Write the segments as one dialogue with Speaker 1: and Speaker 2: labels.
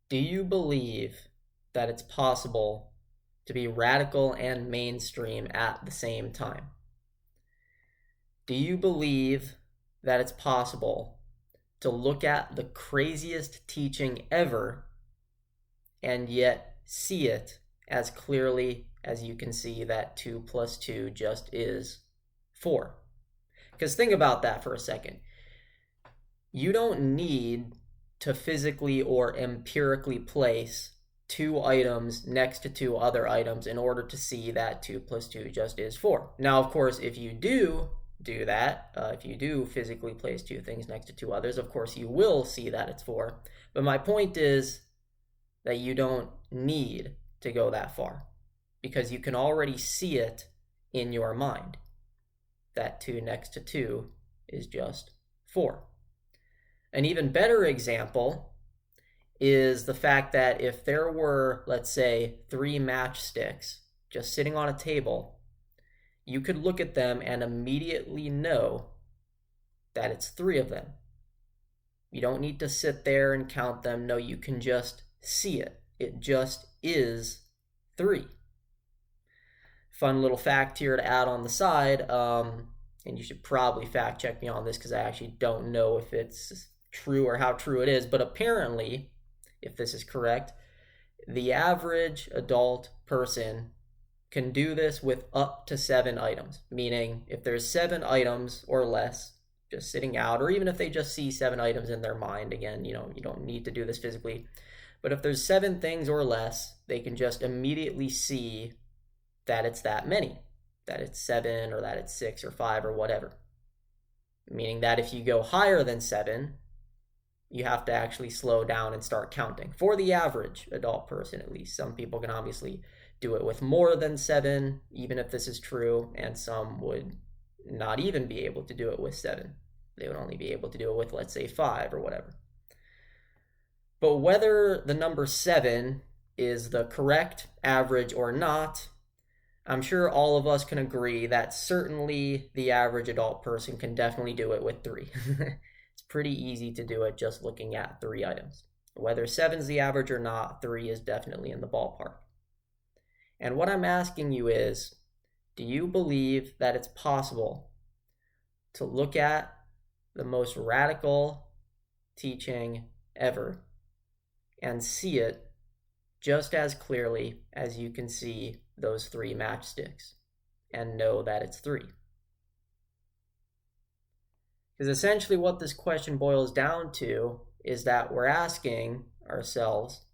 Speaker 1: Do you believe that it's possible to be radical and mainstream at the same time? Do you believe that it's possible to look at the craziest teaching ever and yet see it as clearly as you can see that 2 plus 2 just is 4? Because think about that for a second. You don't need to physically or empirically place two items next to two other items in order to see that 2 plus 2 just is 4. Now, of course, if you do that, if you do physically place two things next to two others, of course you will see that it's 4. But my point is that you don't need to go that far because you can already see it in your mind. That 2 next to 2 is just 4. An even better example is the fact that if there were, let's say, 3 matchsticks just sitting on a table, you could look at them and immediately know that it's 3 of them. You don't need to sit there and count them. No, you can just see it. It just is 3. Fun little fact here to add on the side, and you should probably fact check me on this because I actually don't know if it's true or how true it is, but apparently, if this is correct, the average adult person can do this with up to 7 items, meaning if there's 7 items or less just sitting out, or even if they just see 7 items in their mind, again, you don't need to do this physically, but if there's 7 things or less, they can just immediately see that it's that many, that it's 7 or that it's 6 or 5 or whatever. Meaning that if you go higher than 7, you have to actually slow down and start counting. For the average adult person, at least. Some people can obviously do it with more than 7, even if this is true, and some would not even be able to do it with 7. They would only be able to do it with, let's say, 5 or whatever. But whether the number 7 is the correct average or not, I'm sure all of us can agree that certainly the average adult person can definitely do it with 3. It's pretty easy to do it just looking at 3 items. Whether 7 is the average or not, 3 is definitely in the ballpark. And what I'm asking you is, do you believe that it's possible to look at the most radical teaching ever and see it just as clearly as you can see those 3 matchsticks and know that it's 3? Because essentially what this question boils down to is that we're asking ourselves,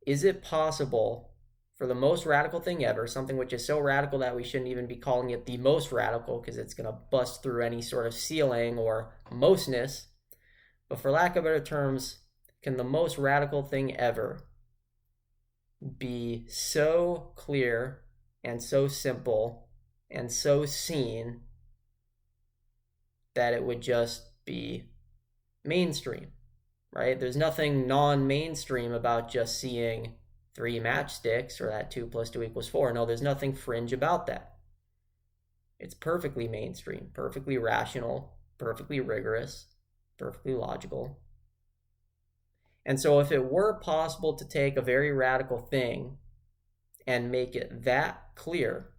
Speaker 1: is it possible for the most radical thing ever, something which is so radical that we shouldn't even be calling it the most radical because it's going to bust through any sort of ceiling or mostness, but for lack of better terms, can the most radical thing ever be so clear and so simple and so seen that it would just be mainstream, right? There's nothing non-mainstream about just seeing 3 matchsticks or that 2 plus 2 equals 4. No, there's nothing fringe about that. It's perfectly mainstream, perfectly rational, perfectly rigorous, perfectly logical. And so if it were possible to take a very radical thing and make it that clear,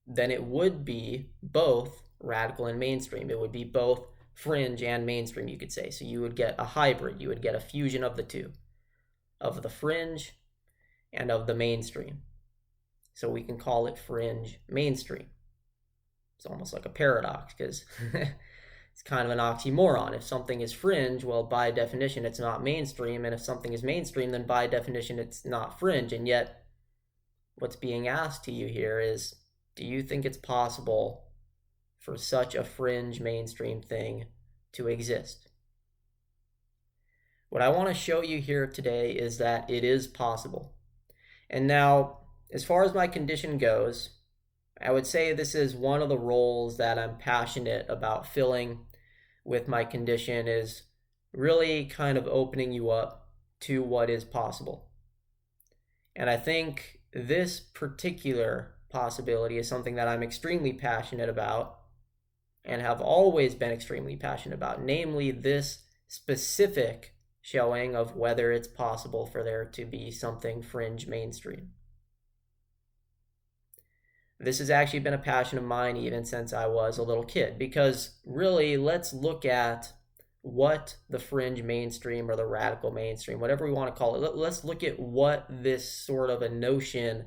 Speaker 1: then it would be both radical and mainstream. It would be both fringe and mainstream, you could say. So you would get a hybrid. You would get a fusion of the two, of the fringe and of the mainstream. So we can call it fringe mainstream. It's almost like a paradox because it's kind of an oxymoron. If something is fringe, well, by definition, it's not mainstream. And if something is mainstream, then by definition, it's not fringe. And yet, what's being asked to you here is, do you think it's possible for such a fringe mainstream thing to exist? What I want to show you here today is that it is possible. And now, as far as my condition goes, I would say this is one of the roles that I'm passionate about filling with my condition, is really kind of opening you up to what is possible. And I think this particular possibility is something that I'm extremely passionate about and have always been extremely passionate about, namely this specific showing of whether it's possible for there to be something fringe mainstream. This has actually been a passion of mine even since I was a little kid, because really, let's look at what the fringe mainstream or the radical mainstream, whatever we want to call it, let's look at what this sort of a notion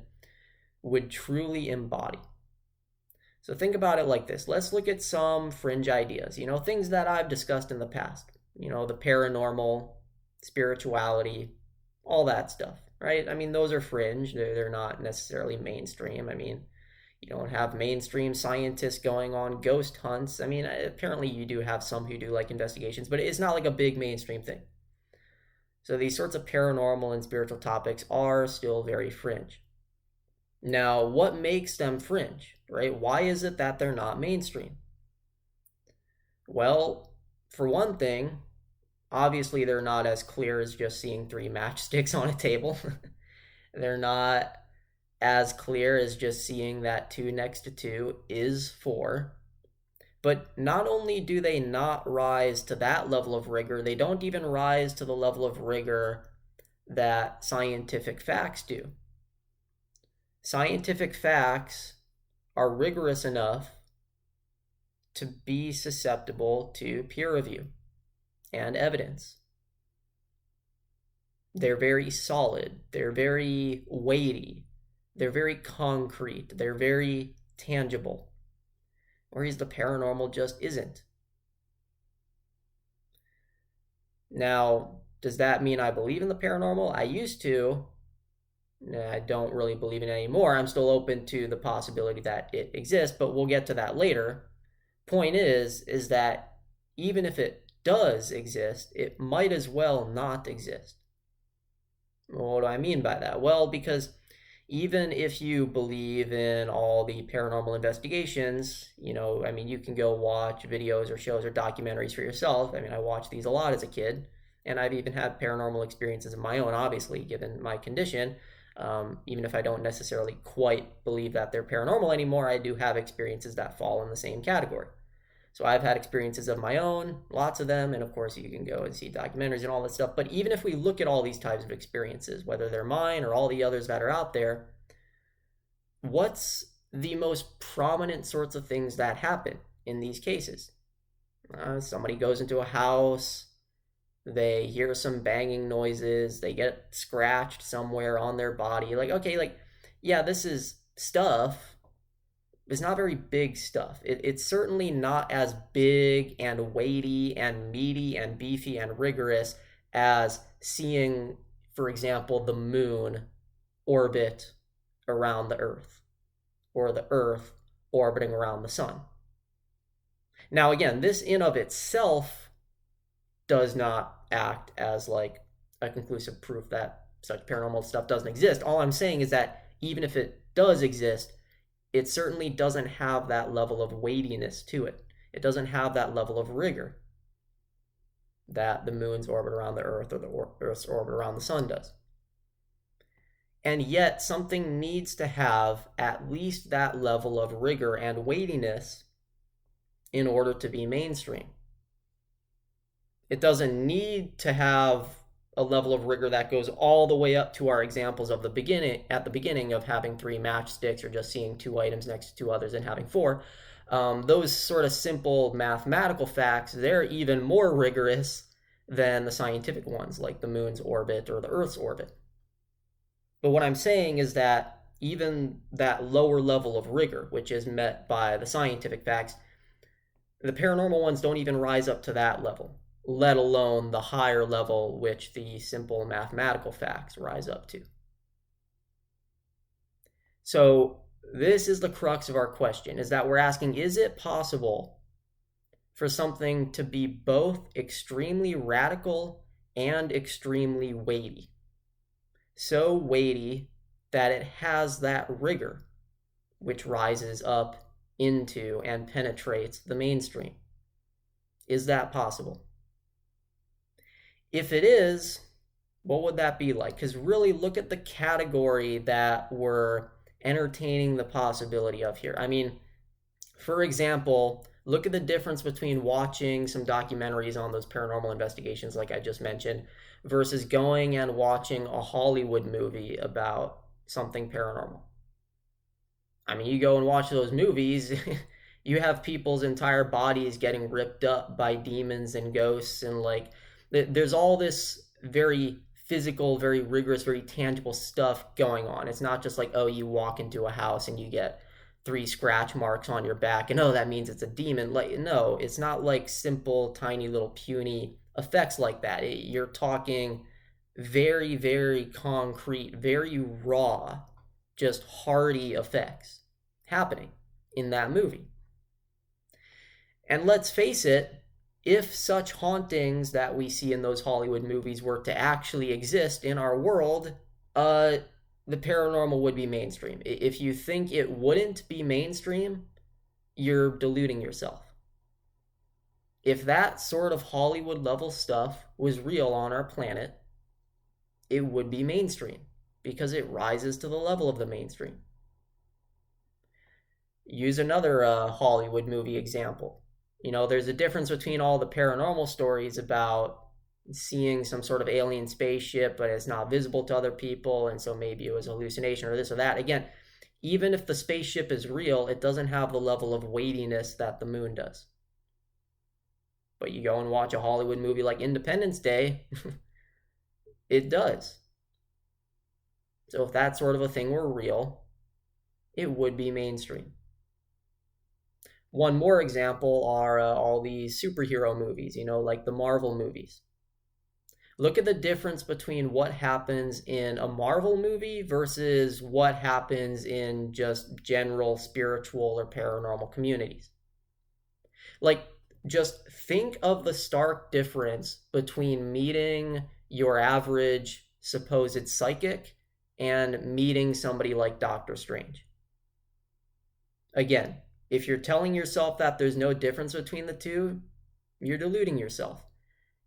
Speaker 1: would truly embody. So think about it like this. Let's look at some fringe ideas, things that I've discussed in the past, the paranormal, spirituality, all that stuff, right? I mean, those are fringe. They're not necessarily mainstream. I mean, you don't have mainstream scientists going on ghost hunts. I mean, apparently you do have some who do like investigations, but it's not like a big mainstream thing. So these sorts of paranormal and spiritual topics are still very fringe. Now, what makes them fringe, right? Why is it that they're not mainstream? Well, for one thing, obviously they're not as clear as just seeing 3 matchsticks on a table. They're not as clear as just seeing that 2 next to 2 is 4. But not only do they not rise to that level of rigor, they don't even rise to the level of rigor that scientific facts do. Scientific facts are rigorous enough to be susceptible to peer review and evidence. They're very solid, they're very weighty, they're very concrete, they're very tangible. Whereas the paranormal just isn't. Now, does that mean I believe in the paranormal? I used to. I don't really believe in it anymore. I'm still open to the possibility that it exists, but we'll get to that later. Point is that even if it does exist, it might as well not exist. What do I mean by that? Well, because even if you believe in all the paranormal investigations, I mean, you can go watch videos or shows or documentaries for yourself. I mean, I watched these a lot as a kid, and I've even had paranormal experiences of my own, obviously, given my condition. Even if I don't necessarily quite believe that they're paranormal anymore, I do have experiences that fall in the same category. So I've had experiences of my own, lots of them, and of course you can go and see documentaries and all that stuff. But even if we look at all these types of experiences, whether they're mine or all the others that are out there, what's the most prominent sorts of things that happen in these cases? Somebody goes into a house, they hear some banging noises, they get scratched somewhere on their body. Like, okay, like, yeah, this is stuff. It's not very big stuff. It's certainly not as big and weighty and meaty and beefy and rigorous as seeing, for example, the moon orbit around the Earth, or the Earth orbiting around the sun. Now, again, this in of itself does not act as like a conclusive proof that such paranormal stuff doesn't exist. All I'm saying is that even if it does exist, it certainly doesn't have that level of weightiness to it. It doesn't have that level of rigor that the moon's orbit around the Earth or the Earth's orbit around the sun does. And yet something needs to have at least that level of rigor and weightiness in order to be mainstream. It doesn't need to have a level of rigor that goes all the way up to our examples of the beginning of having 3 matchsticks or just seeing 2 items next to 2 others and having 4. Those sort of simple mathematical facts, they're even more rigorous than the scientific ones, like the moon's orbit or the Earth's orbit. But what I'm saying is that even that lower level of rigor, which is met by the scientific facts, the paranormal ones don't even rise up to that level, let alone the higher level which the simple mathematical facts rise up to. So this is the crux of our question, is that we're asking, is it possible for something to be both extremely radical and extremely weighty? So weighty that it has that rigor which rises up into and penetrates the mainstream. Is that possible? If it is, what would that be like? Because really, look at the category that we're entertaining the possibility of here. I mean, for example, Look at the difference between watching some documentaries on those paranormal investigations, like I just mentioned, versus going and watching a Hollywood movie about something paranormal. I mean, you go and watch those movies, you have people's entire bodies getting ripped up by demons and ghosts, and like, there's all this very physical, very rigorous, very tangible stuff going on. It's not just like, oh, you walk into a house and you get three scratch marks on your back, and oh, that means it's a demon. Like, no, it's not like simple, tiny, little puny effects like that. You're talking very, very concrete, very raw, just hardy effects happening in that movie. And let's face it, if such hauntings that we see in those Hollywood movies were to actually exist in our world, the paranormal would be mainstream. If you think it wouldn't be mainstream, you're deluding yourself. If that sort of Hollywood level stuff was real on our planet, it would be mainstream because it rises to the level of the mainstream. Use another Hollywood movie example. You know, there's a difference between all the paranormal stories about seeing some sort of alien spaceship, but it's not visible to other people, and so maybe it was a hallucination or this or that. Again, even if the spaceship is real, it doesn't have the level of weightiness that the moon does. But you go and watch a Hollywood movie like Independence Day, it does. So if that sort of a thing were real, it would be mainstream. One more example are all these superhero movies, you know, like the Marvel movies. Look at the difference between what happens in a Marvel movie versus what happens in just general spiritual or paranormal communities. Like, just think of the stark difference between meeting your average supposed psychic and meeting somebody like Doctor Strange. Again, if you're telling yourself that there's no difference between the two, you're deluding yourself.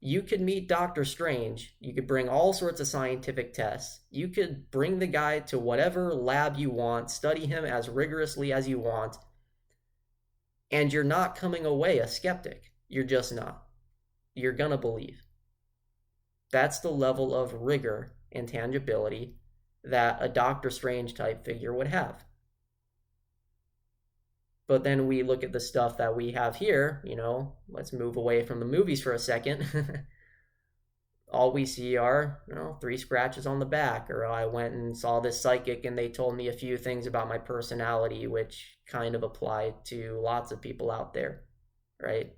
Speaker 1: You could meet Doctor Strange, you could bring all sorts of scientific tests, you could bring the guy to whatever lab you want, study him as rigorously as you want, and you're not coming away a skeptic. You're just not. You're gonna believe. That's the level of rigor and tangibility that a Doctor Strange type figure would have. But then we look at the stuff that we have here, you know, let's move away from the movies for a second. All we see are, you know, three scratches on the back, or I went and saw this psychic and they told me a few things about my personality, which kind of apply to lots of people out there, right?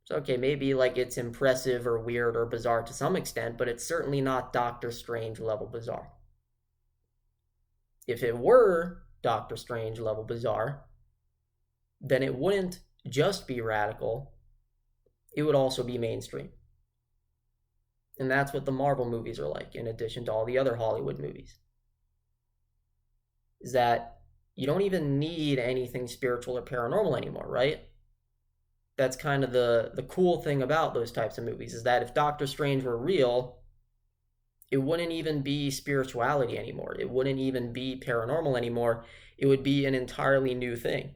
Speaker 1: So, okay, maybe like it's impressive or weird or bizarre to some extent, but it's certainly not Doctor Strange level bizarre. If it were Doctor Strange level bizarre, then it wouldn't just be radical, it would also be mainstream. And that's what the Marvel movies are like, in addition to all the other Hollywood movies. Is that you don't even need anything spiritual or paranormal anymore, right? That's kind of the cool thing about those types of movies, is that if Doctor Strange were real, it wouldn't even be spirituality anymore. It wouldn't even be paranormal anymore. It would be an entirely new thing.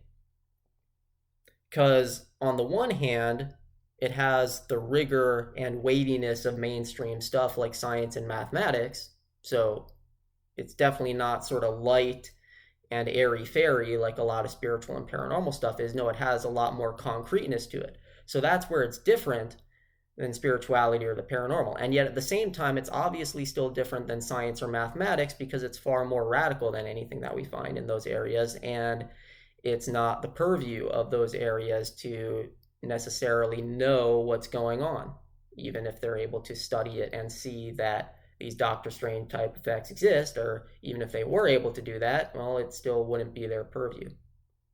Speaker 1: Because on the one hand, it has the rigor and weightiness of mainstream stuff like science and mathematics. So it's definitely not sort of light and airy-fairy like a lot of spiritual and paranormal stuff is. No, it has a lot more concreteness to it. So that's where it's different than spirituality or the paranormal. And yet at the same time, it's obviously still different than science or mathematics because it's far more radical than anything that we find in those areas. And it's not the purview of those areas to necessarily know what's going on, even if they're able to study it and see that these Doctor Strange type effects exist, or even if they were able to do that, well, it still wouldn't be their purview,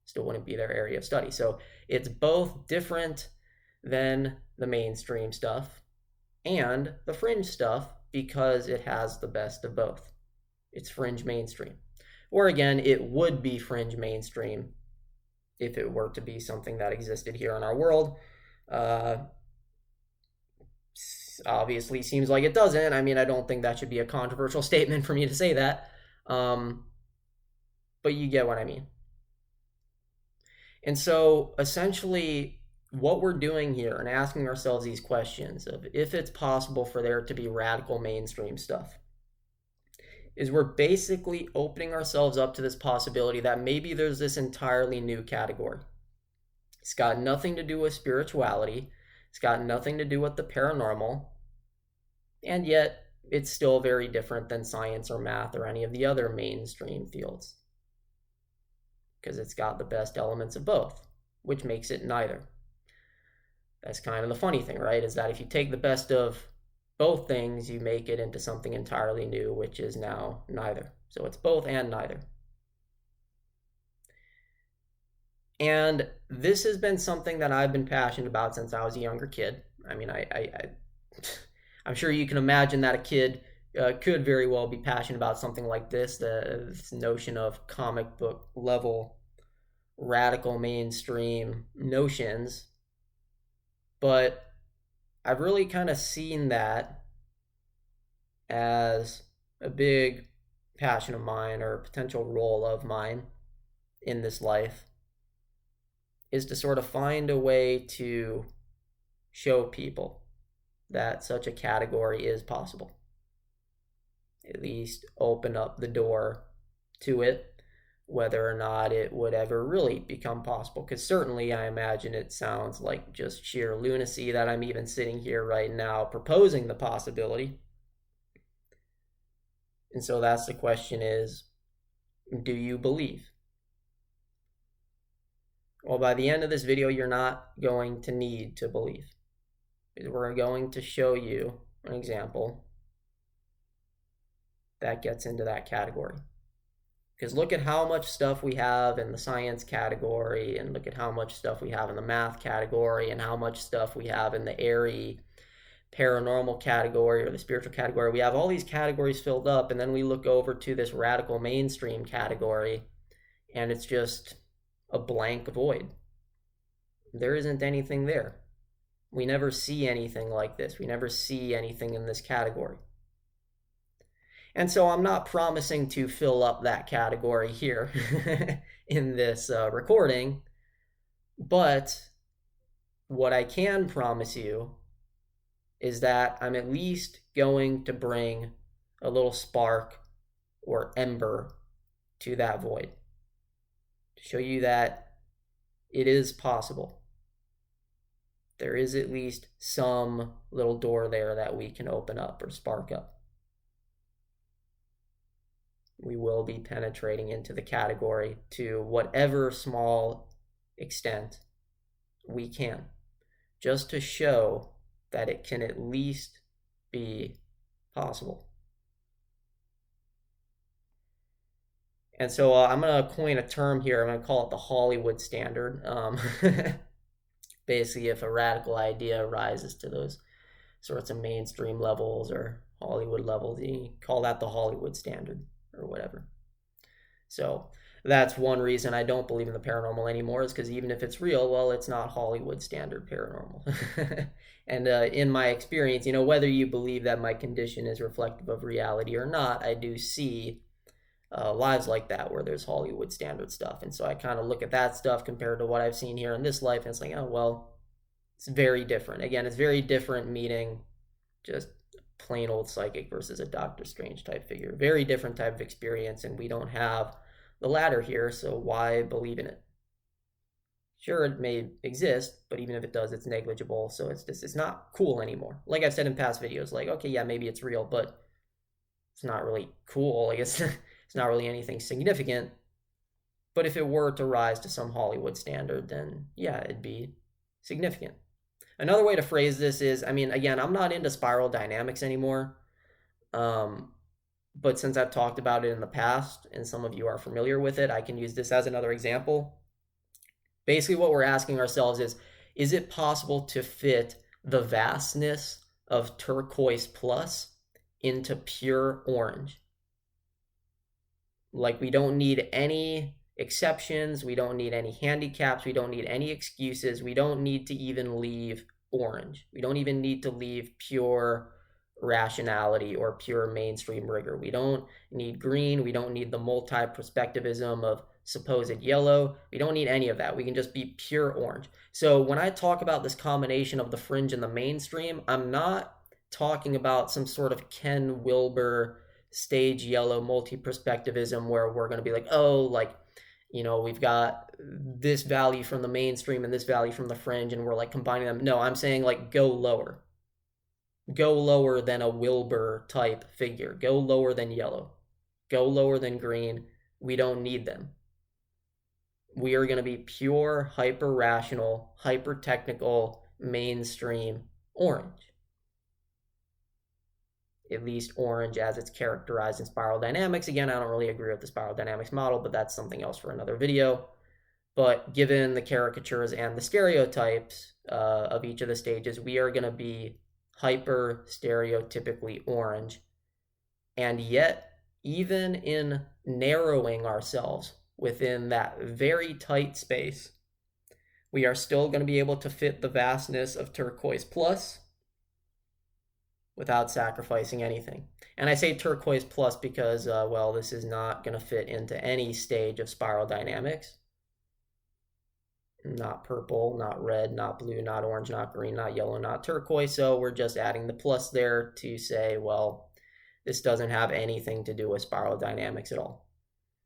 Speaker 1: still wouldn't be their area of study. So it's both different than the mainstream stuff and the fringe stuff because it has the best of both. It's fringe mainstream. Or again, it would be fringe mainstream if it were to be something that existed here in our world. Obviously seems like it doesn't. I mean, I don't think that should be a controversial statement for me to say that. But you get what I mean. And so essentially what we're doing here and asking ourselves these questions of if it's possible for there to be radical mainstream stuff is we're basically opening ourselves up to this possibility that maybe there's this entirely new category. It's got nothing to do with spirituality. It's got nothing to do with the paranormal. And yet, it's still very different than science or math or any of the other mainstream fields. Because it's got the best elements of both, which makes it neither. That's kind of the funny thing, right? Is that if you take the best of both things, you make it into something entirely new, which is now neither. So it's both and neither. And this has been something that I've been passionate about since I was a younger kid. I mean, I'm sure you can imagine that a kid could very well be passionate about something like this notion of comic book level radical mainstream notions. But I've really kind of seen that as a big passion of mine or potential role of mine in this life, is to sort of find a way to show people that such a category is possible. At least open up the door to it, whether or not it would ever really become possible. Because certainly I imagine it sounds like just sheer lunacy that I'm even sitting here right now proposing the possibility. And so that's the question is, do you believe? Well, by the end of this video, you're not going to need to believe. We're going to show you an example that gets into that category. Because look at how much stuff we have in the science category, and look at how much stuff we have in the math category, and how much stuff we have in the airy paranormal category or the spiritual category. We have all these categories filled up, and then we look over to this radical mainstream category, and it's just a blank void. There isn't anything there. We never see anything like this. We never see anything in this category. And so I'm not promising to fill up that category here in this recording, but what I can promise you is that I'm at least going to bring a little spark or ember to that void, to show you that it is possible. There is at least some little door there that we can open up or spark up. We will be penetrating into the category to whatever small extent we can, just to show that it can at least be possible. And so I'm going to coin a term here. I'm going to call it the Hollywood standard. Basically, if a radical idea rises to those sorts of mainstream levels or Hollywood levels, you call that the Hollywood standard or whatever. So that's one reason I don't believe in the paranormal anymore, is because even if it's real, well, it's not Hollywood standard paranormal. And in my experience, whether you believe that my condition is reflective of reality or not, I do see lives like that where there's Hollywood standard stuff. And so I kind of look at that stuff compared to what I've seen here in this life, and it's like, oh, well, it's very different. Again, it's very different, meaning just plain old psychic versus a Doctor Strange type figure. Very different type of experience, and we don't have the latter here, so why believe in it? Sure, it may exist, but even if it does, it's negligible, so it's not cool anymore. Like I've said in past videos, like, okay, yeah, maybe it's real, but it's not really cool. I guess it's not really anything significant. But if it were to rise to some Hollywood standard, then yeah, it'd be significant. Another way to phrase this is, again, I'm not into spiral dynamics anymore. But since I've talked about it in the past, and some of you are familiar with it, I can use this as another example. Basically, what we're asking ourselves is it possible to fit the vastness of turquoise plus into pure orange? Like, we don't need any exceptions, we don't need any handicaps, we don't need any excuses, we don't need to even leave orange. We don't even need to leave pure rationality or pure mainstream rigor. We don't need green, we don't need the multi-perspectivism of supposed yellow. We don't need any of that. We can just be pure orange. So when I talk about this combination of the fringe and the mainstream, I'm not talking about some sort of Ken Wilber stage yellow multi-perspectivism where we're going to be like, oh, like, we've got this value from the mainstream and this value from the fringe, and we're like combining them. No, I'm saying like go lower. Go lower than a Wilbur type figure. Go lower than yellow. Go lower than green. We don't need them. We are going to be pure, hyper rational, hyper technical, mainstream orange. At least orange as it's characterized in spiral dynamics. Again, I don't really agree with the spiral dynamics model, but that's something else for another video. But given the caricatures and the stereotypes of each of the stages, we are going to be hyper stereotypically orange. And yet, even in narrowing ourselves within that very tight space, we are still going to be able to fit the vastness of turquoise plus without sacrificing anything. And I say turquoise plus because, well, this is not going to fit into any stage of spiral dynamics. Not purple, not red, not blue, not orange, not green, not yellow, not turquoise. So we're just adding the plus there to say, well, this doesn't have anything to do with spiral dynamics at all.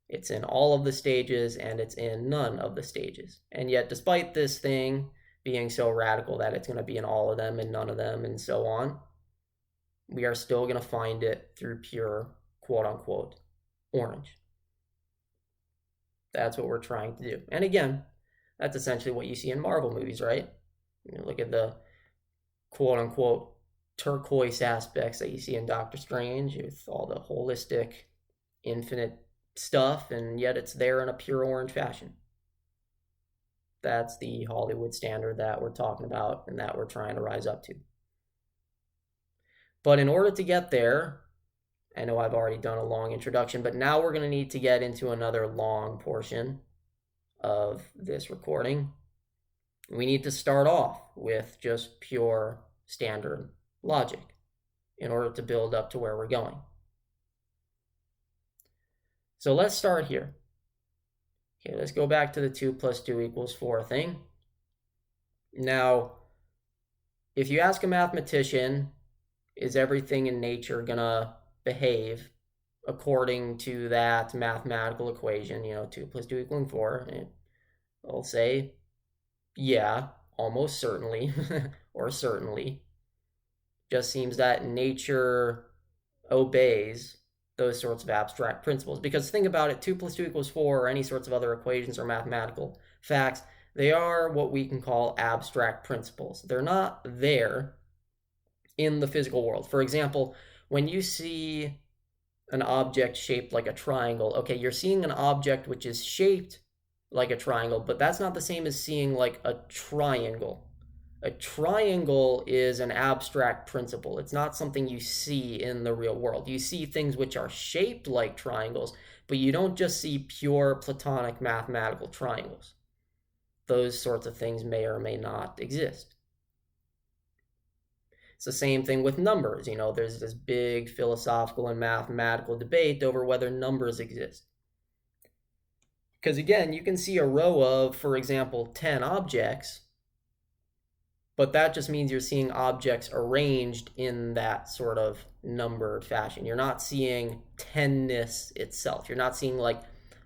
Speaker 1: It's in all of the stages and it's in none of the stages. And yet, despite this thing being so radical that it's going to be in all of them and none of them and so on, we are still going to find it through pure, quote unquote, orange. That's what we're trying to do. And again, that's essentially what you see in Marvel movies, right? Look at the quote unquote turquoise aspects that you see in Doctor Strange with all the holistic, infinite stuff, and yet it's there in a pure orange fashion. That's the Hollywood standard that we're talking about and that we're trying to rise up to. But in order to get there, I know I've already done a long introduction, but now we're going to need to get into another long portion of this recording. We need to start off with just pure standard logic in order to build up to where we're going. So let's start here. Okay, let's go back to the 2 + 2 = 4 thing. Now, if you ask a mathematician, is everything in nature gonna behave according to that mathematical equation, 2 + 2 = 4? They'll say, yeah, almost certainly, or certainly. Just seems that nature obeys those sorts of abstract principles. Because think about it, 2 + 2 = 4, or any sorts of other equations or mathematical facts, they are what we can call abstract principles. They're not there in the physical world. For example, when you see an object shaped like a triangle, okay, you're seeing an object which is shaped like a triangle, but that's not the same as seeing like a triangle. A triangle is an abstract principle. It's not something you see in the real world. You see things which are shaped like triangles, but you don't just see pure Platonic mathematical triangles. Those sorts of things may or may not exist. It's the same thing with numbers. There's this big philosophical and mathematical debate over whether numbers exist. Because again, you can see a row of, for example, 10 objects, but that just means you're seeing objects arranged in that sort of numbered fashion. You're not seeing 10ness itself. You're not seeing like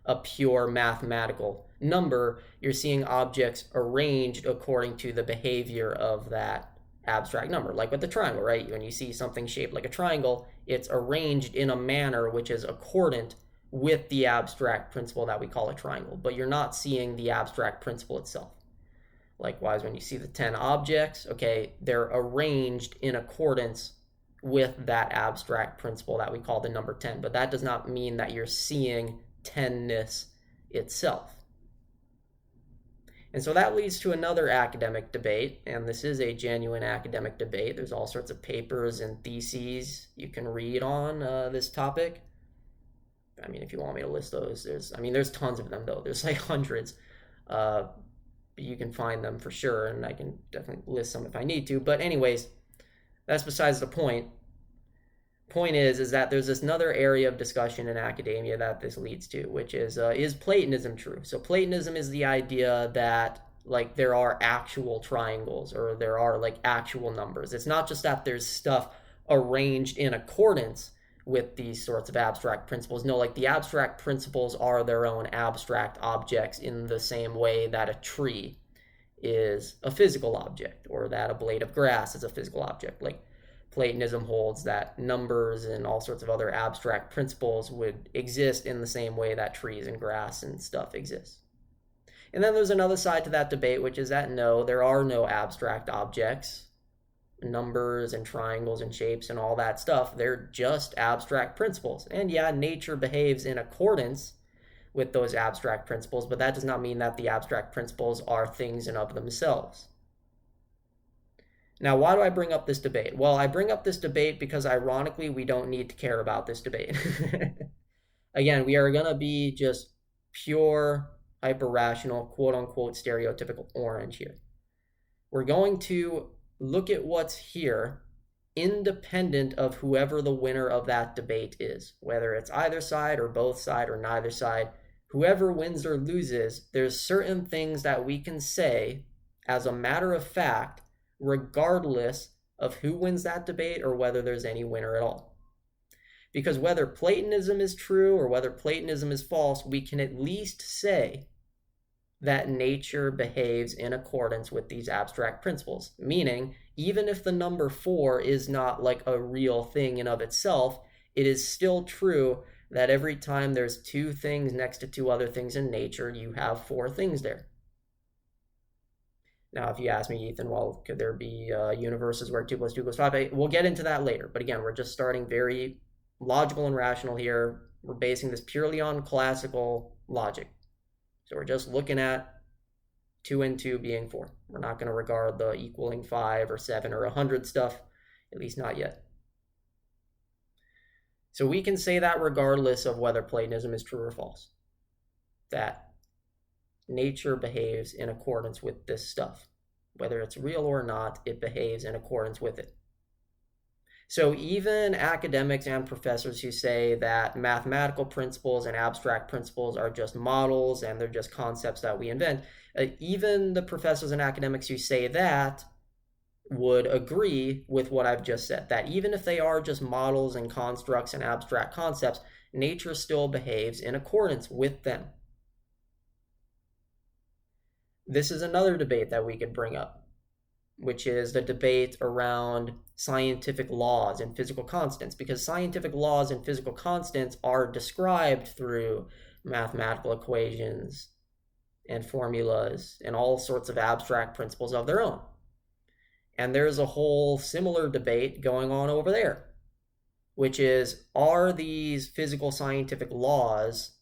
Speaker 1: a pure mathematical number. You're seeing objects arranged according to the behavior of that abstract number. Like with the triangle, right? When you see something shaped like a triangle, it's arranged in a manner which is accordant with the abstract principle that we call a triangle. But you're not seeing the abstract principle itself. Likewise, when you see the 10 objects, okay, they're arranged in accordance with that abstract principle that we call the number 10. But that does not mean that you're seeing 10ness itself. And so that leads to another academic debate, and this is a genuine academic debate. There's all sorts of papers and theses you can read on this topic. I mean, if you want me to list those, there's tons of them, though. There's like hundreds. You can find them for sure, and I can definitely list some if I need to. But anyways, that's besides the point. Point is that there's this another area of discussion in academia that this leads to, which is Platonism true? So Platonism is the idea that like there are actual triangles or there are like actual numbers. It's not just that there's stuff arranged in accordance with these sorts of abstract principles. No, like the abstract principles are their own abstract objects in the same way that a tree is a physical object or that a blade of grass is a physical object. Like Platonism holds that numbers and all sorts of other abstract principles would exist in the same way that trees and grass and stuff exist. And then there's another side to that debate, which is that no, there are no abstract objects. Numbers and triangles and shapes and all that stuff, they're just abstract principles. And yeah, nature behaves in accordance with those abstract principles, but that does not mean that the abstract principles are things in of themselves. Now, why do I bring up this debate? Well, I bring up this debate because ironically, we don't need to care about this debate. Again, we are going to be just pure, hyper-rational, quote-unquote, stereotypical orange here. We're going to look at what's here independent of whoever the winner of that debate is, whether it's either side or both side or neither side. Whoever wins or loses, there's certain things that we can say as a matter of fact, regardless of who wins that debate or whether there's any winner at all. Because whether Platonism is true or whether Platonism is false, we can at least say that nature behaves in accordance with these abstract principles. Meaning, even if the number 4 is not like a real thing in of itself, it is still true that every time there's 2 things next to 2 other things in nature, you have 4 things there. Now, if you ask me, Ethan, well, could there be universes where 2 plus 2 equals 5? We'll get into that later. But again, we're just starting very logical and rational here. We're basing this purely on classical logic. So we're just looking at 2 and 2 being 4. We're not going to regard the equaling 5 or 7 or 100 stuff, at least not yet. So we can say that regardless of whether Platonism is true or false, that nature behaves in accordance with this stuff. Whether it's real or not, it behaves in accordance with it. So even academics and professors who say that mathematical principles and abstract principles are just models and they're just concepts that we invent, even the professors and academics who say that would agree with what I've just said, that even if they are just models and constructs and abstract concepts, nature still behaves in accordance with them. This is another debate that we could bring up, which is the debate around scientific laws and physical constants, because scientific laws and physical constants are described through mathematical equations and formulas and all sorts of abstract principles of their own. And there's a whole similar debate going on over there, which is, are these physical scientific laws,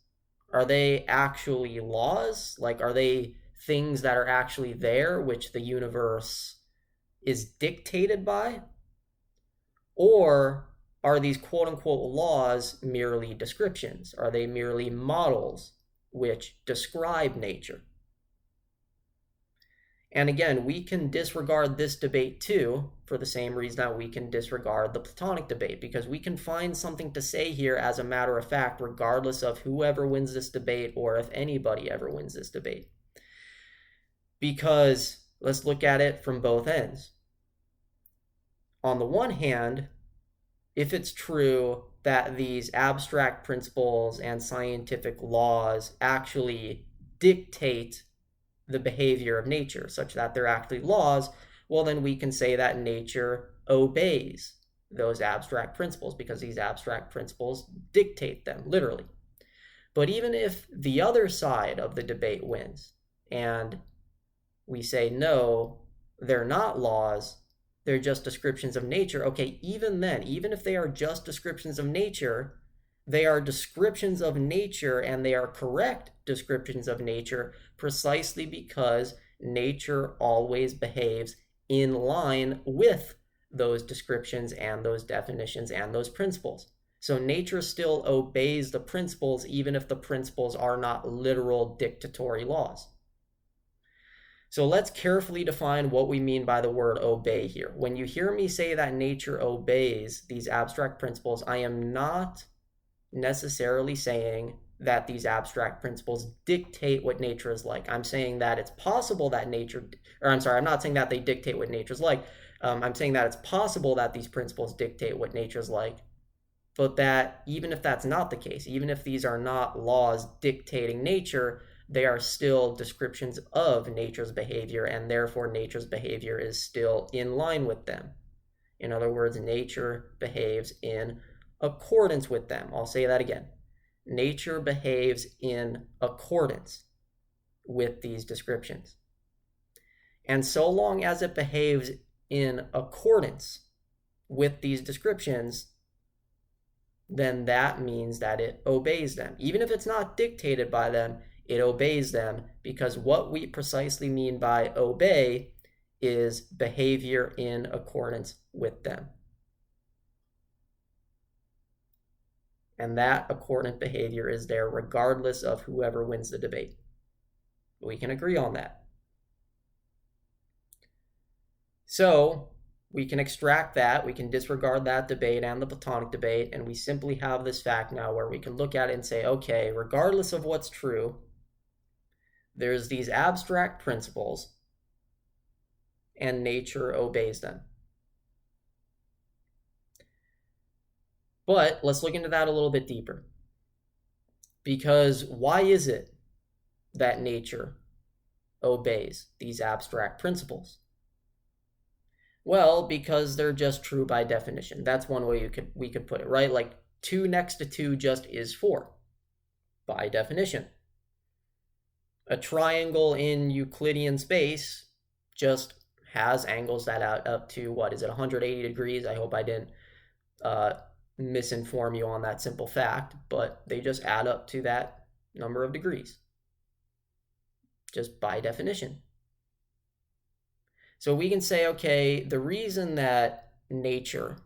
Speaker 1: are they actually laws? Like, are they things that are actually there, which the universe is dictated by? Or are these quote-unquote laws merely descriptions? Are they merely models which describe nature? And again, we can disregard this debate too, for the same reason that we can disregard the Platonic debate, because we can find something to say here as a matter of fact, regardless of whoever wins this debate or if anybody ever wins this debate. Because let's look at it from both ends. On the one hand, if it's true that these abstract principles and scientific laws actually dictate the behavior of nature, such that they're actually laws, well, then we can say that nature obeys those abstract principles because these abstract principles dictate them, literally. But even if the other side of the debate wins, and we say, no, they're not laws, they're just descriptions of nature, okay, even then, even if they are just descriptions of nature, they are descriptions of nature and they are correct descriptions of nature precisely because nature always behaves in line with those descriptions and those definitions and those principles. So nature still obeys the principles even if the principles are not literal dictatory laws. So let's carefully define what we mean by the word obey here. When you hear me say that nature obeys these abstract principles, I am not necessarily saying that these abstract principles dictate what nature is like. I'm saying that it's possible that nature, or I'm sorry, I'm not saying that they dictate what nature's like. I'm saying that it's possible that these principles dictate what nature's like, but that even if that's not the case, even if these are not laws dictating nature, they are still descriptions of nature's behavior, and therefore nature's behavior is still in line with them. In other words, nature behaves in accordance with them. I'll say that again. Nature behaves in accordance with these descriptions. And so long as it behaves in accordance with these descriptions, then that means that it obeys them. Even if it's not dictated by them, it obeys them, because what we precisely mean by obey is behavior in accordance with them. And that accordant behavior is there regardless of whoever wins the debate. We can agree on that. So we can extract that, we can disregard that debate and the Platonic debate, and we simply have this fact now where we can look at it and say, okay, regardless of what's true, there's these abstract principles, and nature obeys them. But let's look into that a little bit deeper. Because why is it that nature obeys these abstract principles? Well, because they're just true by definition. That's one way we could put it, right? Like 2 next to 2 just is 4 by definition. A triangle in Euclidean space just has angles that add up to, what is it, 180 degrees? I hope I didn't misinform you on that simple fact, but they just add up to that number of degrees, just by definition. So we can say, okay, the reason that nature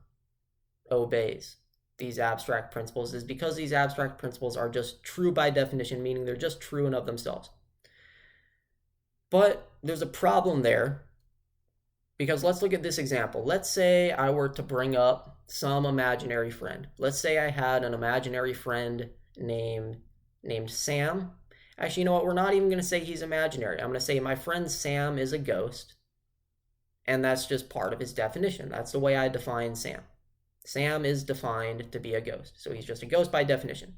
Speaker 1: obeys these abstract principles is because these abstract principles are just true by definition, meaning they're just true in of themselves. But there's a problem there, because let's look at this example. Let's say I were to bring up some imaginary friend. Let's say I had an imaginary friend named Sam. Actually, you know what? We're not even going to say he's imaginary. I'm going to say my friend Sam is a ghost, and that's just part of his definition. That's the way I define Sam. Sam is defined to be a ghost, so he's just a ghost by definition.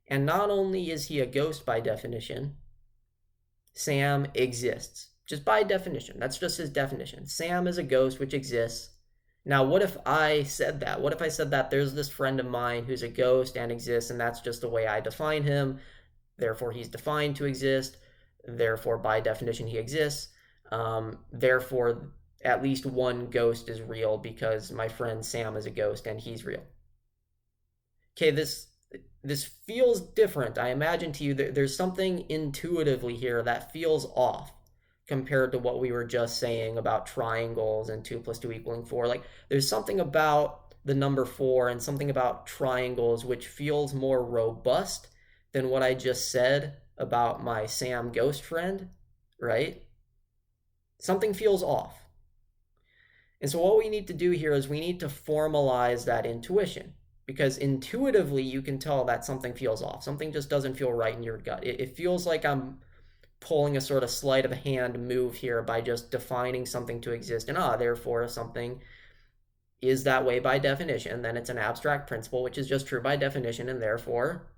Speaker 1: And not only is he a ghost by definition, Sam exists, just by definition. That's just his definition. Sam is a ghost which exists. Now, what if I said that? What if I said that there's this friend of mine who's a ghost and exists, and that's just the way I define him, therefore he's defined to exist, therefore by definition he exists, therefore at least one ghost is real because my friend Sam is a ghost and he's real. Okay, this feels different. I imagine to you that there's something intuitively here that feels off compared to what we were just saying about triangles and 2 + 2 = 4. Like, there's something about the number 4 and something about triangles which feels more robust than what I just said about my Sam ghost friend, right? Something feels off. And so what we need to do here is we need to formalize that intuition, because intuitively you can tell that something feels off. Something just doesn't feel right in your gut. It feels like I'm pulling a sort of sleight of hand move here by just defining something to exist, and therefore something is that way by definition, then it's an abstract principle which is just true by definition, and therefore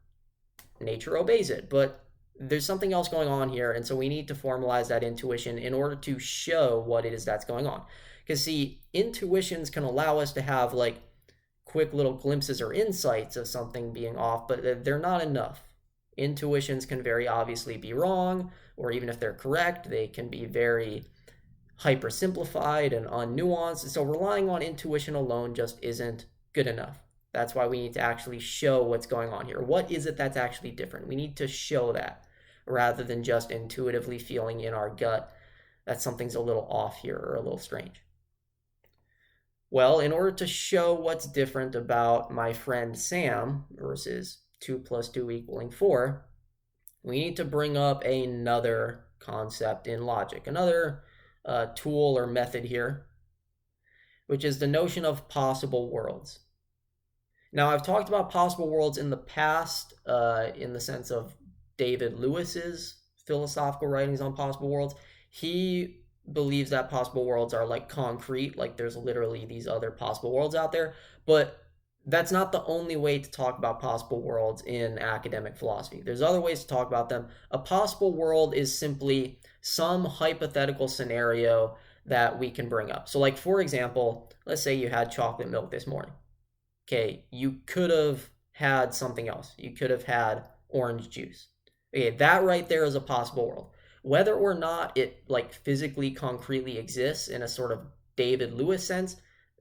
Speaker 1: nature obeys it. But there's something else going on here, and so we need to formalize that intuition in order to show what it is that's going on. Because see, intuitions can allow us to have like quick little glimpses or insights of something being off, but they're not enough. Intuitions can very obviously be wrong, or even if they're correct, they can be very hyper-simplified and unnuanced. So relying on intuition alone just isn't good enough. That's why we need to actually show what's going on here. What is it that's actually different? We need to show that rather than just intuitively feeling in our gut that something's a little off here or a little strange. Well, in order to show what's different about my friend Sam versus 2 + 2 = 4, we need to bring up another concept in logic, another tool or method here, which is the notion of possible worlds. Now, I've talked about possible worlds in the past in the sense of David Lewis's philosophical writings on possible worlds. He believes that possible worlds are like concrete, like there's literally these other possible worlds out there, but that's not the only way to talk about possible worlds in academic philosophy. There's other ways to talk about them. A possible world is simply some hypothetical scenario that we can bring up. So, like, for example, let's say you had chocolate milk this morning. Okay, you could have had something else. You could have had orange juice. Okay, that right there is a possible world. Whether or not it like physically concretely exists in a sort of David Lewis sense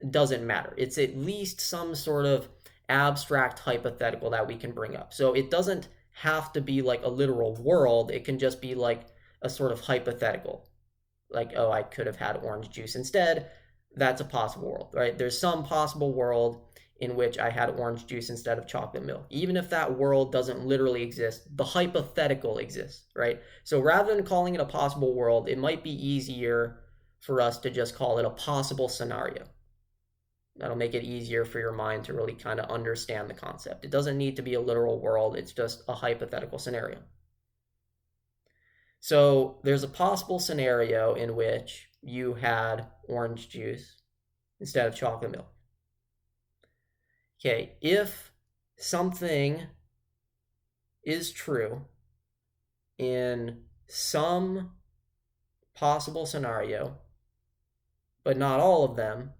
Speaker 1: doesn't matter. It's at least some sort of abstract hypothetical that we can bring up. So it doesn't have to be like a literal world. It can just be like a sort of hypothetical. Like, oh, I could have had orange juice instead. That's a possible world, right? There's some possible world in which I had orange juice instead of chocolate milk. Even if that world doesn't literally exist, the hypothetical exists, right? So rather than calling it a possible world, it might be easier for us to just call it a possible scenario. That'll make it easier for your mind to really kind of understand the concept. It doesn't need to be a literal world, it's just a hypothetical scenario. So there's a possible scenario in which you had orange juice instead of chocolate milk. Okay, if something is true in some possible scenario, but not all of them,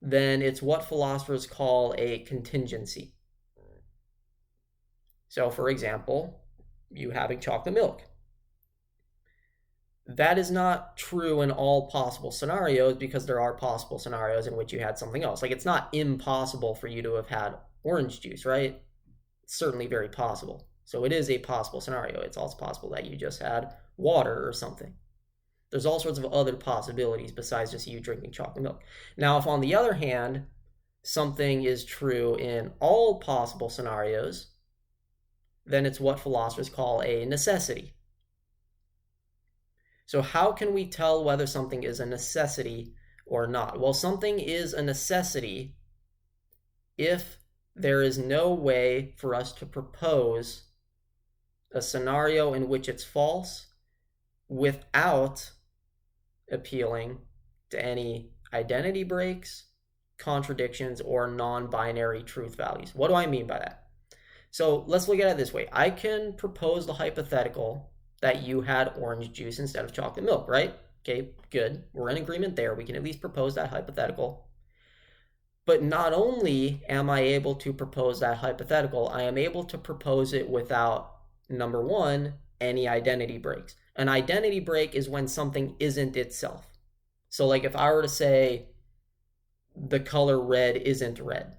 Speaker 1: then it's what philosophers call a contingency. So, for example, you having chocolate milk. That is not true in all possible scenarios because there are possible scenarios in which you had something else. Like, it's not impossible for you to have had orange juice, right? It's certainly very possible. So it is a possible scenario. It's also possible that you just had water or something. There's all sorts of other possibilities besides just you drinking chocolate milk. Now, if on the other hand, something is true in all possible scenarios, then it's what philosophers call a necessity. So how can we tell whether something is a necessity or not? Well, something is a necessity if there is no way for us to propose a scenario in which it's false without appealing to any identity breaks, contradictions, or non-binary truth values. What do I mean by that? So let's look at it this way. I can propose the hypothetical that you had orange juice instead of chocolate milk, right? Okay, good. We're in agreement there. We can at least propose that hypothetical. But not only am I able to propose that hypothetical, I am able to propose it without, number one, any identity breaks. An identity break is when something isn't itself. So like if I were to say the color red isn't red,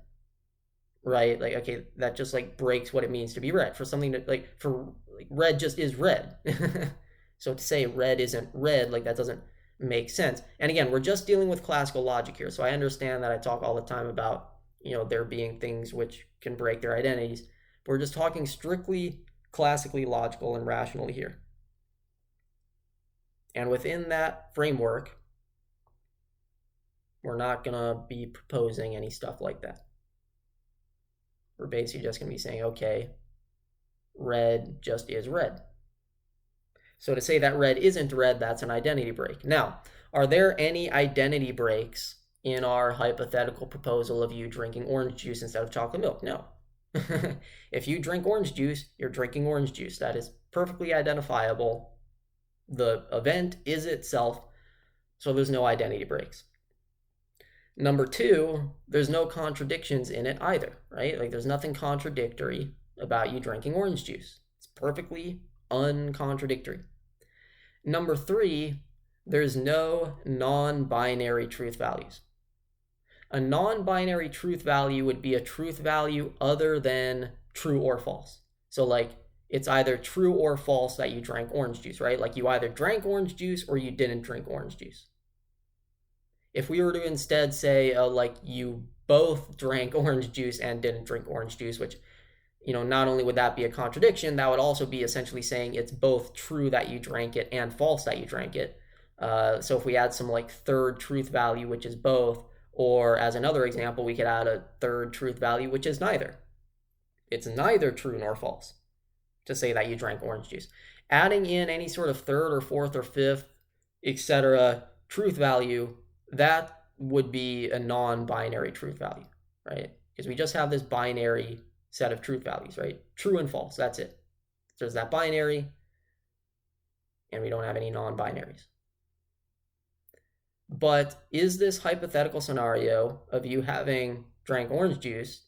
Speaker 1: right? Like, okay, that just like breaks what it means to be red. For something that like for like red just is red. So to say red isn't red, like that doesn't make sense. And again, we're just dealing with classical logic here. So I understand that I talk all the time about, there being things which can break their identities. But we're just talking strictly classically logical and rationally here. And within that framework, we're not going to be proposing any stuff like that. We're basically just going to be saying, okay, red just is red. So to say that red isn't red, that's an identity break. Now, are there any identity breaks in our hypothetical proposal of you drinking orange juice instead of chocolate milk? No. If you drink orange juice, you're drinking orange juice. That is perfectly identifiable. The event is itself, so there's no identity breaks. Number two, there's no contradictions in it either, right? Like there's nothing contradictory about you drinking orange juice. It's perfectly uncontradictory. Number three, there's no non-binary truth values. A non-binary truth value would be a truth value other than true or false. So like it's either true or false that you drank orange juice, right? Like you either drank orange juice or you didn't drink orange juice. If we were to instead say like you both drank orange juice and didn't drink orange juice, which not only would that be a contradiction, that would also be essentially saying it's both true that you drank it and false that you drank it. So if we add some like third truth value, which is both, or as another example, we could add a third truth value, which is neither. It's neither true nor false to say that you drank orange juice. Adding in any sort of third or fourth or fifth, etc., truth value, that would be a non-binary truth value, right? Because we just have this binary set of truth values, right? True and false, that's it. So there's that binary, and we don't have any non-binaries. But is this hypothetical scenario of you having drank orange juice,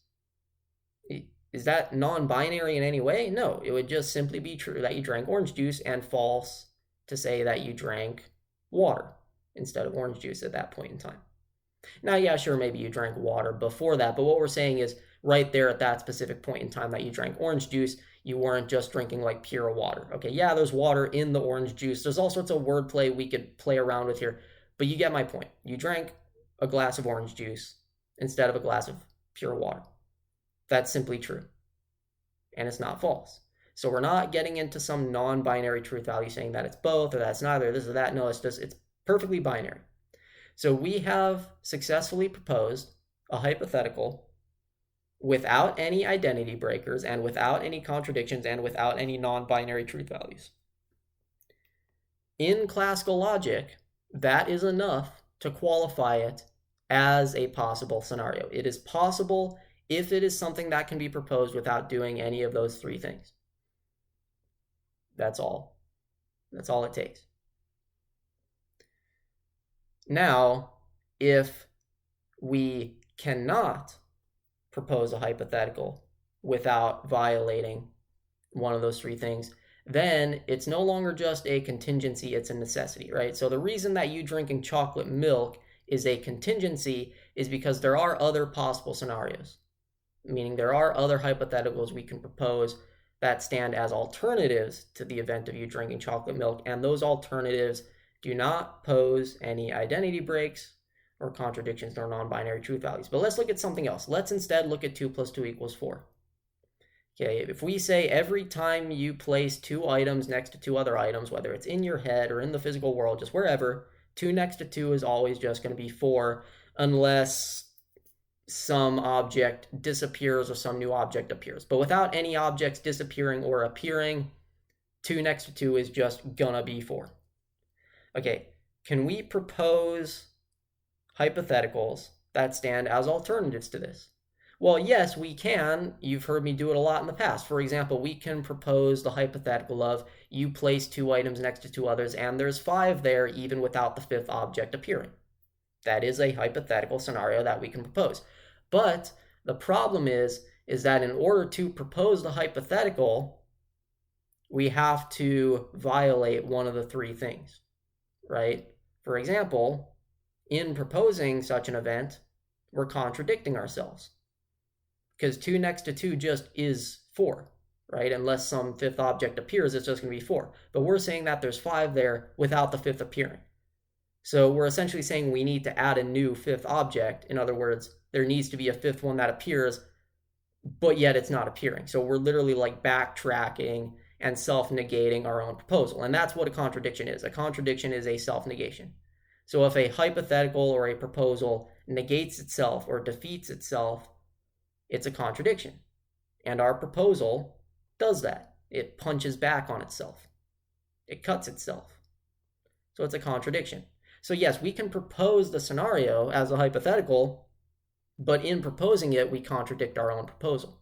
Speaker 1: is that non-binary in any way? No, it would just simply be true that you drank orange juice and false to say that you drank water instead of orange juice at that point in time. Now, yeah, sure, maybe you drank water before that, but what we're saying is right there at that specific point in time that you drank orange juice, you weren't just drinking like pure water. Okay, yeah, there's water in the orange juice. There's all sorts of wordplay we could play around with here, but you get my point. You drank a glass of orange juice instead of a glass of pure water. That's simply true, and it's not false. So we're not getting into some non-binary truth value saying that it's both or that's neither, this or that. No, it's perfectly binary. So we have successfully proposed a hypothetical without any identity breakers and without any contradictions and without any non-binary truth values. In classical logic, that is enough to qualify it as a possible scenario. It is possible if it is something that can be proposed without doing any of those three things. That's all. That's all it takes. Now, if we cannot propose a hypothetical without violating one of those three things, then it's no longer just a contingency, it's a necessity, right? So the reason that you drinking chocolate milk is a contingency is because there are other possible scenarios, meaning there are other hypotheticals we can propose that stand as alternatives to the event of you drinking chocolate milk, and those alternatives do not pose any identity breaks or contradictions nor non-binary truth values. But let's look at something else. Let's instead look at 2 + 2 = 4. Okay, if we say every time you place two items next to two other items, whether it's in your head or in the physical world, just wherever, 2 next to 2 is always just going to be 4 unless some object disappears or some new object appears. But without any objects disappearing or appearing, 2 next to 2 is just gonna be 4. Okay, can we propose hypotheticals that stand as alternatives to this? Well, yes, we can. You've heard me do it a lot in the past. For example, we can propose the hypothetical of you place 2 items next to 2 others and there's 5 there even without the 5th object appearing. That is a hypothetical scenario that we can propose. But the problem is that in order to propose the hypothetical, we have to violate one of the 3 things, right? For example, in proposing such an event, we're contradicting ourselves because 2 next to 2 just is 4, right? Unless some 5th object appears, it's just going to be 4. But we're saying that there's 5 there without the 5th appearing. So we're essentially saying we need to add a new 5th object. In other words, there needs to be a 5th one that appears, but yet it's not appearing. So we're literally like backtracking and self-negating our own proposal. And that's what a contradiction is. A contradiction is a self-negation. So if a hypothetical or a proposal negates itself or defeats itself, it's a contradiction. And our proposal does that. It punches back on itself. It cuts itself. So it's a contradiction. So yes, we can propose the scenario as a hypothetical, but in proposing it, we contradict our own proposal.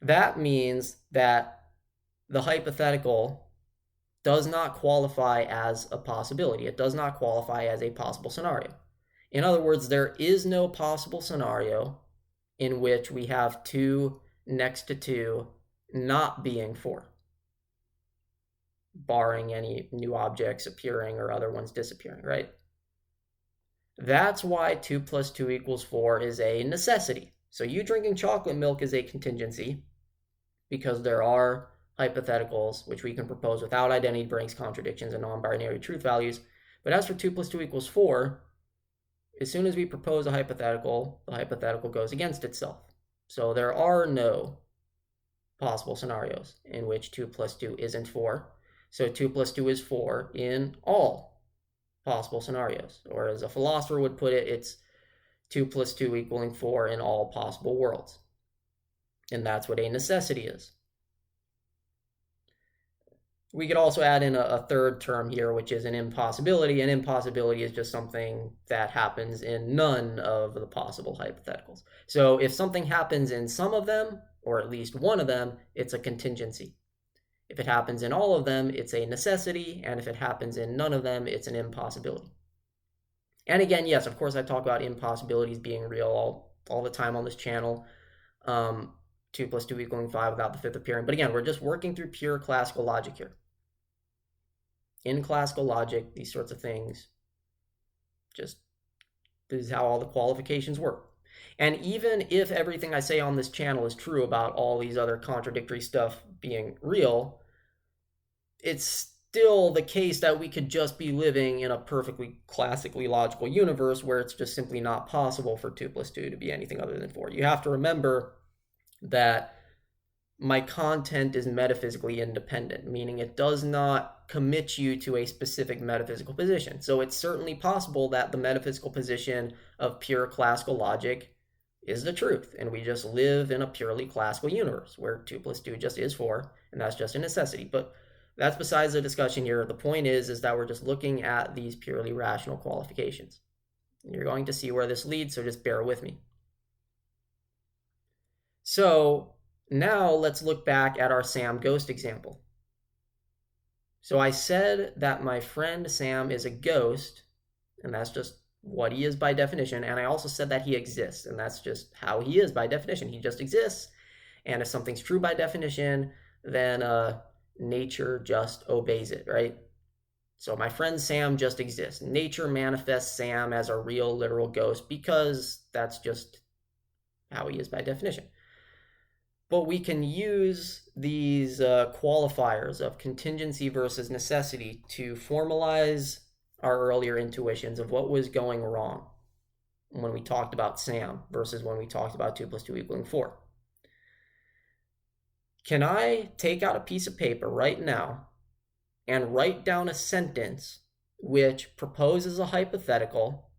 Speaker 1: That means that the hypothetical does not qualify as a possibility. It does not qualify as a possible scenario. In other words, there is no possible scenario in which we have 2 next to 2 not being 4. Barring any new objects appearing or other ones disappearing, right? That's why 2 + 2 = 4 is a necessity. So you drinking chocolate milk is a contingency because there are hypotheticals which we can propose without identity breaks, contradictions, and non-binary truth values. But as for 2 + 2 = 4, as soon as we propose a hypothetical, the hypothetical goes against itself. So there are no possible scenarios in which 2 plus 2 isn't 4. So 2 plus 2 is 4 in all possible scenarios. Or as a philosopher would put it, it's 2 plus 2 equaling 4 in all possible worlds. And that's what a necessity is. We could also add in a third term here, which is an impossibility. An impossibility is just something that happens in none of the possible hypotheticals. So if something happens in some of them, or at least one of them, it's a contingency. If it happens in all of them, it's a necessity. And if it happens in none of them, it's an impossibility. And again, yes, of course, I talk about impossibilities being real all the time on this channel. 2 plus 2 equaling 5 without the fifth appearing. But again, we're just working through pure classical logic here. In classical logic, these sorts of things, just this is how all the qualifications work. And even if everything I say on this channel is true about all these other contradictory stuff being real, it's still the case that we could just be living in a perfectly classically logical universe where it's just simply not possible for 2 plus 2 to be anything other than 4. You have to remember that my content is metaphysically independent, meaning it does not commit you to a specific metaphysical position. So it's certainly possible that the metaphysical position of pure classical logic is the truth, and we just live in a purely classical universe where 2 plus 2 just is 4, and that's just a necessity. But that's besides the discussion here. The point is that we're just looking at these purely rational qualifications. And you're going to see where this leads, so just bear with me. So now let's look back at our Sam ghost example. So I said that my friend Sam is a ghost, and that's just what he is by definition. And I also said that he exists, and that's just how he is by definition. He just exists. And if something's true by definition, then nature just obeys it, right? So my friend Sam just exists. Nature manifests Sam as a real, literal ghost because that's just how he is by definition. But we can use these qualifiers of contingency versus necessity to formalize our earlier intuitions of what was going wrong when we talked about Sam versus when we talked about 2 plus 2 equaling 4. Can I take out a piece of paper right now and write down a sentence which proposes a hypothetical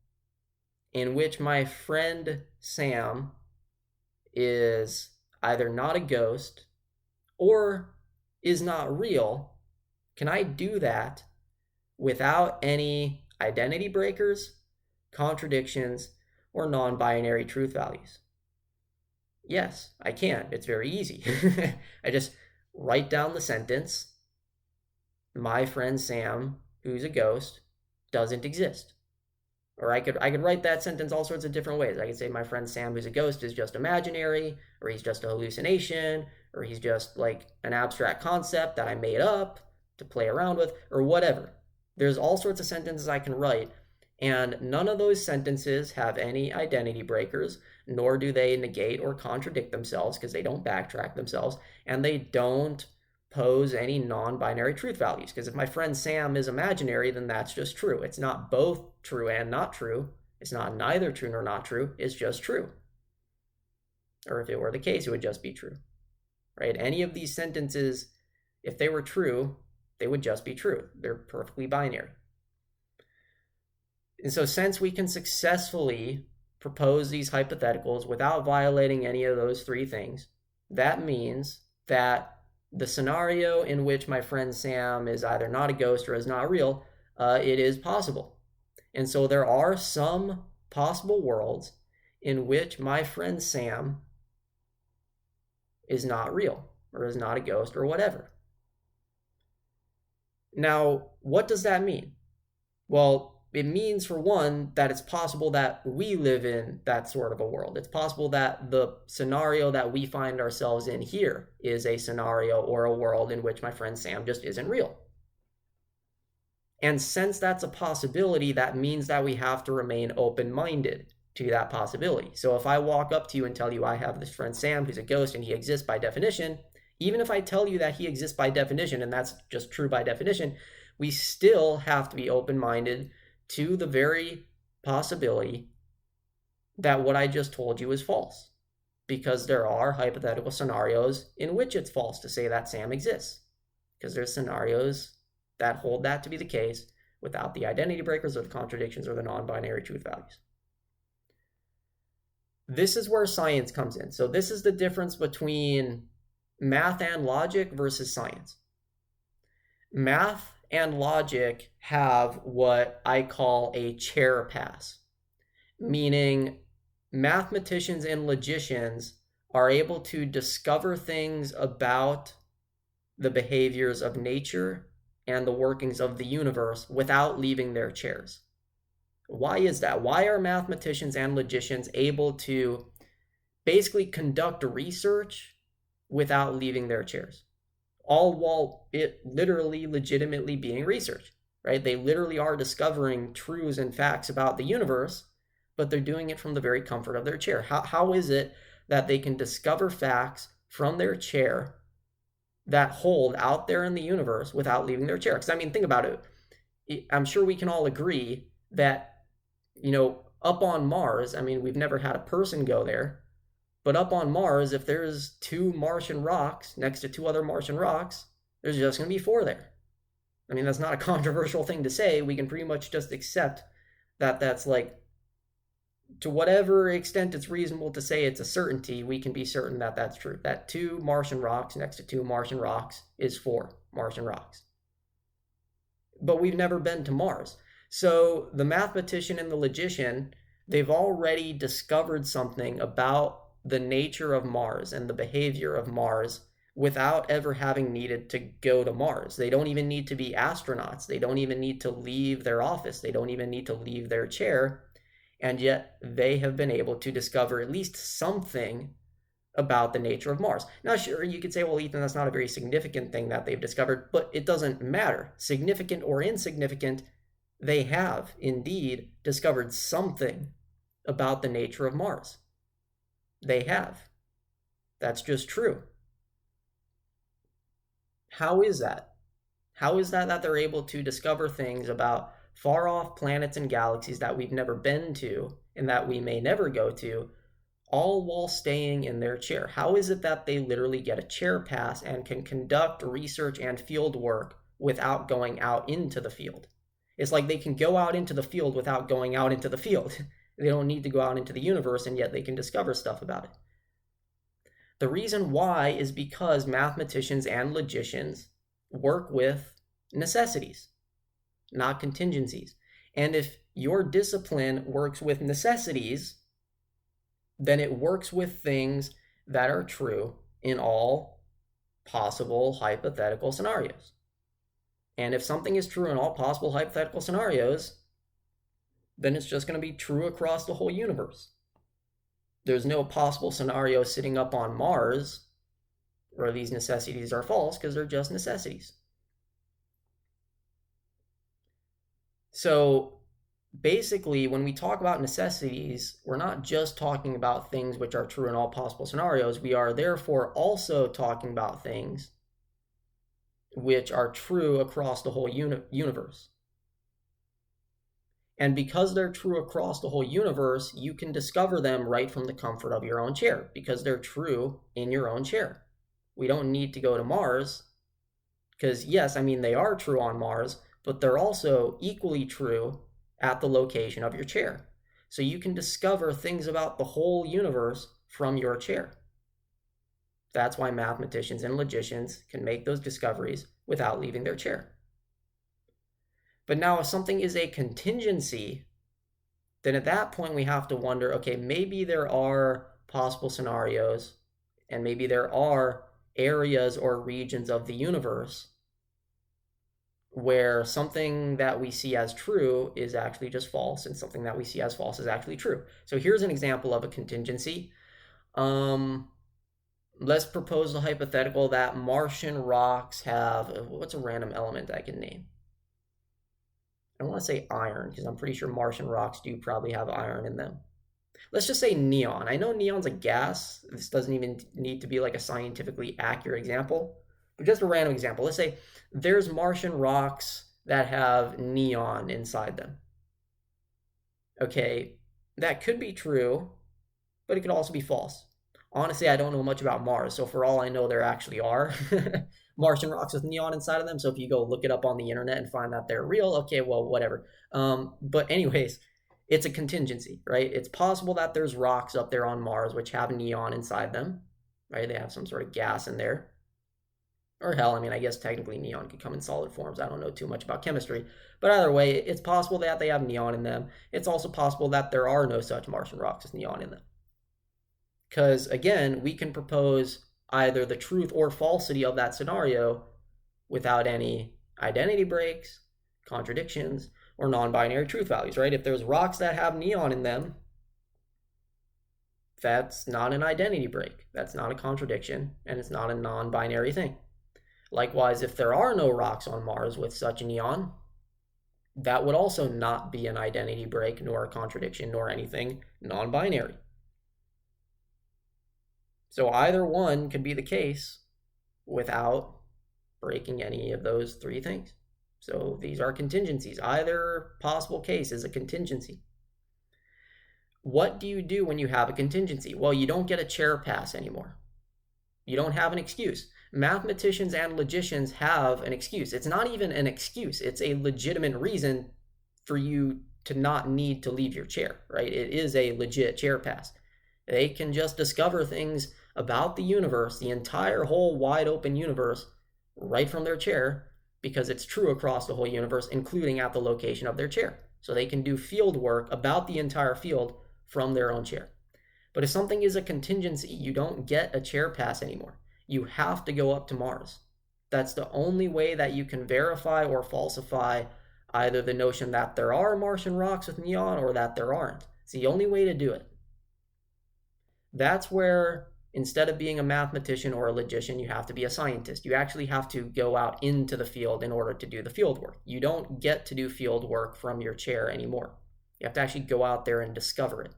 Speaker 1: in which my friend Sam is either not a ghost or is not real? Can I do that without any identity breakers, contradictions, or non-binary truth values? Yes, I can. It's very easy. I just write down the sentence, my friend Sam, who's a ghost, doesn't exist. Or I could write that sentence all sorts of different ways. I could say my friend Sam, who's a ghost, is just imaginary, or he's just a hallucination, or he's just like an abstract concept that I made up to play around with, or whatever. There's all sorts of sentences I can write, and none of those sentences have any identity breakers, nor do they negate or contradict themselves because they don't backtrack themselves, and they don't pose any non-binary truth values. Because if my friend Sam is imaginary, then that's just true. It's not both true and not true. It's not neither true nor not true. It's just true. Or if it were the case, it would just be true, right? Any of these sentences, if they were true, they would just be true. They're perfectly binary. And so since we can successfully propose these hypotheticals without violating any of those three things, that means that the scenario in which my friend Sam is either not a ghost or is not real, it is possible. And so there are some possible worlds in which my friend Sam is not real or is not a ghost or whatever. Now, what does that mean? Well, it means, for one, that it's possible that we live in that sort of a world. It's possible that the scenario that we find ourselves in here is a scenario or a world in which my friend Sam just isn't real. And since that's a possibility, that means that we have to remain open-minded to that possibility. So if I walk up to you and tell you I have this friend Sam who's a ghost and he exists by definition, even if I tell you that he exists by definition and that's just true by definition, we still have to be open-minded to the very possibility that what I just told you is false. because there are hypothetical scenarios in which it's false to say that Sam exists, because there's scenarios that hold that to be the case without the identity breakers or the contradictions or the non-binary truth values. This is where science comes in. So this is the difference between math and logic versus science. Math and logic have what I call a chair pass, meaning mathematicians and logicians are able to discover things about the behaviors of nature and the workings of the universe without leaving their chairs. Why is that? Why are mathematicians and logicians able to basically conduct research without leaving their chairs? All while it literally legitimately being research, right? They literally are discovering truths and facts about the universe, but they're doing it from the very comfort of their chair. How is it that they can discover facts from their chair that hold out there in the universe without leaving their chair? Because I mean, think about it. I'm sure we can all agree that, up on Mars, I mean, we've never had a person go there, but up on Mars, if there's 2 Martian rocks next to 2 other Martian rocks, there's just going to be 4 there. I mean, that's not a controversial thing to say. We can pretty much just accept that that's like, to whatever extent it's reasonable to say it's a certainty, we can be certain that that's true. That 2 Martian rocks next to 2 Martian rocks is 4 Martian rocks. But we've never been to Mars. So the mathematician and the logician, they've already discovered something about the nature of Mars and the behavior of Mars without ever having needed to go to Mars. They don't even need to be astronauts. They don't even need to leave their office. They don't even need to leave their chair. And yet they have been able to discover at least something about the nature of Mars. Now, sure, you could say, well, Ethan, that's not a very significant thing that they've discovered, but it doesn't matter. Significant or insignificant, they have indeed discovered something about the nature of Mars. They have. That's just true. How is that? How is that they're able to discover things about far off planets and galaxies that we've never been to and that we may never go to, all while staying in their chair? How is it that they literally get a chair pass and can conduct research and field work without going out into the field? It's like they can go out into the field without going out into the field. They don't need to go out into the universe, and yet they can discover stuff about it. The reason why is because mathematicians and logicians work with necessities, not contingencies. And if your discipline works with necessities, then it works with things that are true in all possible hypothetical scenarios. And if something is true in all possible hypothetical scenarios, then it's just going to be true across the whole universe. There's no possible scenario sitting up on Mars where these necessities are false, because they're just necessities. So basically, when we talk about necessities, we're not just talking about things which are true in all possible scenarios. We are therefore also talking about things which are true across the whole universe. And because they're true across the whole universe, you can discover them right from the comfort of your own chair, because they're true in your own chair. We don't need to go to Mars, because yes, I mean, they are true on Mars, but they're also equally true at the location of your chair. So you can discover things about the whole universe from your chair. That's why mathematicians and logicians can make those discoveries without leaving their chair. But now if something is a contingency, then at that point we have to wonder, okay, maybe there are possible scenarios and maybe there are areas or regions of the universe where something that we see as true is actually just false, and something that we see as false is actually true. So here's an example of a contingency. Let's propose the hypothetical that Martian rocks have, what's a random element I can name? I don't want to say iron, because I'm pretty sure Martian rocks do probably have iron in them. Let's just say neon. I know neon's a gas. This doesn't even need to be like a scientifically accurate example, but just a random example. Let's say there's Martian rocks that have neon inside them. Okay, that could be true, but it could also be false. Honestly, I don't know much about Mars, so for all I know, there actually are Martian rocks with neon inside of them. So if you go look it up on the internet and find that they're real, okay, well, whatever. But anyways, it's a contingency, right? It's possible that there's rocks up there on Mars which have neon inside them, right? They have some sort of gas in there. Or hell, I mean, I guess technically neon could come in solid forms. I don't know too much about chemistry. But either way, it's possible that they have neon in them. It's also possible that there are no such Martian rocks with neon in them. Because again, we can propose either the truth or falsity of that scenario without any identity breaks, contradictions, or non binary truth values, right? If there's rocks that have neon in them, that's not an identity break. That's not a contradiction, and it's not a non binary thing. Likewise, if there are no rocks on Mars with such neon, that would also not be an identity break, nor a contradiction, nor anything non binary. So either one could be the case without breaking any of those three things. So these are contingencies. Either possible case is a contingency. What do you do when you have a contingency? Well, you don't get a chair pass anymore. You don't have an excuse. Mathematicians and logicians have an excuse. It's not even an excuse, it's a legitimate reason for you to not need to leave your chair, right? It is a legit chair pass. They can just discover things about the universe, the entire whole wide open universe, right from their chair, because it's true across the whole universe, including at the location of their chair. So they can do field work about the entire field from their own chair. But if something is a contingency, you don't get a chair pass anymore. You have to go up to Mars. That's the only way that you can verify or falsify either the notion that there are Martian rocks with neon or that there aren't. It's the only way to do it. That's where, instead of being a mathematician or a logician, you have to be a scientist. You actually have to go out into the field in order to do the field work. You don't get to do field work from your chair anymore. You have to actually go out there and discover it.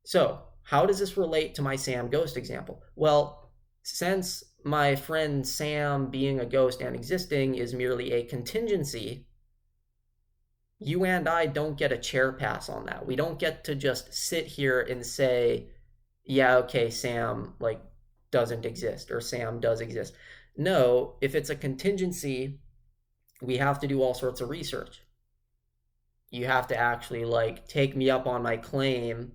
Speaker 1: So, how does this relate to my Sam ghost example? Well, since my friend Sam being a ghost and existing is merely a contingency, you and I don't get a chair pass on that. We don't get to just sit here and say, yeah, okay, Sam like doesn't exist or Sam does exist. No, if it's a contingency, we have to do all sorts of research. You have to actually like take me up on my claim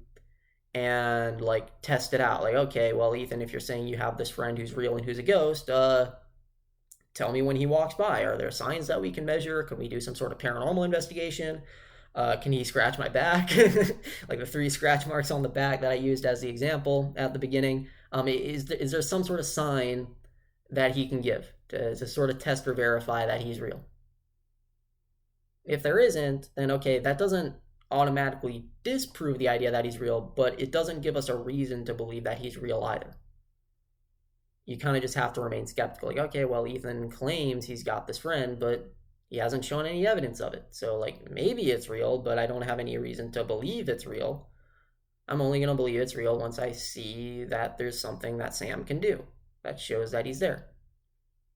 Speaker 1: and like test it out. Like, okay, well, Ethan, if you're saying you have this friend who's real and who's a ghost, tell me when he walks by. Are there signs that we can measure? Can we do some sort of paranormal investigation? Can he scratch my back? Like the 3 scratch marks on the back that I used as the example at the beginning. Is there some sort of sign that he can give to sort of test or verify that he's real? If there isn't, then okay, that doesn't automatically disprove the idea that he's real, but it doesn't give us a reason to believe that he's real either. You kind of just have to remain skeptical. Like, okay, well, Ethan claims he's got this friend, but he hasn't shown any evidence of it. So, like, maybe it's real, but I don't have any reason to believe it's real. I'm only going to believe it's real once I see that there's something that Sam can do that shows that he's there.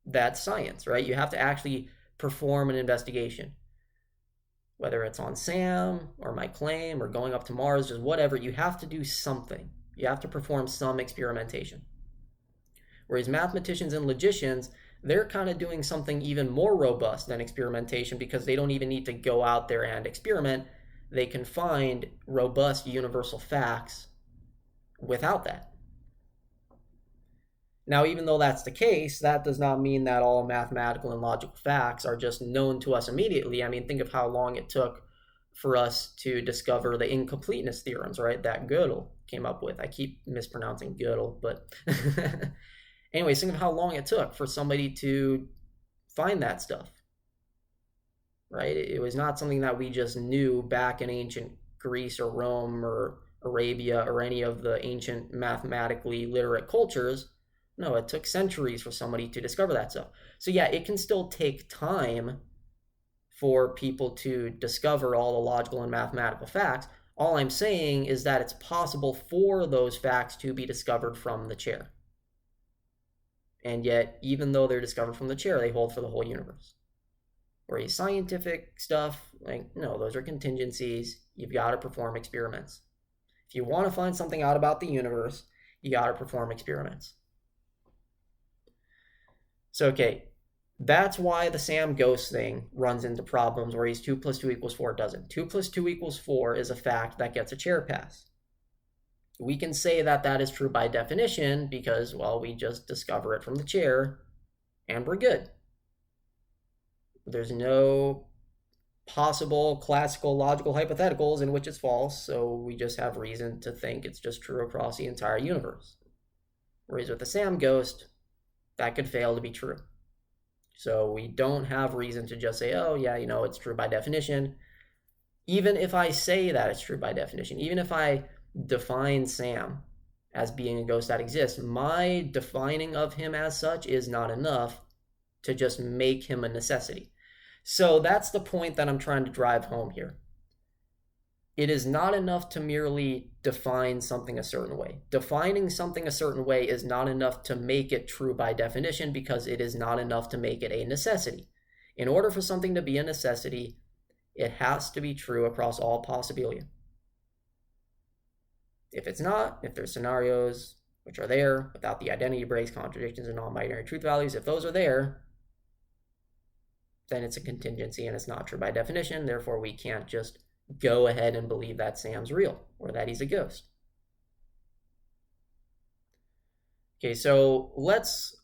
Speaker 1: That's science, right? You have to actually perform an investigation. Whether it's on Sam or my claim or going up to Mars, just whatever, you have to do something. You have to perform some experimentation. Whereas mathematicians and logicians, they're kind of doing something even more robust than experimentation because they don't even need to go out there and experiment. They can find robust universal facts without that. Now, even though that's the case, that does not mean that all mathematical and logical facts are just known to us immediately. I mean, think of how long it took for us to discover the incompleteness theorems, right? That Gödel came up with. I keep mispronouncing Gödel, but anyways, think of how long it took for somebody to find that stuff, right? It was not something that we just knew back in ancient Greece or Rome or Arabia or any of the ancient mathematically literate cultures. No, it took centuries for somebody to discover that stuff. So yeah, it can still take time for people to discover all the logical and mathematical facts. All I'm saying is that it's possible for those facts to be discovered from the chair. And yet, even though they're discovered from the chair, they hold for the whole universe. Whereas scientific stuff, like, no, those are contingencies. You've got to perform experiments. If you want to find something out about the universe, you got to perform experiments. So, okay, that's why the Sam Ghost thing runs into problems where he's 2 plus 2 equals 4 doesn't. 2 plus 2 equals 4 is a fact that gets a chair pass. We can say that that is true by definition because, well, we just discover it from the chair and we're good. There's no possible classical logical hypotheticals in which it's false, so we just have reason to think it's just true across the entire universe. Whereas with the Sam Ghost, that could fail to be true. So we don't have reason to just say, oh yeah, it's true by definition. Even if I say that it's true by definition, even if I define Sam as being a ghost that exists, my defining of him as such is not enough to just make him a necessity. So that's the point that I'm trying to drive home here. It is not enough to merely define something a certain way. Defining something a certain way is not enough to make it true by definition because it is not enough to make it a necessity. In order for something to be a necessity, it has to be true across all possibility. If it's not, if there's scenarios which are there without the identity breaks, contradictions, and non-binary truth values, if those are there, then it's a contingency and it's not true by definition. Therefore, we can't just go ahead and believe that Sam's real or that he's a ghost. Okay, so let's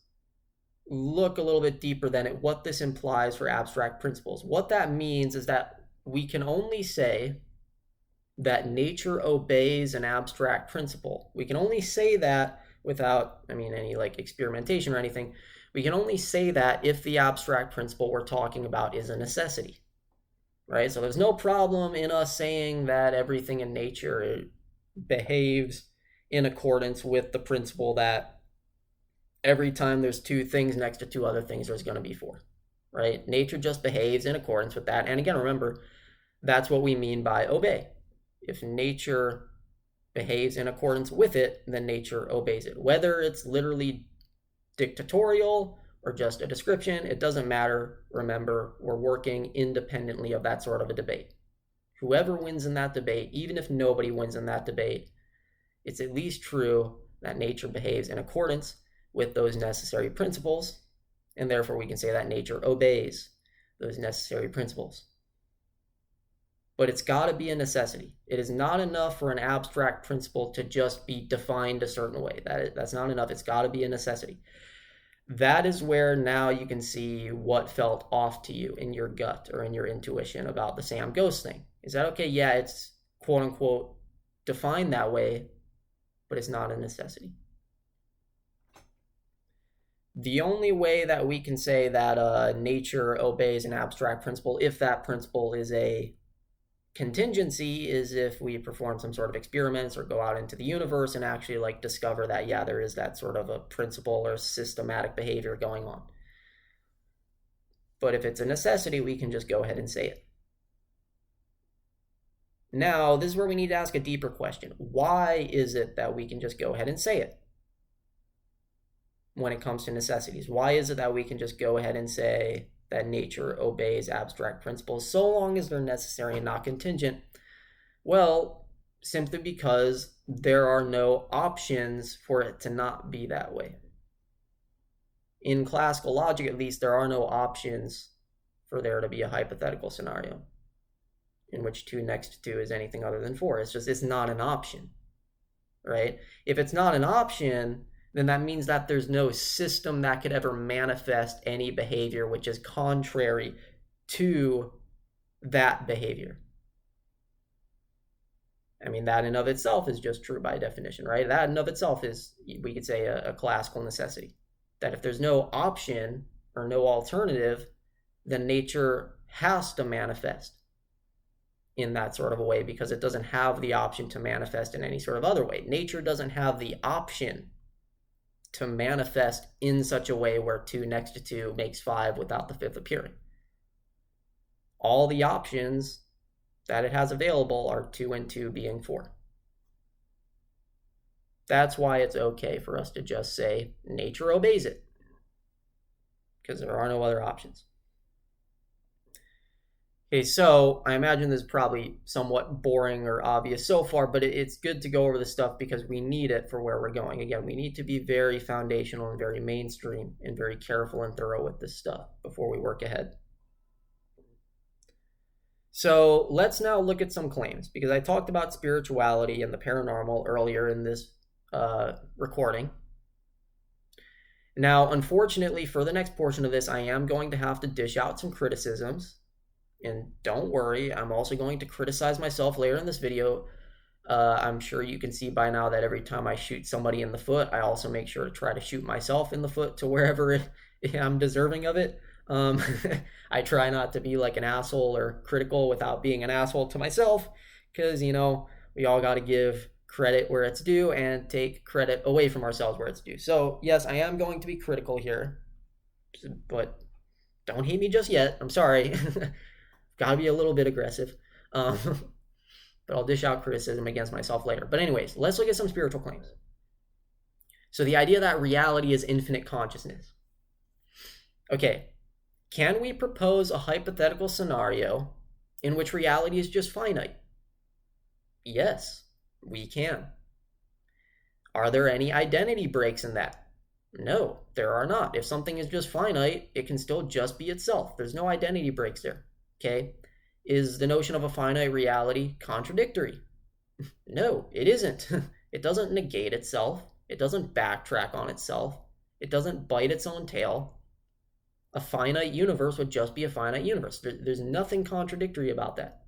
Speaker 1: look a little bit deeper then at what this implies for abstract principles. What that means is that we can only say that nature obeys an abstract principle. We can only say that without, any experimentation or anything. We can only say that if the abstract principle we're talking about is a necessity, right? So there's no problem in us saying that everything in nature behaves in accordance with the principle that every time there's 2 things next to 2 other things, there's going to be 4, right? Nature just behaves in accordance with that. And again, remember, that's what we mean by obey. If nature behaves in accordance with it, then nature obeys it. Whether it's literally dictatorial or just a description, it doesn't matter. Remember, we're working independently of that sort of a debate. Whoever wins in that debate, even if nobody wins in that debate, it's at least true that nature behaves in accordance with those necessary principles, and therefore we can say that nature obeys those necessary principles. But it's got to be a necessity. It is not enough for an abstract principle to just be defined a certain way. That's not enough. It's got to be a necessity. That is where now you can see what felt off to you in your gut or in your intuition about the Sam Ghost thing. Is that okay? Yeah, it's quote unquote defined that way, but it's not a necessity. The only way that we can say that nature obeys an abstract principle, if that principle is a contingency, is if we perform some sort of experiments or go out into the universe and actually discover that, yeah, there is that sort of a principle or systematic behavior going on. But if it's a necessity, we can just go ahead and say it. Now, this is where we need to ask a deeper question. Why is it that we can just go ahead and say it when it comes to necessities? Why is it that we can just go ahead and say that nature obeys abstract principles so long as they're necessary and not contingent? Well, simply because there are no options for it to not be that way. In classical logic, at least, there are no options for there to be a hypothetical scenario in which 2 next to 2 is anything other than 4. It's not an option, right? If it's not an option, then that means that there's no system that could ever manifest any behavior which is contrary to that behavior. That in of itself is just true by definition, right? That in of itself is, we could say, a classical necessity. That if there's no option or no alternative, then nature has to manifest in that sort of a way because it doesn't have the option to manifest in any sort of other way. Nature doesn't have the option to manifest in such a way where 2 next to 2 makes 5 without the 5th appearing. All the options that it has available are 2 and 2 being 4. That's why it's okay for us to just say nature obeys it, because there are no other options. Okay, so I imagine this is probably somewhat boring or obvious so far, but it's good to go over this stuff because we need it for where we're going. Again, we need to be very foundational and very mainstream and very careful and thorough with this stuff before we work ahead. So let's now look at some claims, because I talked about spirituality and the paranormal earlier in this recording. Now, unfortunately, for the next portion of this, I am going to have to dish out some criticisms. And don't worry, I'm also going to criticize myself later in this video. I'm sure you can see by now that every time I shoot somebody in the foot, I also make sure to try to shoot myself in the foot to wherever I'm deserving of it. I try not to be like an asshole or critical without being an asshole to myself, because, we all got to give credit where it's due and take credit away from ourselves where it's due. So, yes, I am going to be critical here, but don't hate me just yet. I'm sorry. Got to be a little bit aggressive. But I'll dish out criticism against myself later. But anyways, let's look at some spiritual claims. So the idea that reality is infinite consciousness. Okay, can we propose a hypothetical scenario in which reality is just finite? Yes, we can. Are there any identity breaks in that? No, there are not. If something is just finite, it can still just be itself. There's no identity breaks there. Okay? Is the notion of a finite reality contradictory? No, it isn't. It doesn't negate itself. It doesn't backtrack on itself. It doesn't bite its own tail. A finite universe would just be a finite universe. There's nothing contradictory about that.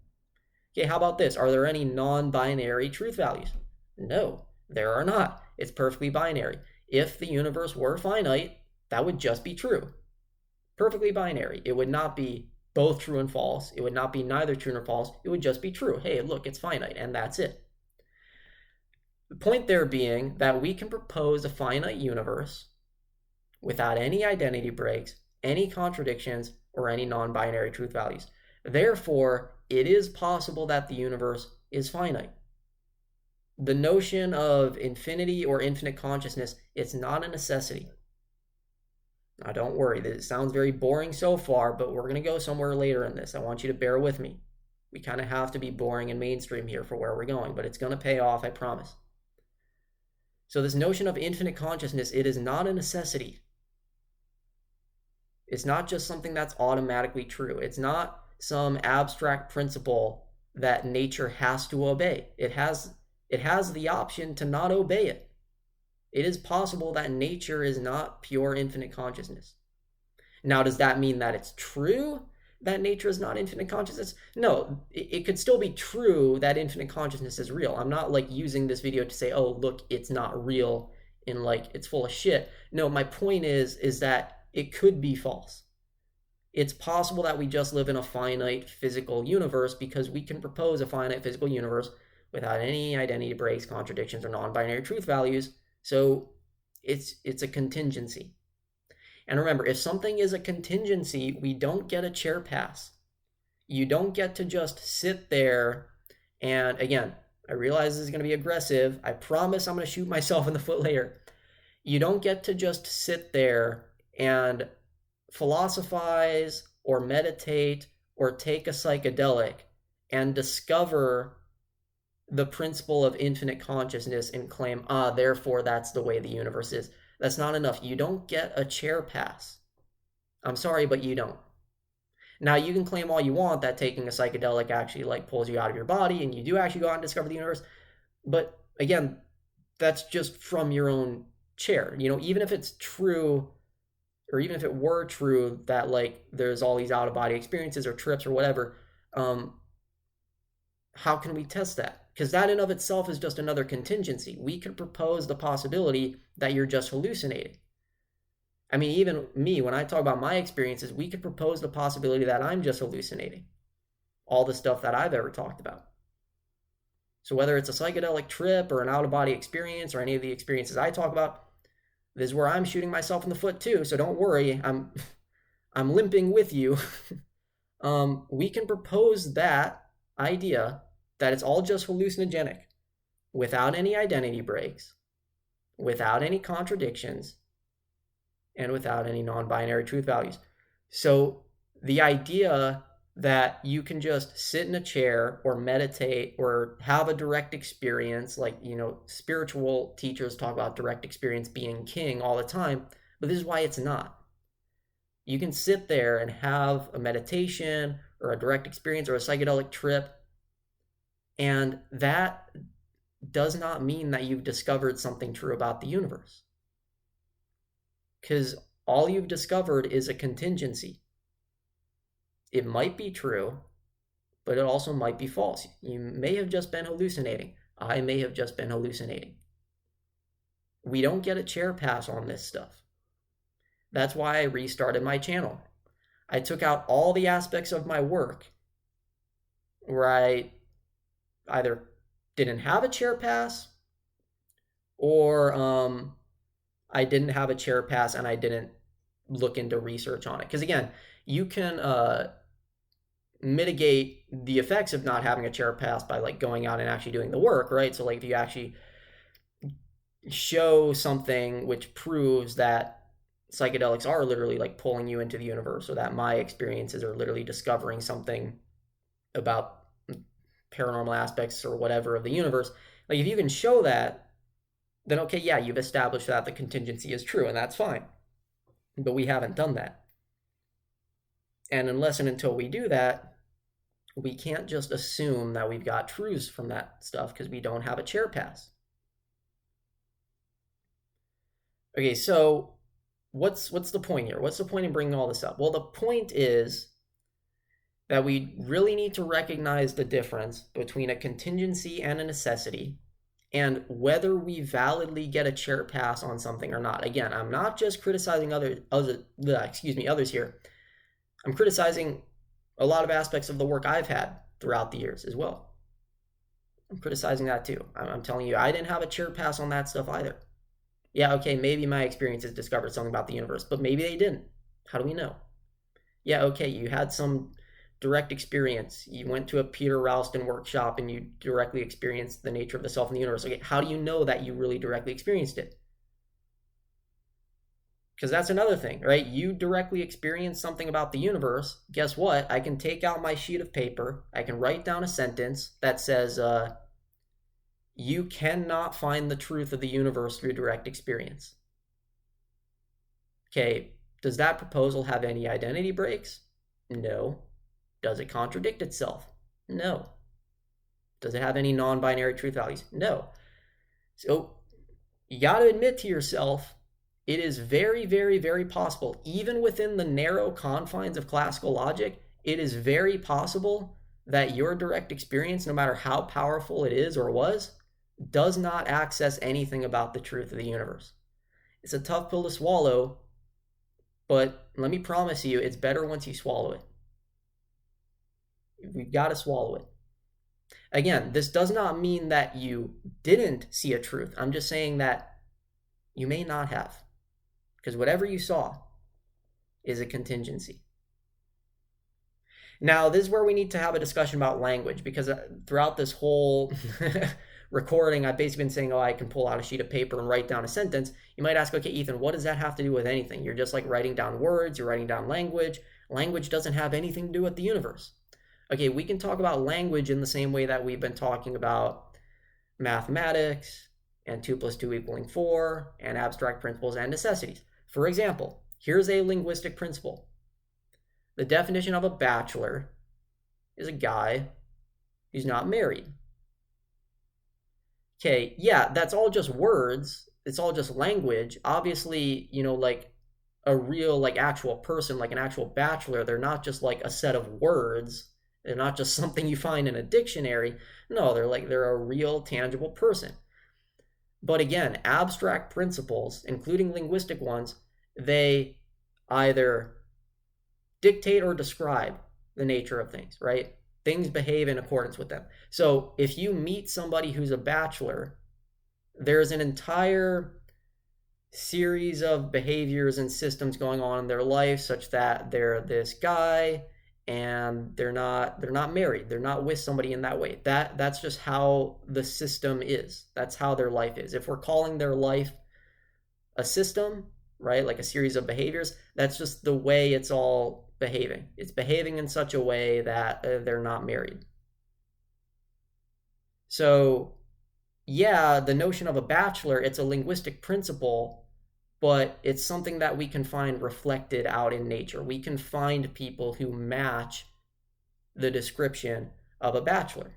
Speaker 1: Okay, how about this? Are there any non-binary truth values? No, there are not. It's perfectly binary. If the universe were finite, that would just be true. Perfectly binary. It would not be both true and false. It would not be neither true nor false. It would just be true. Hey, look, it's finite, and that's it. The point there being that we can propose a finite universe without any identity breaks, any contradictions, or any non-binary truth values. Therefore, it is possible that the universe is finite. The notion of infinity or infinite consciousness, it's not a necessity. Now, don't worry, this sounds very boring so far, but we're going to go somewhere later in this. I want you to bear with me. We kind of have to be boring and mainstream here for where we're going, but it's going to pay off, I promise. So this notion of infinite consciousness, it is not a necessity. It's not just something that's automatically true. It's not some abstract principle that nature has to obey. It has the option to not obey it. It is possible that nature is not pure infinite consciousness. Now, does that mean that it's true that nature is not infinite consciousness? No, it could still be true that infinite consciousness is real. I'm not like using this video to say, oh, look, it's not real and like it's full of shit. No, my point is that it could be false. It's possible that we just live in a finite physical universe because we can propose a finite physical universe without any identity breaks, contradictions, or non-binary truth values. So it's a contingency. And remember, if something is a contingency, we don't get a chair pass. You don't get to just sit there and, again, I realize this is going to be aggressive. I promise I'm going to shoot myself in the foot later. You don't get to just sit there and philosophize or meditate or take a psychedelic and discover the principle of infinite consciousness and claim, therefore that's the way the universe is. That's not enough. You don't get a chair pass. I'm sorry, but you don't. Now, you can claim all you want that taking a psychedelic actually like pulls you out of your body and you do actually go out and discover the universe. But again, that's just from your own chair. Even if it's true, or even if it were true that like there's all these out of body experiences or trips or whatever, how can we test that? Because that in of itself is just another contingency. We could propose the possibility that you're just hallucinating. I mean, even me, when I talk about my experiences, we could propose the possibility that I'm just hallucinating all the stuff that I've ever talked about. So whether it's a psychedelic trip or an out-of-body experience or any of the experiences I talk about, this is where I'm shooting myself in the foot too. So don't worry, I'm limping with you. We can propose that idea that it's all just hallucinogenic without any identity breaks, without any contradictions, and without any non-binary truth values. So the idea that you can just sit in a chair or meditate or have a direct experience. Like, spiritual teachers talk about direct experience being king all the time, but this is why it's not. You can sit there and have a meditation or a direct experience or a psychedelic trip, and that does not mean that you've discovered something true about the universe. Because all you've discovered is a contingency. It might be true, but it also might be false. You may have just been hallucinating. I may have just been hallucinating. We don't get a chair pass on this stuff. That's why I restarted my channel. I took out all the aspects of my work where I either didn't have a chair pass or I didn't have a chair pass and I didn't look into research on it. Because again, you can mitigate the effects of not having a chair pass by like going out and actually doing the work, right? So like if you actually show something which proves that psychedelics are literally like pulling you into the universe, or that my experiences are literally discovering something about paranormal aspects or whatever of the universe, like if you can show that, then okay, yeah, you've established that the contingency is true, and that's fine. But we haven't done that. And unless and until we do that, we can't just assume that we've got truths from that stuff because we don't have a chair pass. Okay, so what's the point here? What's the point in bringing all this up? Well, the point is that we really need to recognize the difference between a contingency and a necessity, and whether we validly get a chair pass on something or not. Again, I'm not just criticizing others here. I'm criticizing a lot of aspects of the work I've had throughout the years as well. I'm criticizing that too. I'm telling you, I didn't have a chair pass on that stuff either. Yeah, okay, maybe my experiences discovered something about the universe, but maybe they didn't. How do we know? Yeah, okay, you had some direct experience. You went to a Peter Ralston workshop and you directly experienced the nature of the self and the universe. Okay, how do you know that you really directly experienced it? Because that's another thing, right? You directly experienced something about the universe. Guess what? I can take out my sheet of paper. I can write down a sentence that says, you cannot find the truth of the universe through direct experience. Okay, does that proposal have any identity breaks? No. Does it contradict itself? No. Does it have any non-binary truth values? No. So you got to admit to yourself, it is very, very, very possible, even within the narrow confines of classical logic, it is very possible that your direct experience, no matter how powerful it is or was, does not access anything about the truth of the universe. It's a tough pill to swallow, but let me promise you, it's better once you swallow it. We've got to swallow it. Again, this does not mean that you didn't see a truth. I'm just saying that you may not have, because whatever you saw is a contingency. Now, this is where we need to have a discussion about language, because throughout this whole recording, I've basically been saying, oh, I can pull out a sheet of paper and write down a sentence. You might ask, okay, Ethan, what does that have to do with anything? You're just like writing down words, you're writing down language. Language doesn't have anything to do with the universe. Okay, we can talk about language in the same way that we've been talking about mathematics and 2 + 2 = 4 and abstract principles and necessities. For example, here's a linguistic principle. The definition of a bachelor is a guy who's not married. Okay, yeah, that's all just words. It's all just language. Obviously, like a real, like actual person, like an actual bachelor, they're not just like a set of words. They're not just something you find in a dictionary. No, they're a real, tangible person. But again, abstract principles, including linguistic ones, they either dictate or describe the nature of things, right? Things behave in accordance with them. So if you meet somebody who's a bachelor, there's an entire series of behaviors and systems going on in their life such that they're this guy and they're not married. They're not with somebody in that way. That's just how the system is. That's how their life is. If we're calling their life a system, right, like a series of behaviors, that's just the way it's all behaving. It's behaving in such a way that they're not married. So, yeah, the notion of a bachelor, it's a linguistic principle, but it's something that we can find reflected out in nature. We can find people who match the description of a bachelor.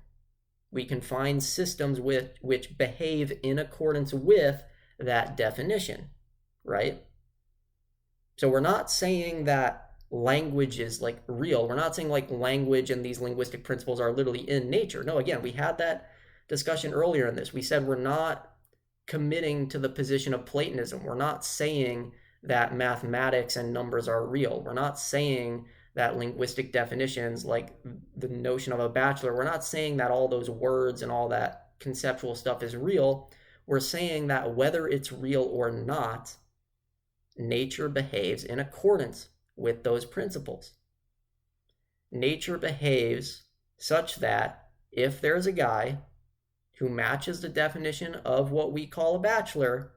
Speaker 1: We can find systems which behave in accordance with that definition, right? So we're not saying that language is like real. We're not saying like language and these linguistic principles are literally in nature. No, again, we had that discussion earlier in this. We said we're not committing to the position of Platonism. We're not saying that mathematics and numbers are real. We're not saying that linguistic definitions, like the notion of a bachelor, we're not saying that all those words and all that conceptual stuff is real. We're saying that whether it's real or not, nature behaves in accordance with those principles. Nature behaves such that if there's a guy who matches the definition of what we call a bachelor,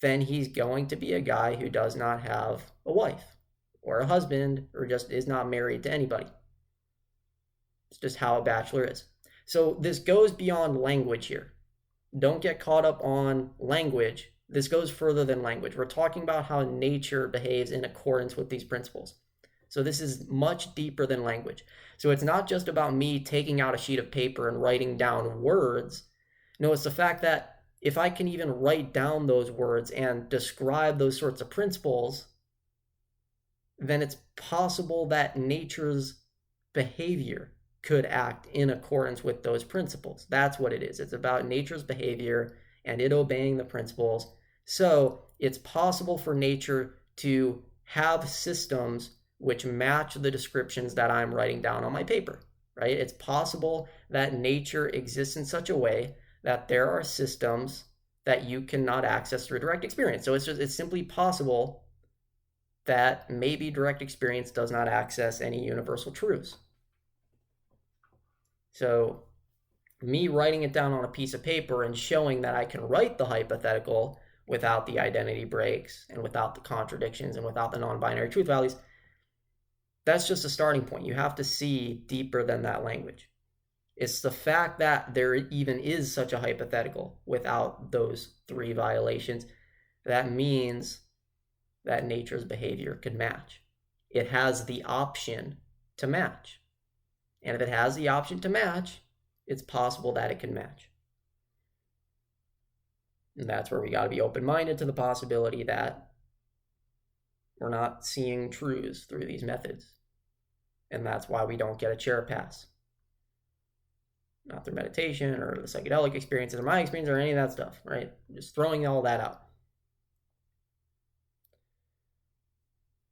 Speaker 1: then he's going to be a guy who does not have a wife or a husband or just is not married to anybody. It's just how a bachelor is. So this goes beyond language here. Don't get caught up on language. This goes further than language. We're talking about how nature behaves in accordance with these principles. So this is much deeper than language. So it's not just about me taking out a sheet of paper and writing down words. No, it's the fact that if I can even write down those words and describe those sorts of principles, then it's possible that nature's behavior could act in accordance with those principles. That's what it is. It's about nature's behavior and it obeying the principles. So it's possible for nature to have systems which match the descriptions that I'm writing down on my paper, right? It's possible that nature exists in such a way that there are systems that you cannot access through direct experience. So it's simply possible that maybe direct experience does not access any universal truths. So me writing it down on a piece of paper and showing that I can write the hypothetical without the identity breaks and without the contradictions and without the non-binary truth values, that's just a starting point. You have to see deeper than that language. It's the fact that there even is such a hypothetical without those three violations that means that nature's behavior could match. It has the option to match. And if it has the option to match, it's possible that it can match. And that's where we got to be open-minded to the possibility that we're not seeing truths through these methods. And that's why we don't get a chair pass. Not through meditation or the psychedelic experiences or my experience or any of that stuff, right? Just throwing all that out.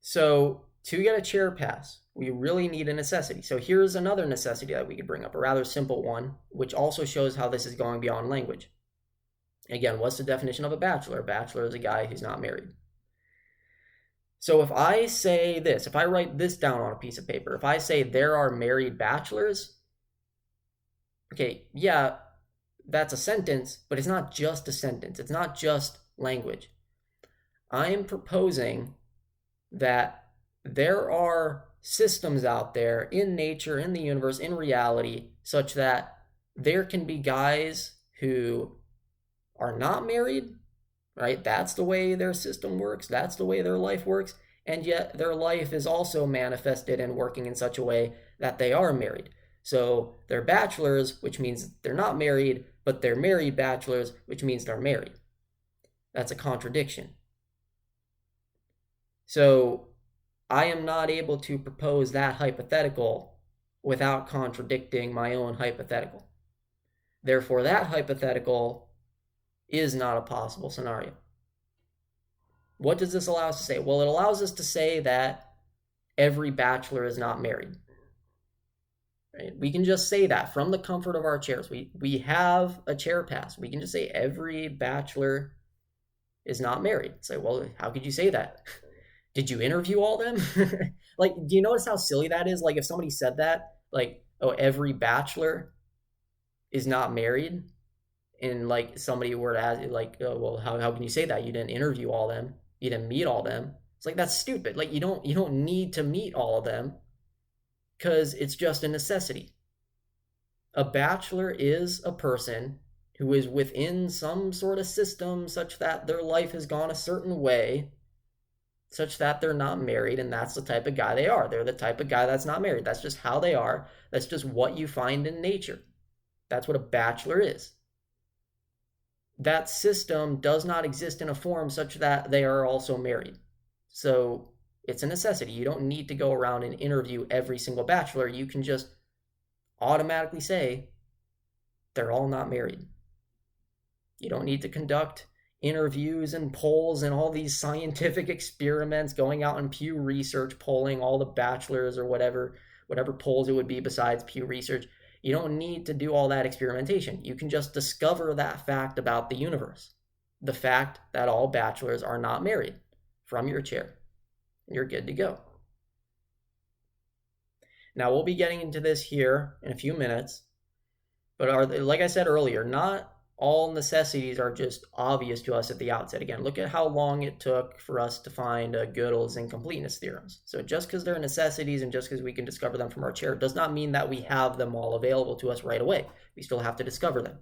Speaker 1: So to get a chair pass, we really need a necessity. So here's another necessity that we could bring up, a rather simple one, which also shows how this is going beyond language. Again, what's the definition of a bachelor? A bachelor is a guy who's not married. So if I say this, if I write this down on a piece of paper, if I say there are married bachelors, okay, yeah, that's a sentence, but it's not just a sentence. It's not just language. I am proposing that there are systems out there in nature, in the universe, in reality, such that there can be guys who are not married, right? That's the way their system works. That's the way their life works. And yet their life is also manifested and working in such a way that they are married. So they're bachelors, which means they're not married, but they're married bachelors, which means they're married. That's a contradiction. So I am not able to propose that hypothetical without contradicting my own hypothetical. Therefore, that hypothetical is not a possible scenario. What does this allow us to say? Well, it allows us to say that every bachelor is not married. Right? We can just say that from the comfort of our chairs. We have a chair pass. We can just say every bachelor is not married. Say, well, how could you say that? Did you interview all them? Like, do you notice how silly that is? Like, if somebody said that, like, oh, every bachelor is not married, and like somebody were to ask, like, oh, well, how can you say that? You didn't interview all them. You didn't meet all them. It's like, that's stupid. Like, you don't need to meet all of them because it's just a necessity. A bachelor is a person who is within some sort of system such that their life has gone a certain way, such that they're not married, and that's the type of guy they are. They're the type of guy that's not married. That's just how they are. That's just what you find in nature. That's what a bachelor is. That system does not exist in a form such that they are also married. So it's a necessity. You don't need to go around and interview every single bachelor. You can just automatically say they're all not married. You don't need to conduct interviews and polls and all these scientific experiments, going out and Pew Research polling all the bachelors or whatever polls it would be besides Pew Research. You don't need to do all that experimentation. You can just discover that fact about the universe. The fact that all bachelors are not married from your chair. You're good to go. Now, we'll be getting into this here in a few minutes, but like I said earlier, not all necessities are just obvious to us at the outset. Again, look at how long it took for us to find Gödel's incompleteness theorems. So just because they're necessities and just because we can discover them from our chair does not mean that we have them all available to us right away. We still have to discover them.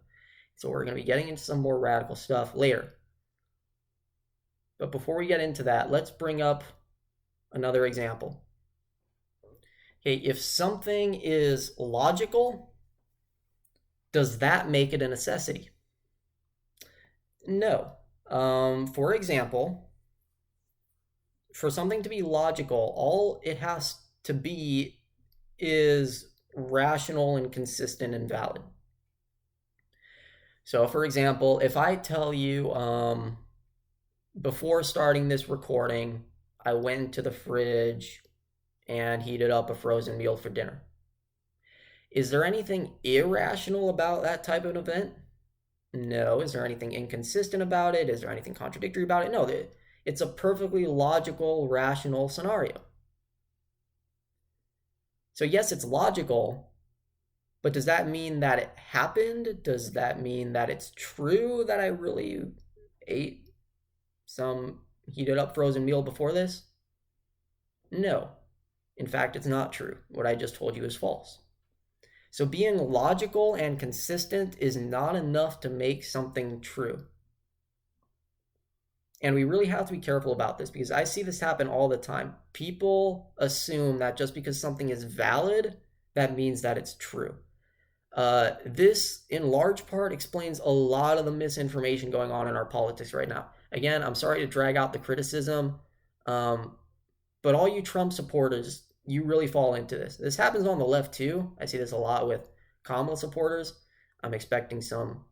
Speaker 1: So we're going to be getting into some more radical stuff later. But before we get into that, let's bring up another example. Okay, if something is logical, does that make it a necessity? No. For example, for something to be logical, all it has to be is rational and consistent and valid. So, for example, if I tell you, before starting this recording, I went to the fridge and heated up a frozen meal for dinner. Is there anything irrational about that type of event? No. Is there anything inconsistent about it? Is there anything contradictory about it? No. It's a perfectly logical, rational scenario. So yes, it's logical, but does that mean that it happened? Does that mean that it's true that I really ate some heated up frozen meal before this? No. In fact, it's not true. What I just told you is false. So being logical and consistent is not enough to make something true. And we really have to be careful about this because I see this happen all the time. People assume that just because something is valid, that means that it's true. This, in large part, explains a lot of the misinformation going on in our politics right now. Again, I'm sorry to drag out the criticism, but all you Trump supporters, you really fall into this. This happens on the left too. I see this a lot with Kamala supporters. I'm expecting some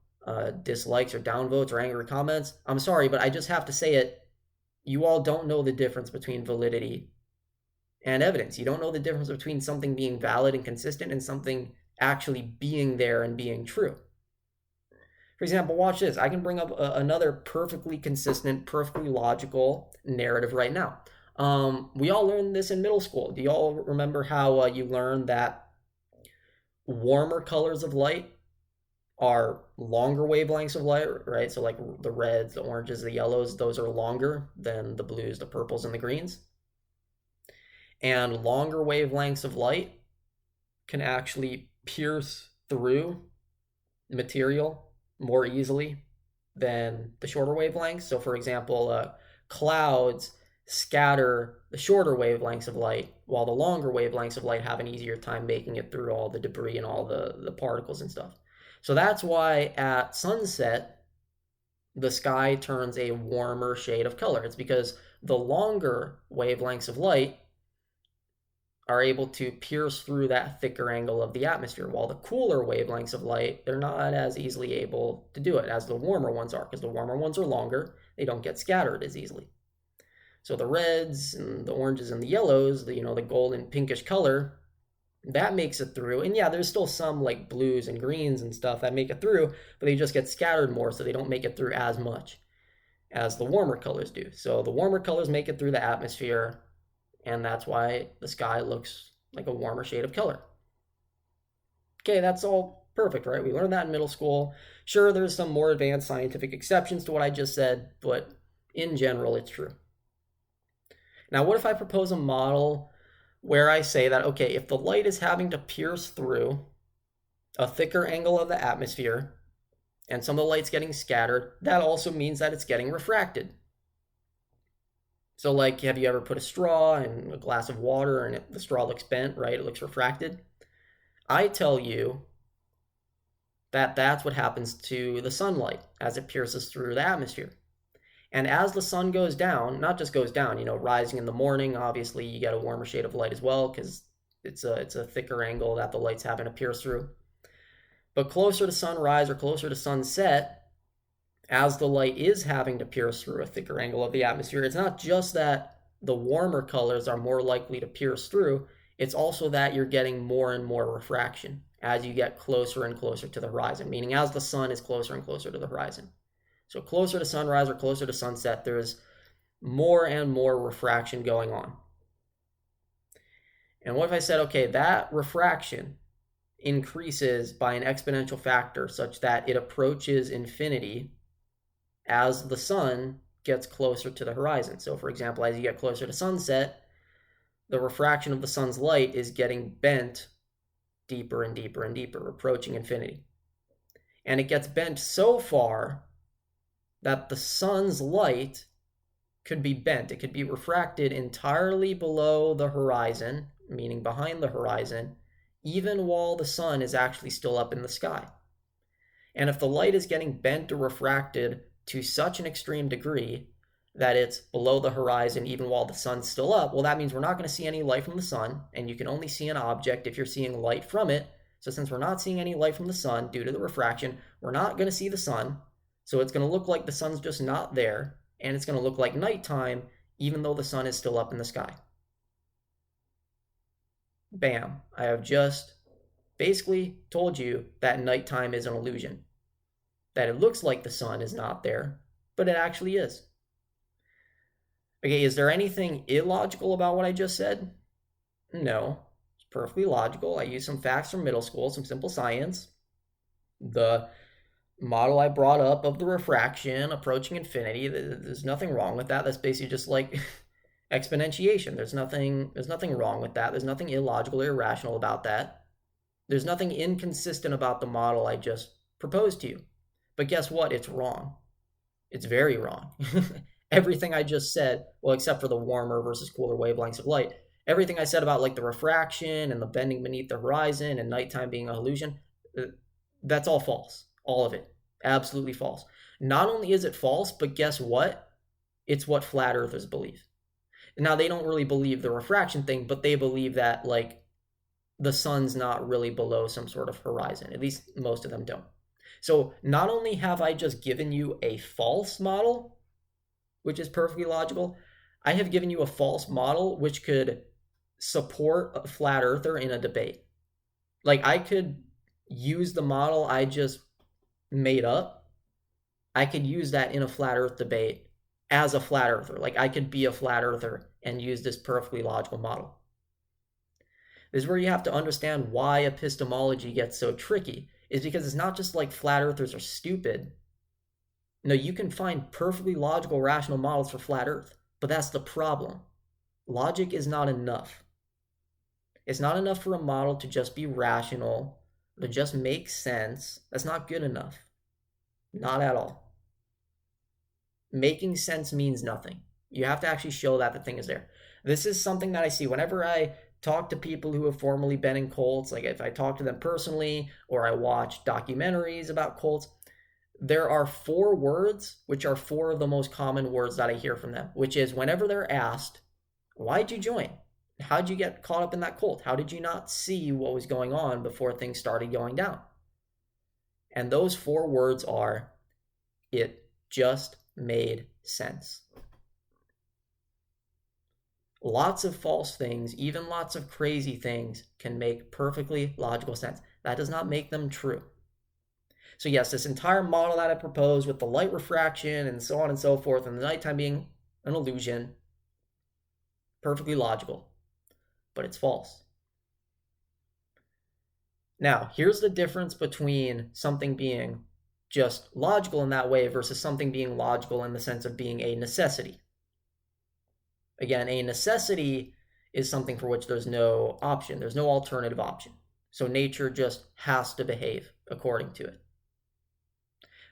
Speaker 1: dislikes or downvotes or angry comments. I'm sorry, but I just have to say it. You all don't know the difference between validity and evidence. You don't know the difference between something being valid and consistent and something actually being there and being true. For example, watch this. I can bring up another perfectly consistent, perfectly logical narrative right now. We all learned this in middle school. Do you all remember how you learned that warmer colors of light are longer wavelengths of light, right? So like the reds, the oranges, the yellows, those are longer than the blues, the purples, and the greens. And longer wavelengths of light can actually pierce through material more easily than the shorter wavelengths. So for example, clouds scatter the shorter wavelengths of light, while the longer wavelengths of light have an easier time making it through all the debris and all the particles and stuff. So that's why at sunset, the sky turns a warmer shade of color. It's because the longer wavelengths of light are able to pierce through that thicker angle of the atmosphere, while the cooler wavelengths of light, they're not as easily able to do it as the warmer ones are, because the warmer ones are longer. They don't get scattered as easily. So the reds and the oranges and the yellows, the golden pinkish color, that makes it through. And yeah, there's still some like blues and greens and stuff that make it through, but they just get scattered more, so they don't make it through as much as the warmer colors do. So the warmer colors make it through the atmosphere, and that's why the sky looks like a warmer shade of color. Okay, that's all perfect, right? We learned that in middle school. Sure, there's some more advanced scientific exceptions to what I just said, but in general, it's true. Now, what if I propose a model where I say that, okay, if the light is having to pierce through a thicker angle of the atmosphere and some of the light's getting scattered, that also means that it's getting refracted. So, like, have you ever put a straw in a glass of water and the straw looks bent, right? It looks refracted. I tell you that that's what happens to the sunlight as it pierces through the atmosphere. And as the sun goes down, not just goes down, rising in the morning, obviously you get a warmer shade of light as well because it's a thicker angle that the light's having to pierce through. But closer to sunrise or closer to sunset, as the light is having to pierce through a thicker angle of the atmosphere, it's not just that the warmer colors are more likely to pierce through, it's also that you're getting more and more refraction as you get closer and closer to the horizon, meaning as the sun is closer and closer to the horizon. So closer to sunrise or closer to sunset, there's more and more refraction going on. And what if I said, okay, that refraction increases by an exponential factor such that it approaches infinity as the sun gets closer to the horizon. So for example, as you get closer to sunset, the refraction of the sun's light is getting bent deeper and deeper and deeper, approaching infinity. And it gets bent so far that the sun's light could be bent. It could be refracted entirely below the horizon, meaning behind the horizon, even while the sun is actually still up in the sky. And if the light is getting bent or refracted to such an extreme degree that it's below the horizon even while the sun's still up, well, that means we're not going to see any light from the sun, and you can only see an object if you're seeing light from it. So since we're not seeing any light from the sun due to the refraction, we're not going to see the sun. So it's going to look like the sun's just not there, and it's going to look like nighttime even though the sun is still up in the sky. Bam. I have just basically told you that nighttime is an illusion. That it looks like the sun is not there, but it actually is. Okay, is there anything illogical about what I just said? No, it's perfectly logical. I used some facts from middle school, some simple science. The model I brought up of the refraction approaching infinity, there's nothing wrong with that. That's basically just like exponentiation. There's nothing wrong with that. There's nothing illogical or irrational about that. There's nothing inconsistent about the model I just proposed to you. But guess what? It's wrong. It's very wrong. Everything I just said, well, except for the warmer versus cooler wavelengths of light, everything I said about like the refraction and the bending beneath the horizon and nighttime being an illusion, that's all false. All of it. Absolutely false. Not only is it false, but guess what? It's what flat earthers believe. Now, they don't really believe the refraction thing, but they believe that like the sun's not really below some sort of horizon. At least most of them don't. So not only have I just given you a false model, which is perfectly logical, I have given you a false model which could support a flat earther in a debate. Like I could use the model I just made up. I could use that in a flat earth debate as a flat earther. Like I could be a flat earther and use this perfectly logical model. This is where you have to understand why epistemology gets so tricky, is because it's not just like flat earthers are stupid. No, you can find perfectly logical, rational models for flat earth, but that's the problem. Logic is not enough. It's not enough for a model to just be rational, to just make sense. That's not good enough. Not at all. Making sense means nothing. You have to actually show that the thing is there. This is something that I see whenever I talk to people who have formerly been in cults, like if I talk to them personally or I watch documentaries about cults, there are 4 words, which are 4 of the most common words that I hear from them, which is whenever they're asked, why'd you join? How'd you get caught up in that cult? How did you not see what was going on before things started going down? And those 4 words are, it just made sense. Lots of false things, even lots of crazy things, can make perfectly logical sense. That does not make them true. So yes, this entire model that I proposed with the light refraction and so on and so forth, and the nighttime being an illusion, perfectly logical, but it's false. Now, here's the difference between something being just logical in that way versus something being logical in the sense of being a necessity. Again, a necessity is something for which there's no option, there's no alternative option. So nature just has to behave according to it.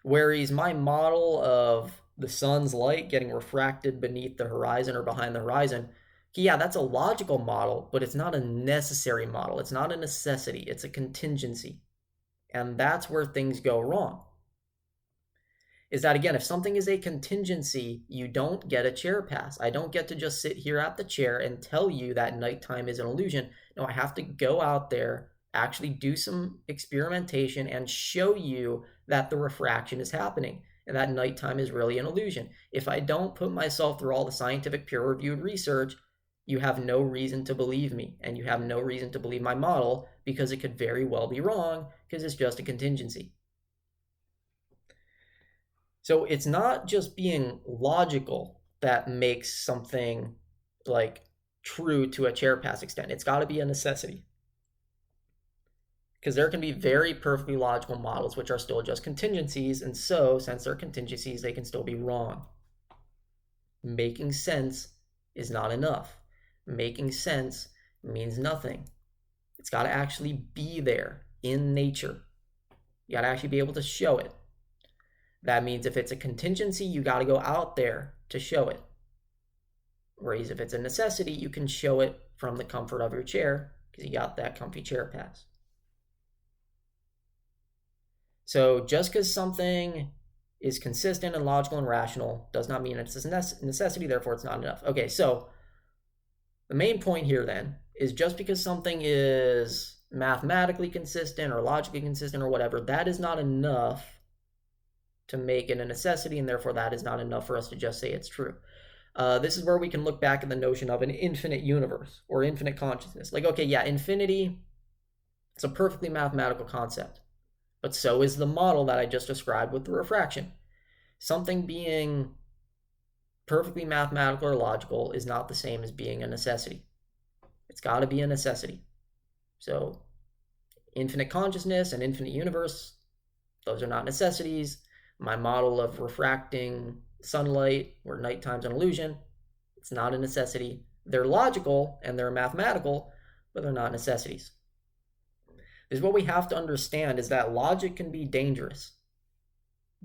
Speaker 1: Whereas my model of the sun's light getting refracted beneath the horizon or behind the horizon, yeah, that's a logical model, but it's not a necessary model. It's not a necessity, it's a contingency. And that's where things go wrong. Is that, again, if something is a contingency, you don't get a chair pass. I don't get to just sit here at the chair and tell you that nighttime is an illusion. No, I have to go out there, actually do some experimentation, and show you that the refraction is happening and that nighttime is really an illusion. If I don't put myself through all the scientific peer-reviewed research, you have no reason to believe me, and you have no reason to believe my model, because it could very well be wrong, because it's just a contingency. So it's not just being logical that makes something like true to a chair pass extent. It's got to be a necessity. Because there can be very perfectly logical models which are still just contingencies, and so since they're contingencies, they can still be wrong. Making sense is not enough. Making sense means nothing. It's got to actually be there in nature. You got to actually be able to show it. That means if it's a contingency, you got to go out there to show it. Whereas if it's a necessity, you can show it from the comfort of your chair because you got that comfy chair pass. So just because something is consistent and logical and rational does not mean it's a necessity, therefore it's not enough. Okay, so the main point here then is just because something is mathematically consistent or logically consistent or whatever, that is not enough to make it a necessity, and therefore that is not enough for us to just say it's true. This is where we can look back at the notion of an infinite universe or infinite consciousness. Like, okay, yeah, infinity, it's a perfectly mathematical concept, but so is the model that I just described with the refraction. Something being perfectly mathematical or logical is not the same as being a necessity. It's got to be a necessity. So infinite consciousness and infinite universe, those are not necessities. My model of refracting sunlight where nighttime's an illusion, it's not a necessity. They're logical and they're mathematical, but they're not necessities. This is what we have to understand, is that logic can be dangerous.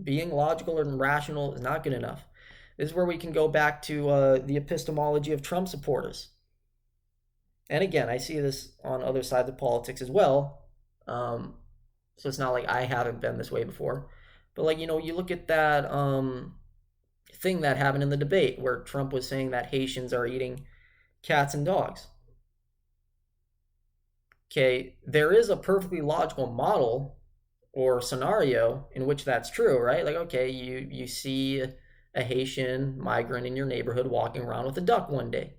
Speaker 1: Being logical and rational is not good enough. This is where we can go back to the epistemology of Trump supporters. And again, I see this on other sides of politics as well. So it's not like I haven't been this way before. But like, you look at that thing that happened in the debate where Trump was saying that Haitians are eating cats and dogs. Okay, there is a perfectly logical model or scenario in which that's true, right? Like, okay, you see a Haitian migrant in your neighborhood walking around with a duck one day.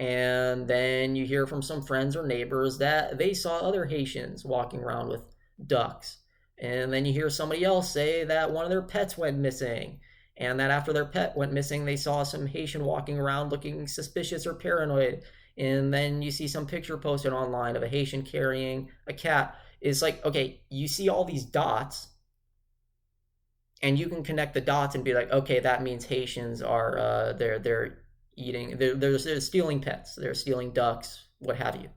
Speaker 1: And then you hear from some friends or neighbors that they saw other Haitians walking around with ducks. And then you hear somebody else say that one of their pets went missing, and that after their pet went missing, they saw some Haitian walking around looking suspicious or paranoid. And then you see some picture posted online of a Haitian carrying a cat. It's like, okay, you see all these dots, and you can connect the dots and be like, okay, that means Haitians are they're eating, they're stealing pets, they're stealing ducks, what have you.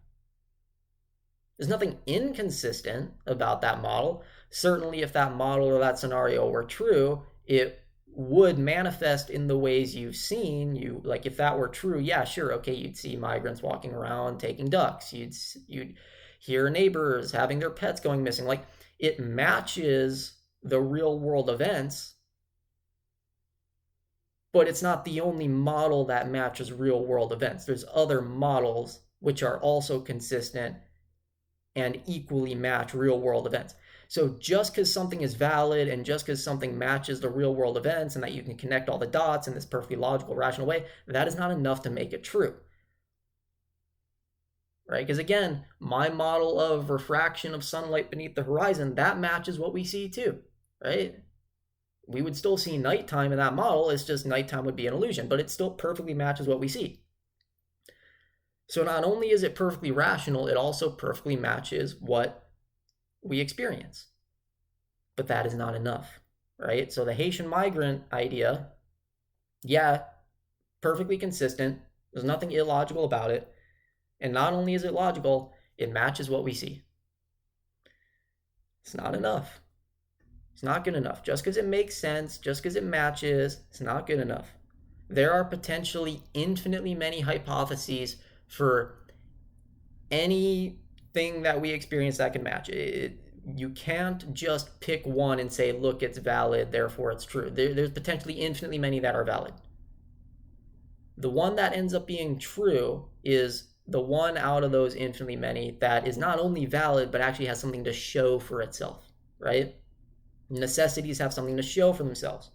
Speaker 1: There's nothing inconsistent about that model. Certainly, if that model or that scenario were true, it would manifest in the ways you've seen. You, like, if that were true, yeah, sure, okay, you'd see migrants walking around taking ducks. You'd hear neighbors having their pets going missing. Like, it matches the real world events, but it's not the only model that matches real world events. There's other models which are also consistent and equally match real world events. So just because something is valid and just because something matches the real world events and that you can connect all the dots in this perfectly logical, rational way, that is not enough to make it true. Right? Because again, my model of refraction of sunlight beneath the horizon, that matches what we see too, right? We would still see nighttime in that model. It's just nighttime would be an illusion, but it still perfectly matches what we see. So not only is it perfectly rational, it also perfectly matches what we experience. But that is not enough, right? So the Haitian migrant idea, yeah, perfectly consistent. There's nothing illogical about it. And not only is it logical, it matches what we see. It's not enough. It's not good enough. Just because it makes sense, just because it matches, it's not good enough. There are potentially infinitely many hypotheses for anything that we experience that can match it. You can't just pick one and say, look, it's valid, therefore it's true. There's potentially infinitely many that are valid. The one that ends up being true is the one out of those infinitely many that is not only valid, but actually has something to show for itself, right? Necessities have something to show for themselves.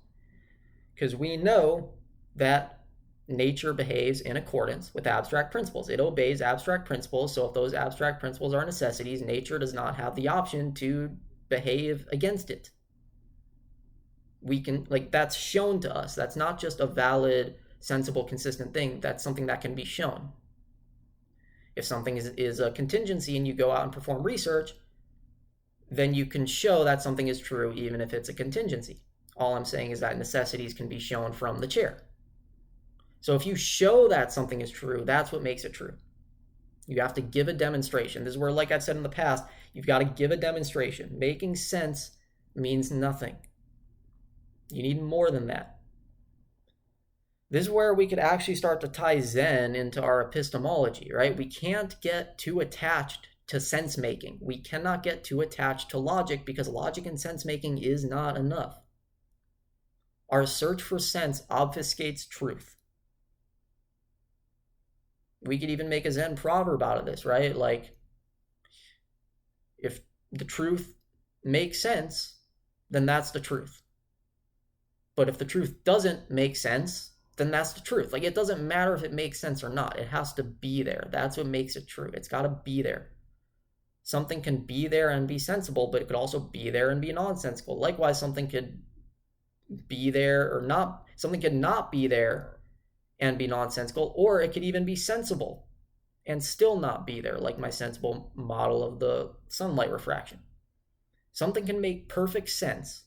Speaker 1: Because we know that nature behaves in accordance with abstract principles. It obeys abstract principles. So if those abstract principles are necessities, nature does not have the option to behave against it. We can, like, that's shown to us. That's not just a valid, sensible, consistent thing. That's something that can be shown. If something is a contingency and you go out and perform research, then you can show that something is true even if it's a contingency. All I'm saying is that necessities can be shown from the chair. So if you show that something is true, that's what makes it true. You have to give a demonstration. This is where, like I've said in the past, you've got to give a demonstration. Making sense means nothing. You need more than that. This is where we could actually start to tie Zen into our epistemology, right? We can't get too attached to sense making. We cannot get too attached to logic because logic and sense making is not enough. Our search for sense obfuscates truth. We could even make a Zen proverb out of this, right? Like, if the truth makes sense, then that's the truth. But if the truth doesn't make sense, then that's the truth. Like, it doesn't matter if it makes sense or not. It has to be there. That's what makes it true. It's got to be there. Something can be there and be sensible, but it could also be there and be nonsensical. Likewise, something could be there or not. Something could not be there and be nonsensical, or it could even be sensible and still not be there, like my sensible model of the sunlight refraction. Something can make perfect sense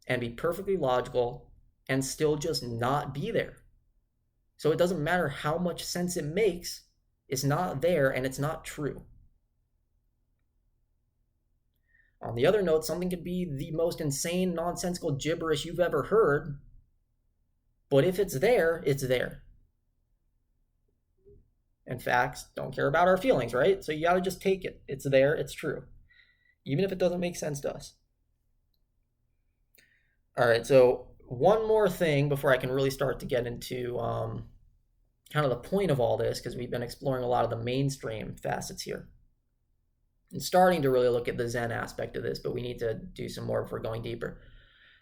Speaker 1: and be perfectly logical and still just not be there. So it doesn't matter how much sense it makes, it's not there and it's not true. On the other note, something could be the most insane, nonsensical gibberish you've ever heard, but if it's there, it's there. And facts don't care about our feelings, right? So you gotta just take it. It's there, it's true. Even if it doesn't make sense to us. All right, so one more thing before I can really start to get into kind of the point of all this, because we've been exploring a lot of the mainstream facets here. And starting to really look at the Zen aspect of this, but we need to do some more if we're going deeper.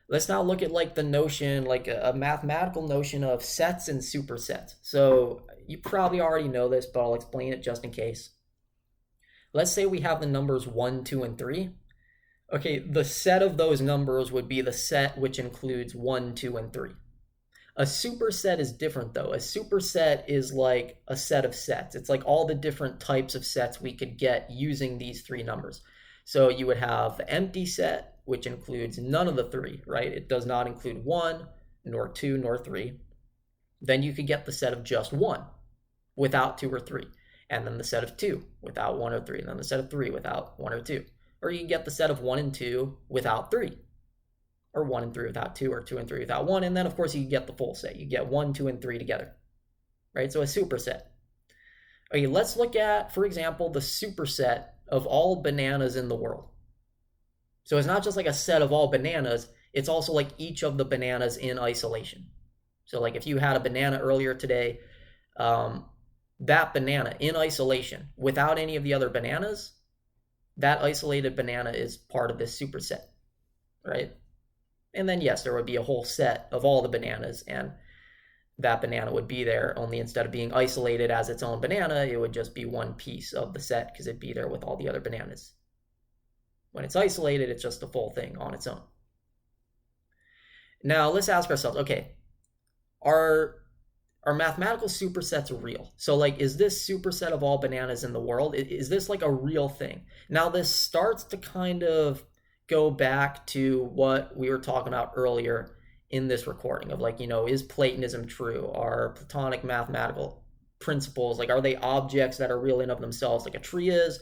Speaker 1: Let's now look at like the notion, like a mathematical notion of sets and supersets. So you probably already know this, but I'll explain it just in case. Let's say we have the numbers 1, 2, and 3. Okay, the set of those numbers would be the set which includes 1, 2, and 3. A superset is different though. A superset is like a set of sets. It's like all the different types of sets we could get using these three numbers. So you would have the empty set, which includes none of the three, right? It does not include 1, nor 2, nor 3. Then you could get the set of just 1 without 2 or 3. And then the set of 2 without 1 or 3. And then the set of 3 without 1 or 2. Or you can get the set of 1 and 2 without 3. Or 1 and 3 without 2, or 2 and 3 without 1. And then, of course, you get the full set. You get 1, 2, and 3 together, right? So a superset. Okay, let's look at, for example, the superset of all bananas in the world. So it's not just like a set of all bananas. It's also like each of the bananas in isolation. So like if you had a banana earlier today, that banana in isolation, without any of the other bananas, that isolated banana is part of this superset, right? And then, yes, there would be a whole set of all the bananas, and that banana would be there, only instead of being isolated as its own banana, it would just be one piece of the set because it'd be there with all the other bananas. When it's isolated, it's just a full thing on its own. Now, let's ask ourselves, okay, are mathematical supersets real? So, like, is this superset of all bananas in the world, is this like a real thing? Now, this starts to kind of go back to what we were talking about earlier in this recording of like, is Platonism true? Are Platonic mathematical principles, like, are they objects that are real in of themselves, like a tree is,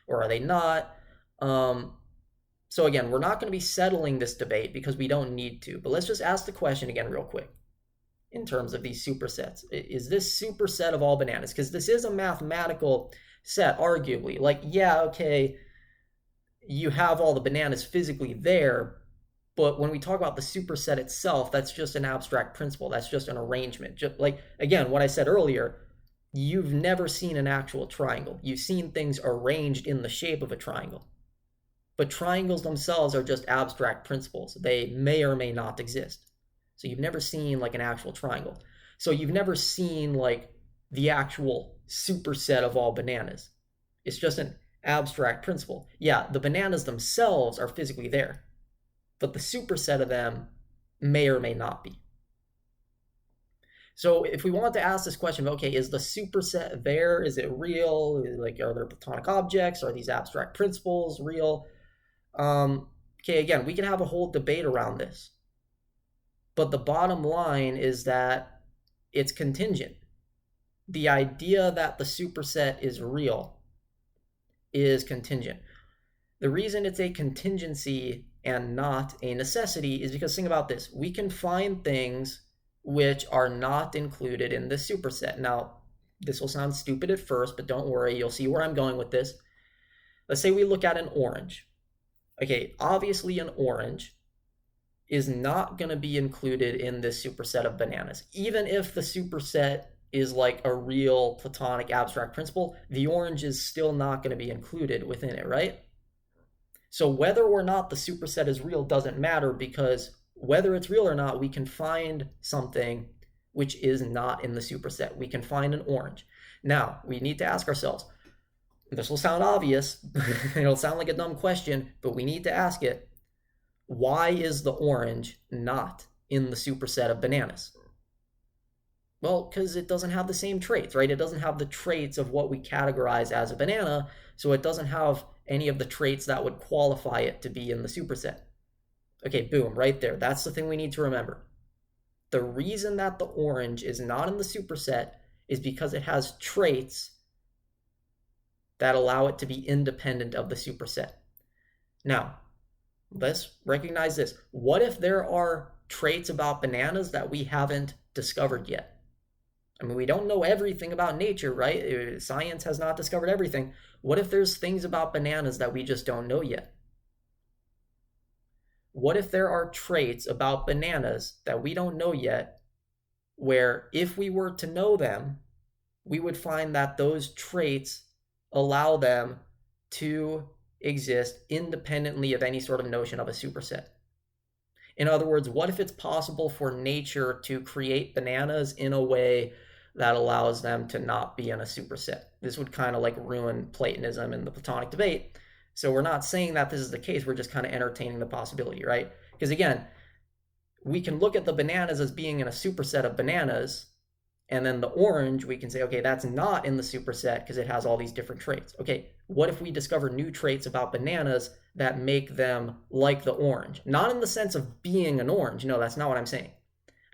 Speaker 1: or are they not? So again, we're not going to be settling this debate because we don't need to, but let's just ask the question again real quick in terms of these supersets. Is this superset of all bananas? Because this is a mathematical set, arguably. Like, yeah, okay, you have all the bananas physically there, but when we talk about the superset itself, that's just an abstract principle. That's just an arrangement. Just like, again, what I said earlier, you've never seen an actual triangle. You've seen things arranged in the shape of a triangle. But triangles themselves are just abstract principles. They may or may not exist. So you've never seen like an actual triangle. So you've never seen like the actual superset of all bananas. It's just an abstract principle. Yeah, the bananas themselves are physically there, but the superset of them may or may not be. So if we want to ask this question, okay, is the superset there? Is it real? Like, are there Platonic objects? Are these abstract principles real? Okay, again, we can have a whole debate around this. But the bottom line is that it's contingent. The idea that the superset is real is contingent. The reason it's a contingency and not a necessity is because think about this. We can find things which are not included in the superset. Now, this will sound stupid at first, but don't worry, you'll see where I'm going with this. Let's say we look at an orange. Okay, obviously an orange is not going to be included in this superset of bananas. Even if the superset is like a real Platonic abstract principle, the orange is still not going to be included within it, right? So whether or not the superset is real doesn't matter, because whether it's real or not, we can find something which is not in the superset. We can find an orange. Now, we need to ask ourselves, this will sound obvious, it'll sound like a dumb question, but we need to ask it. Why is the orange not in the superset of bananas? Well, because it doesn't have the same traits, right? It doesn't have the traits of what we categorize as a banana, so it doesn't have any of the traits that would qualify it to be in the superset. Okay, boom, right there. That's the thing we need to remember. The reason that the orange is not in the superset is because it has traits that allow it to be independent of the superset. Now, let's recognize this. What if there are traits about bananas that we haven't discovered yet? I mean, we don't know everything about nature, right? Science has not discovered everything. What if there's things about bananas that we just don't know yet? What if there are traits about bananas that we don't know yet, where if we were to know them, we would find that those traits allow them to exist independently of any sort of notion of a superset? In other words, what if it's possible for nature to create bananas in a way that allows them to not be in a superset? This would kind of like ruin Platonism and the Platonic debate. So we're not saying that this is the case, we're just kind of entertaining the possibility, right? Because again, we can look at the bananas as being in a superset of bananas, and then the orange, we can say, okay, that's not in the superset because it has all these different traits. Okay, what if we discover new traits about bananas that make them like the orange? Not in the sense of being an orange. No, that's not what I'm saying.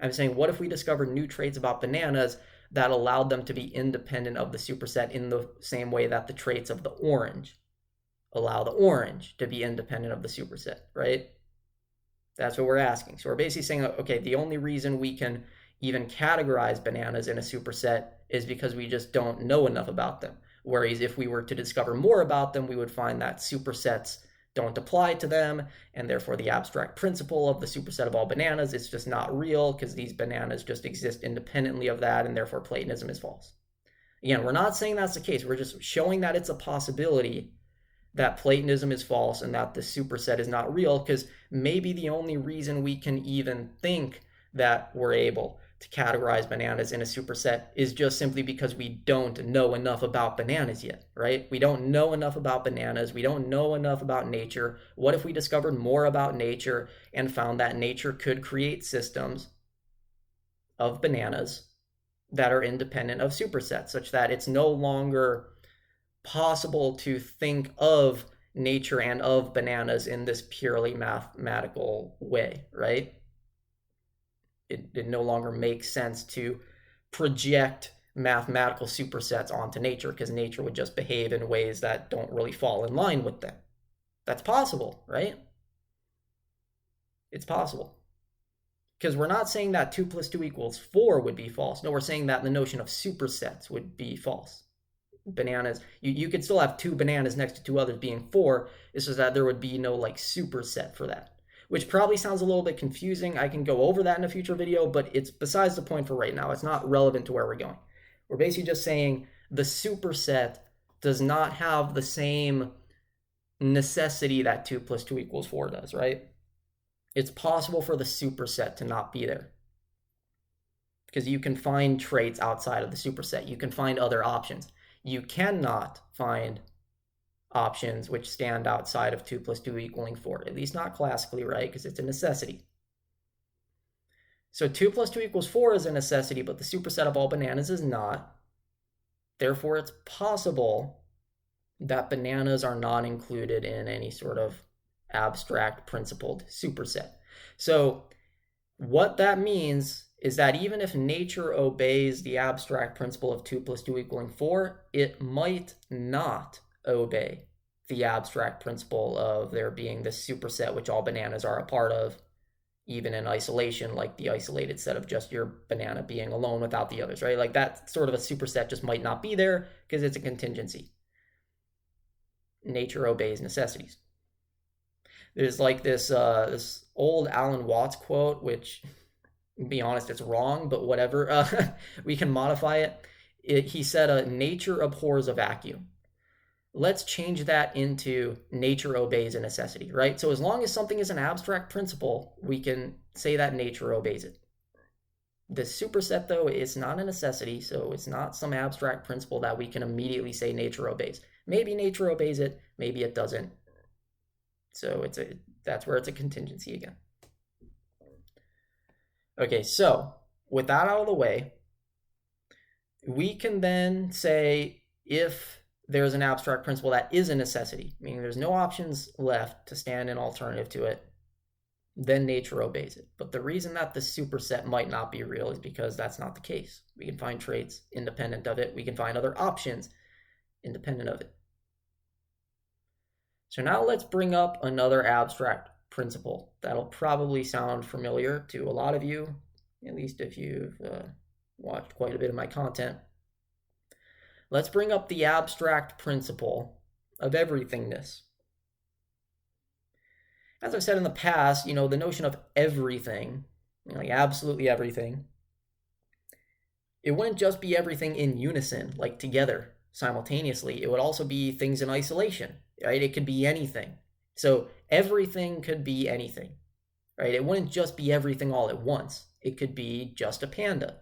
Speaker 1: I'm saying, what if we discover new traits about bananas that allowed them to be independent of the superset in the same way that the traits of the orange allow the orange to be independent of the superset, right? That's what we're asking. So we're basically saying, okay, the only reason we can even categorize bananas in a superset is because we just don't know enough about them. Whereas if we were to discover more about them, we would find that supersets don't apply to them, and therefore the abstract principle of the superset of all bananas is just not real, because these bananas just exist independently of that, and therefore Platonism is false. Again, we're not saying that's the case. We're just showing that it's a possibility that Platonism is false and that the superset is not real, because maybe the only reason we can even think that we're able to categorize bananas in a superset is just simply because we don't know enough about bananas yet, right? We don't know enough about bananas. We don't know enough about nature. What if we discovered more about nature and found that nature could create systems of bananas that are independent of supersets, such that it's no longer possible to think of nature and of bananas in this purely mathematical way, right? It no longer makes sense to project mathematical supersets onto nature, because nature would just behave in ways that don't really fall in line with them. That's possible, right? It's possible. Because we're not saying that 2 plus 2 equals 4 would be false. No, we're saying that the notion of supersets would be false. Bananas, you could still have 2 bananas next to 2 others being 4. It's just that there would be no like superset for that, which probably sounds a little bit confusing. I can go over that in a future video, but it's besides the point for right now. It's not relevant to where we're going. We're basically just saying the superset does not have the same necessity that 2 plus 2 equals 4 does, right? It's possible for the superset to not be there, because you can find traits outside of the superset. You can find other options. You cannot find options which stand outside of 2 plus 2 equaling 4, at least not classically, right? Because it's a necessity. So 2 plus 2 equals 4 is a necessity, but the superset of all bananas is not. Therefore, it's possible that bananas are not included in any sort of abstract principled superset. So what that means is that even if nature obeys the abstract principle of 2 plus 2 equaling 4, it might not obey the abstract principle of there being this superset which all bananas are a part of, even in isolation, like the isolated set of just your banana being alone without the others, right? Like that sort of a superset just might not be there because it's a contingency. Nature obeys necessities. There's like this old Alan Watts quote, which, to be honest, it's wrong, but whatever. We can modify it. He said, nature abhors a vacuum. Let's change that into nature obeys a necessity, right? So as long as something is an abstract principle, we can say that nature obeys it. The superset, though, is not a necessity, so it's not some abstract principle that we can immediately say nature obeys. Maybe nature obeys it, maybe it doesn't. So that's where it's a contingency again. Okay, so with that out of the way, we can then say if there's an abstract principle that is a necessity, meaning there's no options left to stand in alternative to it, then nature obeys it. But the reason that the superset might not be real is because that's not the case. We can find traits independent of it. We can find other options independent of it. So now let's bring up another abstract principle that'll probably sound familiar to a lot of you, at least if you've watched quite a bit of my content. Let's bring up the abstract principle of everythingness. As I've said in the past, the notion of everything, like absolutely everything, it wouldn't just be everything in unison, like together, simultaneously. It would also be things in isolation, right? It could be anything. So everything could be anything, right? It wouldn't just be everything all at once. It could be just a panda.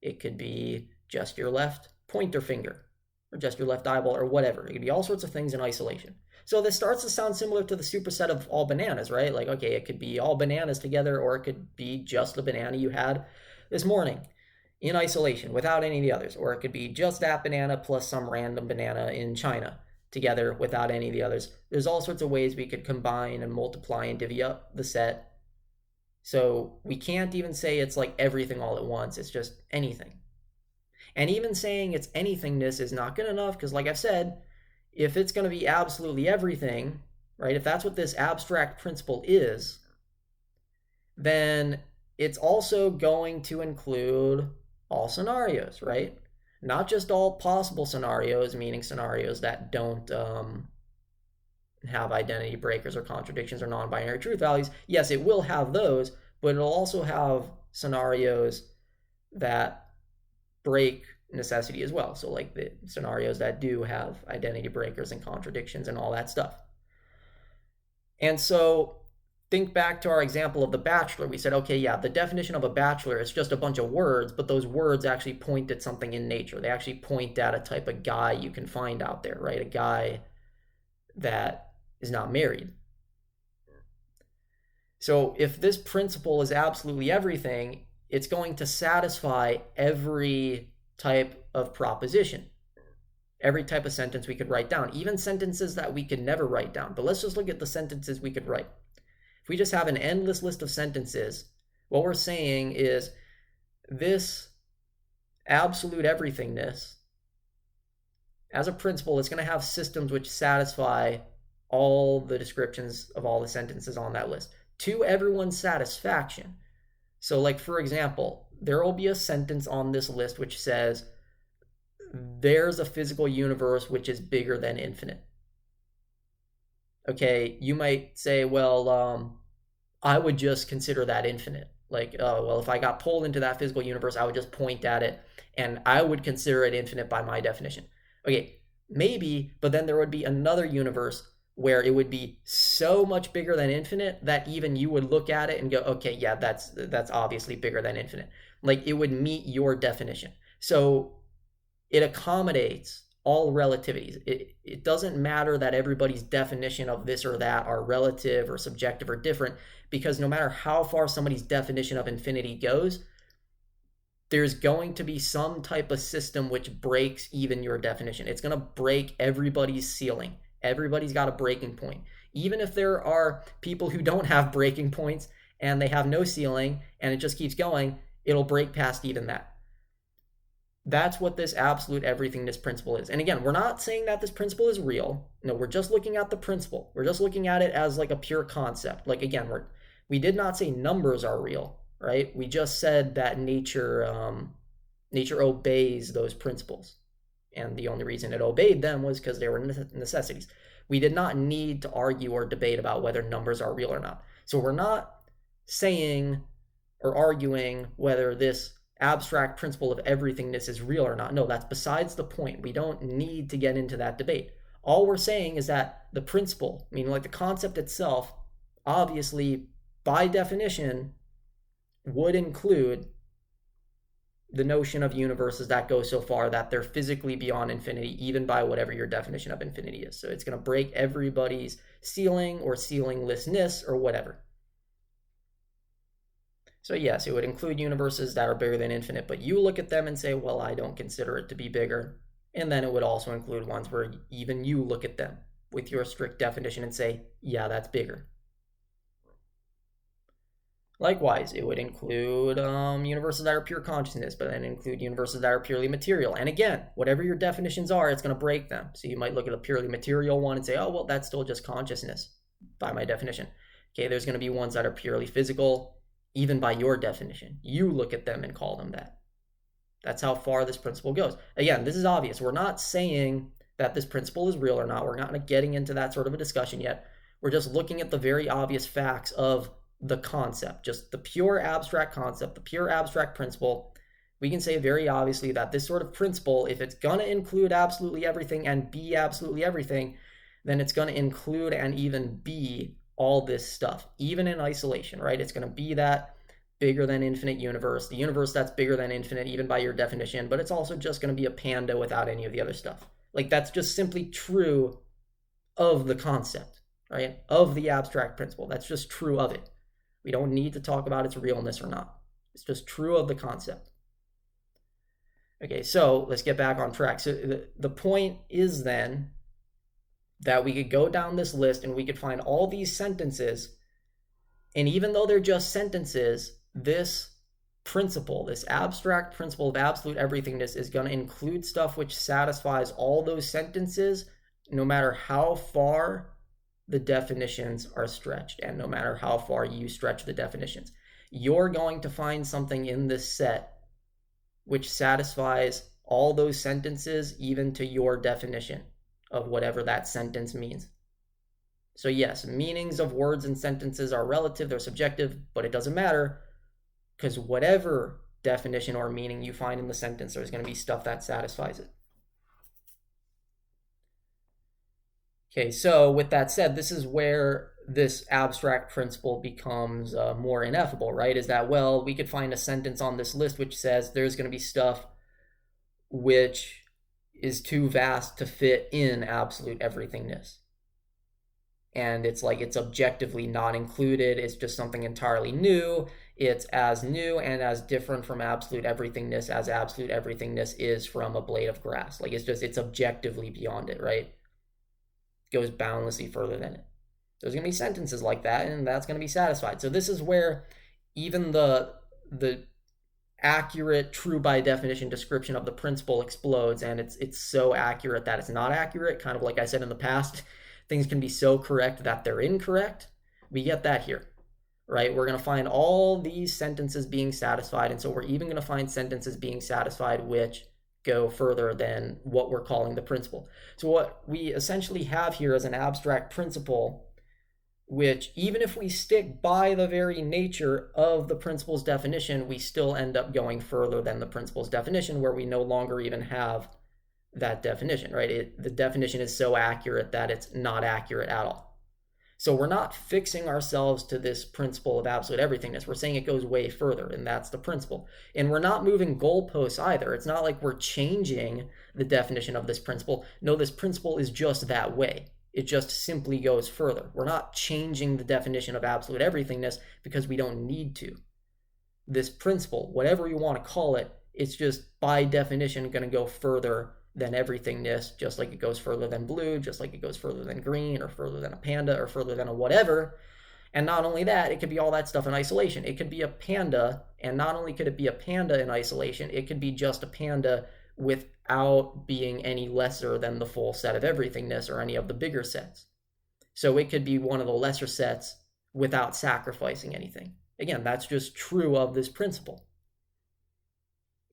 Speaker 1: It could be just your left pointer finger, or just your left eyeball, or whatever. It could be all sorts of things in isolation. So this starts to sound similar to the superset of all bananas, right? Like, okay, it could be all bananas together, or it could be just the banana you had this morning in isolation without any of the others, or it could be just that banana plus some random banana in China together without any of the others. There's all sorts of ways we could combine and multiply and divvy up the set. So we can't even say it's like everything all at once. It's just anything. And even saying it's anythingness is not good enough, because like I've said, if it's going to be absolutely everything, right, if that's what this abstract principle is, then it's also going to include all scenarios, right? Not just all possible scenarios, meaning scenarios that don't have identity breakers or contradictions or non-binary truth values. Yes, it will have those, but it'll also have scenarios that break necessity as well. So like the scenarios that do have identity breakers and contradictions and all that stuff. And so think back to our example of the bachelor. We said, okay, yeah, the definition of a bachelor is just a bunch of words, but those words actually point at something in nature. They actually point at a type of guy you can find out there, right? A guy that is not married. So if this principle is absolutely everything, it's going to satisfy every type of proposition, every type of sentence we could write down, even sentences that we could never write down. But let's just look at the sentences we could write. If we just have an endless list of sentences What we're saying is this absolute everythingness, as a principle, is going to have systems which satisfy all the descriptions of all the sentences on that list to everyone's satisfaction. So, like, for example, there will be a sentence on this list which says, there's a physical universe which is bigger than infinite. Okay, you might say, well, I would just consider that infinite. Like, oh, well, if I got pulled into that physical universe, I would just point at it and I would consider it infinite by my definition. Okay, maybe, but then there would be another universe where it would be so much bigger than infinite that even you would look at it and go, okay, yeah, that's obviously bigger than infinite. Like, it would meet your definition. So it accommodates all relativities. It doesn't matter that everybody's definition of this or that are relative or subjective or different, because no matter how far somebody's definition of infinity goes, there's going to be some type of system which breaks even your definition. It's going to break everybody's ceiling. Everybody's got a breaking point. Even if there are people who don't have breaking points and they have no ceiling and it just keeps going, it'll break past even that. That's what this absolute everythingness principle is. And again, we're not saying that this principle is real. No, we're just looking at the principle. We're just looking at it as like a pure concept. Like, again, we did not say numbers are real, right? We just said that nature obeys those principles. And the only reason it obeyed them was because they were necessities. We did not need to argue or debate about whether numbers are real or not. So we're not saying or arguing whether this abstract principle of everythingness is real or not. No, that's besides the point. We don't need to get into that debate. All we're saying is that the principle, meaning like the concept itself, obviously, by definition, would include the notion of universes that go so far that they're physically beyond infinity, even by whatever your definition of infinity is. So it's going to break everybody's ceiling or ceilinglessness or whatever. So yes, it would include universes that are bigger than infinite, but you look at them and say, well, I don't consider it to be bigger. And then it would also include ones where even you look at them with your strict definition and say, yeah, that's bigger. Likewise, it would include universes that are pure consciousness, but then include universes that are purely material. And again, whatever your definitions are, it's going to break them. So you might look at a purely material one and say, oh, well, that's still just consciousness by my definition. Okay, there's going to be ones that are purely physical, even by your definition. You look at them and call them that. That's how far this principle goes. Again, this is obvious. We're not saying that this principle is real or not. We're not getting into that sort of a discussion yet. We're just looking at the very obvious facts of the concept, just the pure abstract concept, the pure abstract principle. We can say very obviously that this sort of principle, if it's going to include absolutely everything and be absolutely everything, then it's going to include and even be all this stuff, even in isolation, right? It's going to be that bigger than infinite universe, the universe that's bigger than infinite, even by your definition, but it's also just going to be a panda without any of the other stuff. Like, that's just simply true of the concept, right? Of the abstract principle. That's just true of it. We don't need to talk about its realness or not. It's just true of the concept. Okay, so let's get back on track. So the point is then that we could go down this list and we could find all these sentences, and even though they're just sentences, this principle, this abstract principle of absolute everythingness, is going to include stuff which satisfies all those sentences, no matter how far the definitions are stretched and no matter how far you stretch the definitions. You're going to find something in this set which satisfies all those sentences, even to your definition of whatever that sentence means. So yes, meanings of words and sentences are relative, they're subjective, but it doesn't matter, because whatever definition or meaning you find in the sentence, there's going to be stuff that satisfies it. Okay, so with that said, this is where this abstract principle becomes more ineffable, right? Is that, well, we could find a sentence on this list which says there's going to be stuff which is too vast to fit in absolute everythingness. And it's like it's objectively not included. It's just something entirely new. It's as new and as different from absolute everythingness as absolute everythingness is from a blade of grass. Like, it's objectively beyond it, right? Goes boundlessly further than it. There's going to be sentences like that, and that's going to be satisfied. So this is where even the accurate, true by definition description of the principle explodes, and it's so accurate that it's not accurate. Kind of like I said in the past, things can be so correct that they're incorrect. We get that here, right? We're going to find all these sentences being satisfied, and so we're even going to find sentences being satisfied which go further than what we're calling the principle. So what we essentially have here is an abstract principle which, even if we stick by the very nature of the principle's definition, we still end up going further than the principle's definition, where we no longer even have that definition, right? The definition is so accurate that it's not accurate at all. So we're not fixing ourselves to this principle of absolute everythingness. We're saying it goes way further, and that's the principle. And we're not moving goalposts either. It's not like we're changing the definition of this principle. No, this principle is just that way. It just simply goes further. We're not changing the definition of absolute everythingness because we don't need to. This principle, whatever you want to call it, it's just by definition going to go further than everythingness, just like it goes further than blue, just like it goes further than green, or further than a panda, or further than a whatever. And not only that, it could be all that stuff in isolation. It could be a panda, and not only could it be a panda in isolation, it could be just a panda without being any lesser than the full set of everythingness or any of the bigger sets. So it could be one of the lesser sets without sacrificing anything. Again, that's just true of this principle.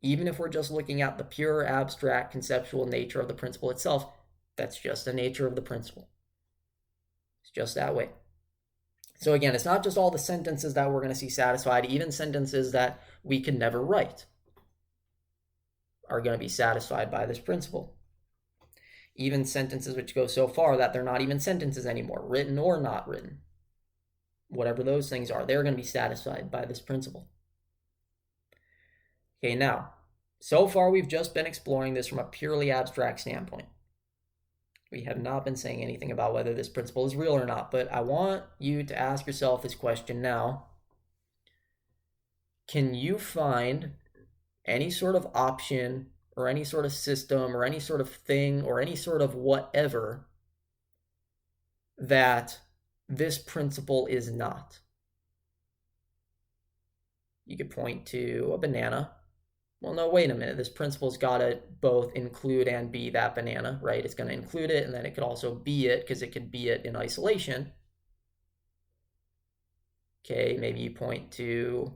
Speaker 1: Even if we're just looking at the pure abstract conceptual nature of the principle itself, that's just the nature of the principle. It's just that way. So again, it's not just all the sentences that we're going to see satisfied, even sentences that we can never write are going to be satisfied by this principle. Even sentences which go so far that they're not even sentences anymore, written or not written. Whatever those things are, they're going to be satisfied by this principle. Okay, now, so far we've just been exploring this from a purely abstract standpoint. We have not been saying anything about whether this principle is real or not, but I want you to ask yourself this question now. Can you find any sort of option or any sort of system or any sort of thing or any sort of whatever that this principle is not? You could point to a banana. Well, no, wait a minute. This principle's got to both include and be that banana, right? It's going to include it, and then it could also be it, because it could be it in isolation. Okay, maybe you point to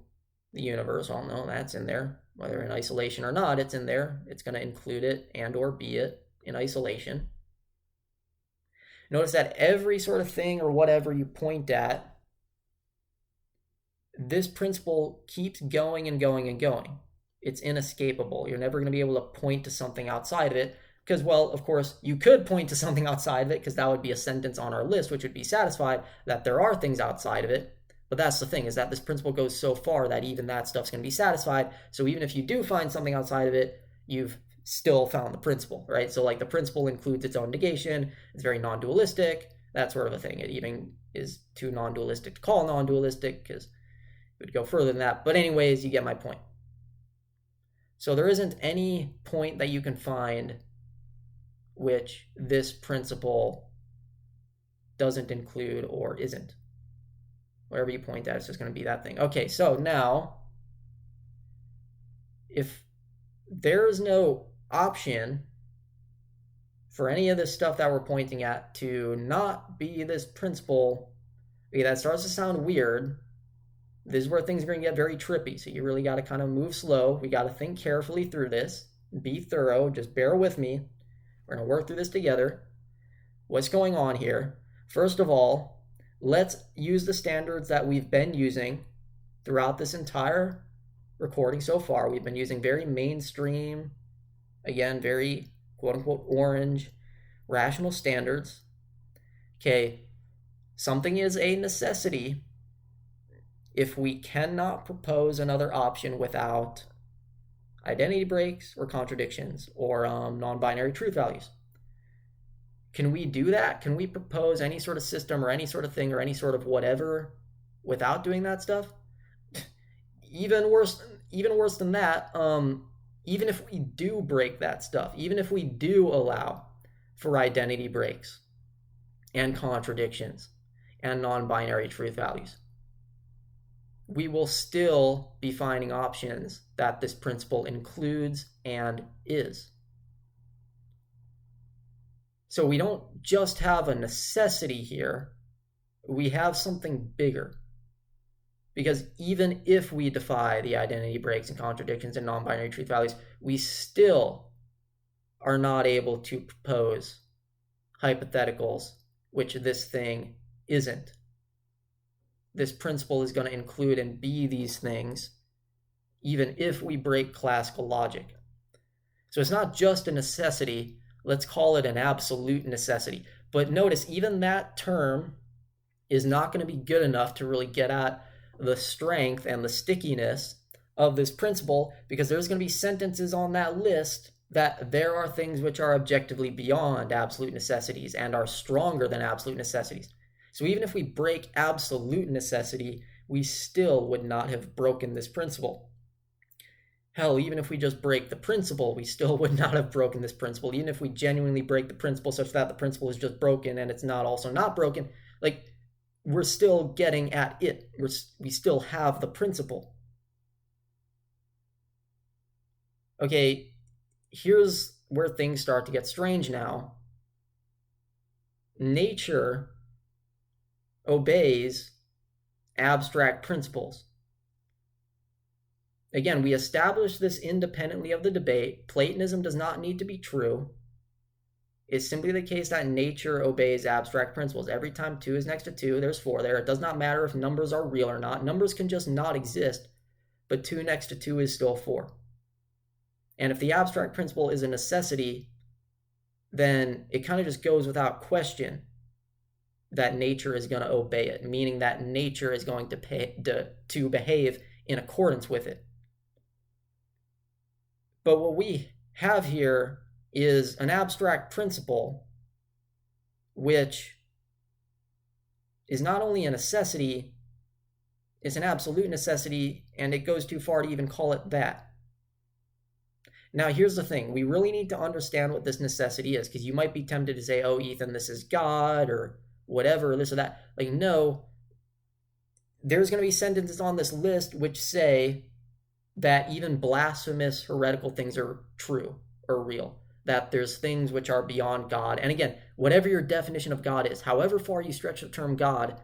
Speaker 1: the universe. Well, no, that's in there. Whether in isolation or not, it's in there. It's going to include it and or be it in isolation. Notice that every sort of thing or whatever you point at, this principle keeps going and going and going. It's inescapable. You're never going to be able to point to something outside of it because, well, of course, you could point to something outside of it because that would be a sentence on our list, which would be satisfied that there are things outside of it. But that's the thing, is that this principle goes so far that even that stuff's going to be satisfied. So even if you do find something outside of it, you've still found the principle, right? So like the principle includes its own negation. It's very non-dualistic, that sort of a thing. It even is too non-dualistic to call non-dualistic because it would go further than that. But anyways, you get my point. So there isn't any point that you can find which this principle doesn't include or isn't. Whatever you point at, it's just going to be that thing. Okay, so now, if there's no option for any of this stuff that we're pointing at to not be this principle, okay, that starts to sound weird. This is where things are going to get very trippy, so you really got to kind of move slow. We got to think carefully through this. Be thorough. Just bear with me. We're going to work through this together. What's going on here? First of all, let's use the standards that we've been using throughout this entire recording so far. We've been using very mainstream, again, very quote-unquote orange, rational standards. Okay, something is a necessity if we cannot propose another option without identity breaks or contradictions or non-binary truth values. Can we do that? Can we propose any sort of system or any sort of thing or any sort of whatever without doing that stuff? Even worse than that, even if we do break that stuff, even if we do allow for identity breaks and contradictions and non-binary truth values, we will still be finding options that this principle includes and is. So we don't just have a necessity here, we have something bigger. Because even if we defy the identity breaks and contradictions and non-binary truth values, we still are not able to propose hypotheticals which this thing isn't. This principle is going to include and be these things, even if we break classical logic. So it's not just a necessity, let's call it an absolute necessity. But notice, even that term is not going to be good enough to really get at the strength and the stickiness of this principle, because there's going to be sentences on that list that there are things which are objectively beyond absolute necessities and are stronger than absolute necessities. So even if we break absolute necessity, we still would not have broken this principle. Hell, even if we just break the principle, we still would not have broken this principle. Even if we genuinely break the principle such that the principle is just broken and it's not also not broken, like, we're still getting at it. We still have the principle. Okay, here's where things start to get strange now. Nature obeys abstract principles. Again, we established this independently of the debate. Platonism does not need to be true. It's simply the case that nature obeys abstract principles. Every time 2 is next to 2, there's 4 there. It does not matter if numbers are real or not. Numbers can just not exist, but 2 next to 2 is still 4. And if the abstract principle is a necessity, then it kind of just goes without question that nature is going to obey it, meaning that nature is going to behave in accordance with it. But what we have here is an abstract principle which is not only a necessity, it's an absolute necessity, and it goes too far to even call it that. Now, here's the thing. We really need to understand what this necessity is, because you might be tempted to say, oh, Ethan, this is God, or whatever, this or that. Like, no, there's going to be sentences on this list which say that even blasphemous, heretical things are true or real, that there's things which are beyond God. And again, whatever your definition of God is, however far you stretch the term God,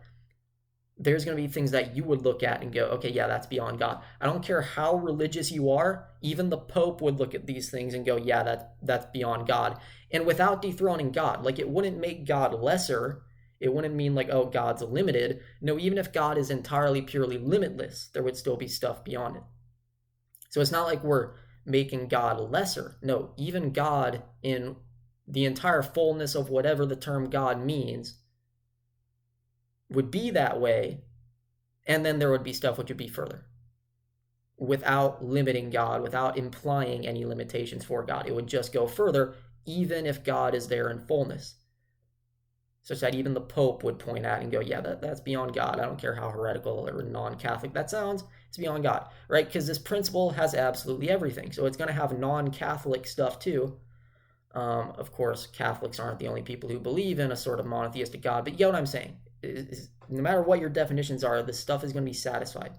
Speaker 1: there's going to be things that you would look at and go, okay, yeah, that's beyond God. I don't care how religious you are, even the Pope would look at these things and go, yeah, that's beyond God. And without dethroning God, like, it wouldn't make God lesser. It wouldn't mean like, oh, God's limited. No, even if God is entirely, purely limitless, there would still be stuff beyond it. So it's not like we're making God lesser. No, even God, in the entire fullness of whatever the term God means, would be that way, and then there would be stuff which would be further, without limiting God, without implying any limitations for God. It would just go further, even if God is there in fullness, such that even the Pope would point at and go, yeah, that's beyond God. I don't care how heretical or non-Catholic that sounds, it's beyond God, right? Because this principle has absolutely everything. So it's going to have non-Catholic stuff too. Of course, Catholics aren't the only people who believe in a sort of monotheistic God, but you know what I'm saying? No matter what your definitions are, this stuff is going to be satisfied.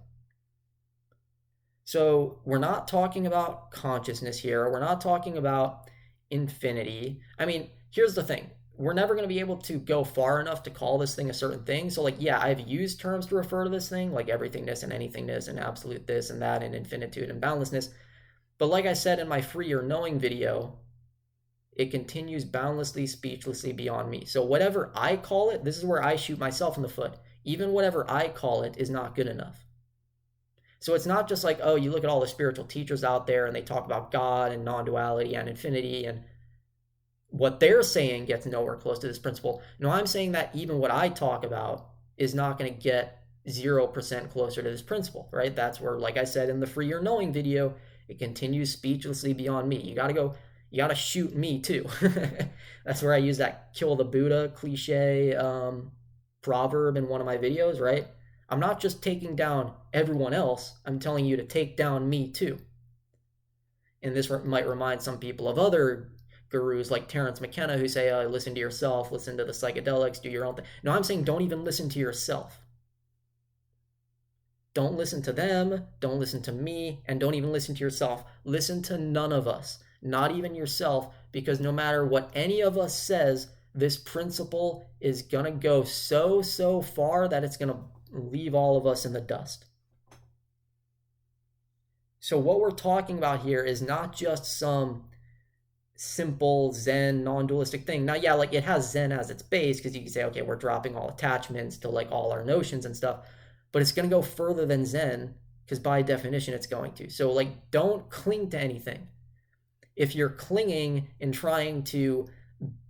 Speaker 1: So we're not talking about consciousness here. We're not talking about infinity. I mean, here's the thing. We're never going to be able to go far enough to call this thing a certain thing. So, like, yeah, I've used terms to refer to this thing, like everythingness and anythingness and absolute this and that and infinitude and boundlessness. But like I said in my free or knowing video, it continues boundlessly, speechlessly beyond me. So whatever I call it, this is where I shoot myself in the foot. Even whatever I call it is not good enough. So it's not just like, oh, you look at all the spiritual teachers out there and they talk about God and non-duality and infinity, and what they're saying gets nowhere close to this principle. No, I'm saying that even what I talk about is not going to get 0% closer to this principle, right? That's where, like I said in the free or knowing video, it continues speechlessly beyond me. You got to shoot me too. That's where I use that kill the Buddha cliche proverb in one of my videos, right? I'm not just taking down everyone else, I'm telling you to take down me too. And this might remind some people of other gurus like Terence McKenna who say, oh, listen to yourself, listen to the psychedelics, do your own thing. No, I'm saying don't even listen to yourself. Don't listen to them, don't listen to me, and don't even listen to yourself. Listen to none of us, not even yourself, because no matter what any of us says, this principle is going to go so far that it's going to leave all of us in the dust. So, what we're talking about here is not just some simple Zen non-dualistic thing. Now, yeah, like it has Zen as its base because you can say, okay, we're dropping all attachments to like all our notions and stuff, but it's going to go further than Zen because by definition it's going to. So, like, don't cling to anything. If you're clinging and trying to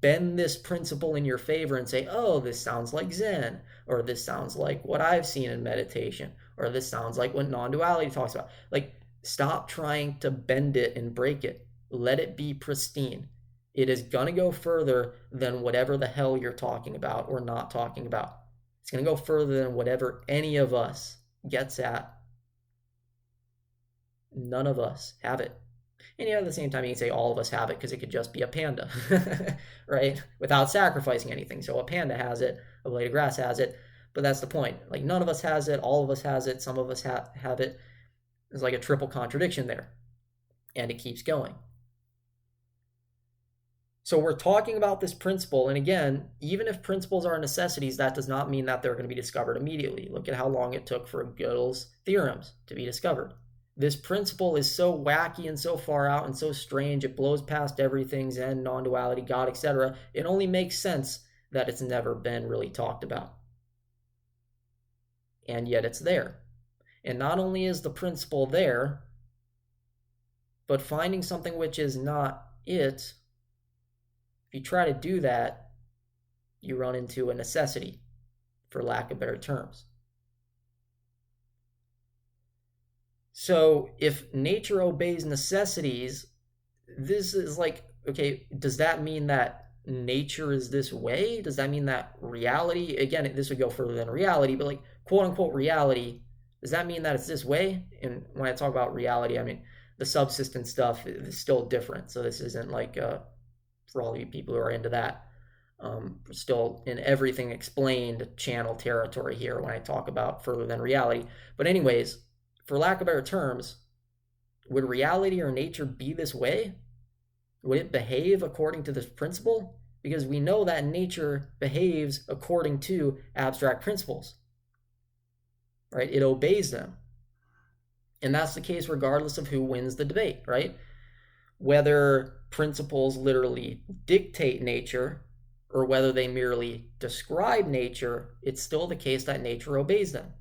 Speaker 1: bend this principle in your favor and say, oh, this sounds like Zen, or this sounds like what I've seen in meditation, or this sounds like what non-duality talks about, like, stop trying to bend it and break it. Let it be pristine. It is going to go further than whatever the hell you're talking about or not talking about. It's going to go further than whatever any of us gets at. None of us have it. And yet at the same time, you can say all of us have it because it could just be a panda, right? Without sacrificing anything. So a panda has it, a blade of grass has it, but that's the point. Like none of us has it, all of us has it, some of us have it. There's like a triple contradiction there. And it keeps going. So we're talking about this principle, and again, even if principles are necessities, that does not mean that they're going to be discovered immediately. Look at how long it took for Gödel's theorems to be discovered. This principle is so wacky and so far out and so strange, it blows past everything, Zen, non-duality, God, etc. It only makes sense that it's never been really talked about. And yet it's there. And not only is the principle there, but finding something which is not it, if you try to do that, you run into a necessity, for lack of better terms. So if nature obeys necessities, this is like, okay, does that mean that nature is this way? Does that mean that reality, again, this would go further than reality, but like quote unquote reality, does that mean that it's this way? And when I talk about reality, I mean the subsistence stuff is still different. So this isn't like for all of you people who are into that. We're still in everything explained channel territory here when I talk about further than reality. But anyways, for lack of better terms, would reality or nature be this way? Would it behave according to this principle? Because we know that nature behaves according to abstract principles, right? It obeys them. And that's the case regardless of who wins the debate, right? Whether principles literally dictate nature or whether they merely describe nature, it's still the case that nature obeys them.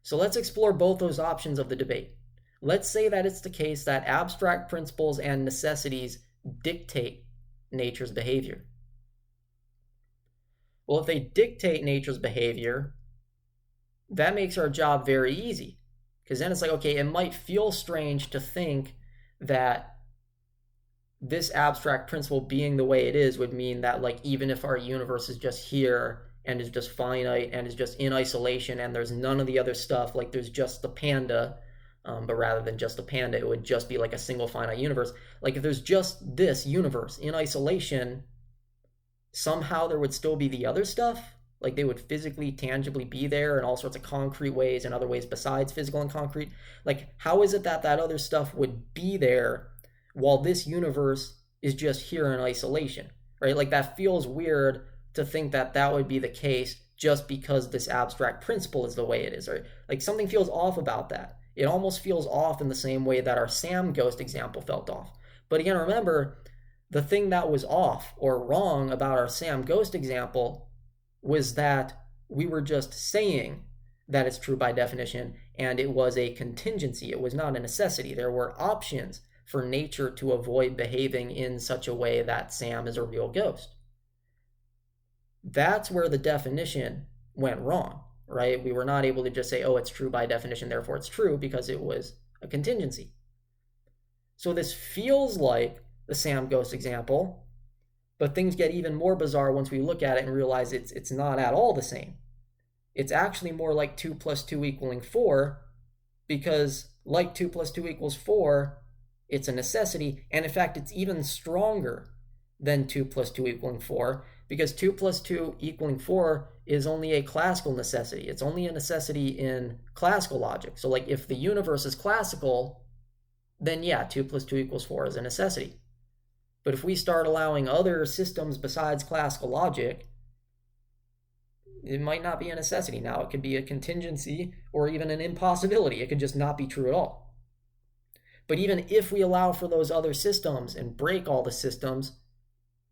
Speaker 1: So let's explore both those options of the debate. Let's say that it's the case that abstract principles and necessities dictate nature's behavior. Well, if they dictate nature's behavior, that makes our job very easy. Because then it's like, okay, it might feel strange to think that this abstract principle being the way it is would mean that, like, even if our universe is just here and is just finite and is just in isolation and there's none of the other stuff, like there's just the panda, but rather than just a panda, it would just be like a single finite universe. Like if there's just this universe in isolation, somehow there would still be the other stuff. Like they would physically, tangibly be there in all sorts of concrete ways and other ways besides physical and concrete. Like how is it that that other stuff would be there while this universe is just here in isolation, right? Like that feels weird to think that that would be the case just because this abstract principle is the way it is, right? Like something feels off about that. It almost feels off in the same way that our Sam ghost example felt off. But again, remember, the thing that was off or wrong about our Sam ghost example was that we were just saying that it's true by definition, and it was a contingency. It was not a necessity. There were options for nature to avoid behaving in such a way that Sam is a real ghost. That's where the definition went wrong, right? We were not able to just say, oh, it's true by definition, therefore it's true, because it was a contingency. So this feels like the Sam ghost example, but things get even more bizarre once we look at it and realize it's not at all the same. It's actually more like 2 + 2 = 4, because like 2 + 2 = 4, it's a necessity, and in fact it's even stronger than 2 + 2 = 4, because 2 plus 2 equaling 4 is only a classical necessity. It's only a necessity in classical logic. So like if the universe is classical, then yeah, 2 plus 2 equals 4 is a necessity. But if we start allowing other systems besides classical logic, it might not be a necessity. Now, it could be a contingency or even an impossibility. It could just not be true at all. But even if we allow for those other systems and break all the systems,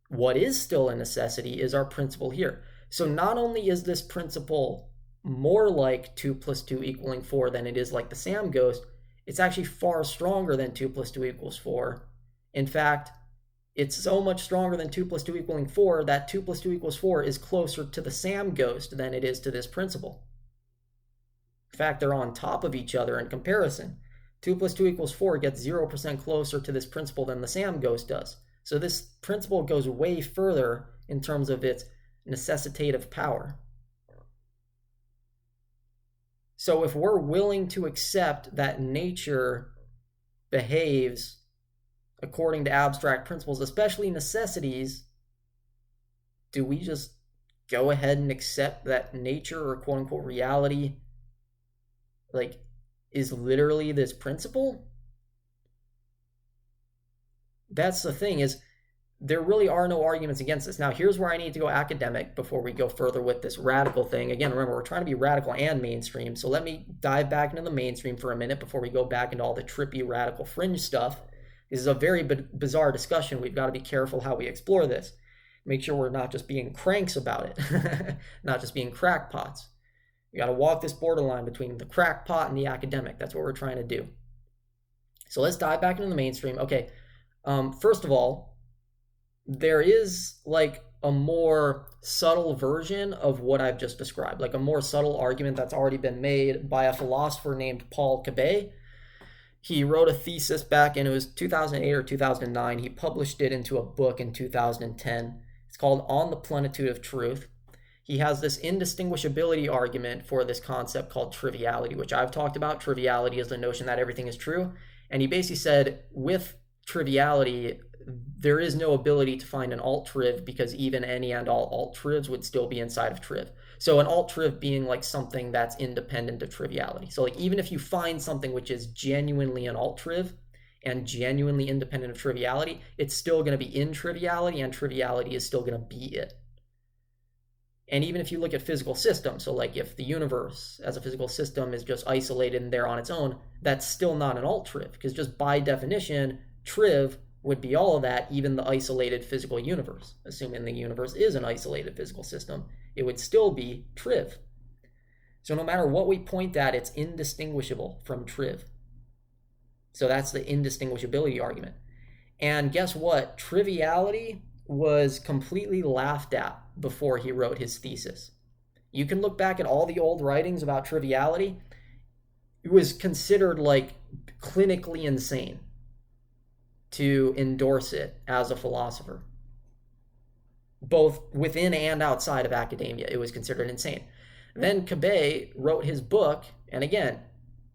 Speaker 1: what is still a necessity is our principle here. So not only is this principle more like 2 plus 2 equaling 4 than it is like the Sam ghost, it's actually far stronger than 2 plus 2 equals 4. In fact, it's so much stronger than 2 plus 2 equaling 4 that 2 plus 2 equals 4 is closer to the Sam ghost than it is to this principle. In fact, they're on top of each other in comparison. 2 plus 2 equals 4 gets 0% closer to this principle than the Sam ghost does. So this principle goes way further in terms of its necessitative power. So if we're willing to accept that nature behaves according to abstract principles, especially necessities, do we just go ahead and accept that nature or quote unquote reality like is literally this principle? That's the thing, is there really are no arguments against this. Now, here's where I need to go academic before we go further with this radical thing. Again, remember, we're trying to be radical and mainstream. So let me dive back into the mainstream for a minute before we go back into all the trippy radical fringe stuff. This is a very bizarre discussion. We've got to be careful how we explore this. Make sure we're not just being cranks about it, not just being crackpots. We got to walk this borderline between the crackpot and the academic. That's what we're trying to do. So let's dive back into the mainstream. Okay, first of all, there is like a more subtle version of what I've just described, like a more subtle argument that's already been made by a philosopher named Paul Cabet. He wrote a thesis back in, it was 2008 or 2009. He published it into a book in 2010. It's called On the Plenitude of Truth. He has this indistinguishability argument for this concept called triviality, which I've talked about. Triviality is the notion that everything is true. And he basically said with triviality, there is no ability to find an alt-triv because even any and all alt-trivs would still be inside of triv. So an alt-triv being like something that's independent of triviality. So like even if you find something which is genuinely an alt-triv and genuinely independent of triviality, it's still going to be in triviality, and triviality is still going to be it. And even if you look at physical systems, so like if the universe as a physical system is just isolated and there on its own, that's still not an alt-triv, because just by definition, triv would be all of that, even the isolated physical universe. Assuming the universe is an isolated physical system, it would still be triv. So no matter what we point at, it's indistinguishable from triv. So that's the indistinguishability argument. And guess what? Triviality was completely laughed at before he wrote his thesis. You can look back at all the old writings about triviality. It was considered like clinically insane to endorse it as a philosopher. Both within and outside of academia, it was considered insane. Then Cabet wrote his book, and again,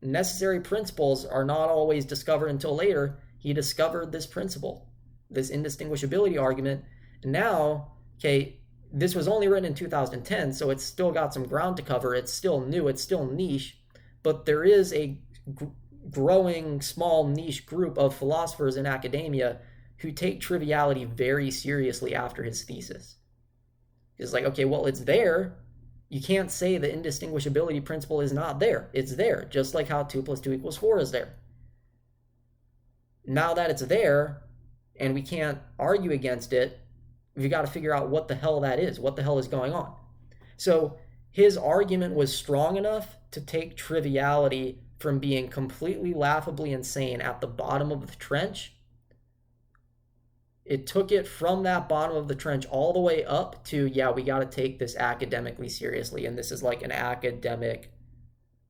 Speaker 1: necessary principles are not always discovered until later. He discovered this principle, this indistinguishability argument. Now, okay, this was only written in 2010, so it's still got some ground to cover. It's still new, it's still niche, but there is a growing small niche group of philosophers in academia who take triviality very seriously after his thesis. It's like, okay, well, it's there. You can't say the indistinguishability principle is not there. It's there, just like how 2 plus 2 equals 4 is there. Now that it's there, and we can't argue against it, we've got to figure out what the hell that is. What the hell is going on? So his argument was strong enough to take triviality from being completely laughably insane at the bottom of the trench. It took it from that bottom of the trench all the way up to, yeah, we got to take this academically seriously, and this is like an academic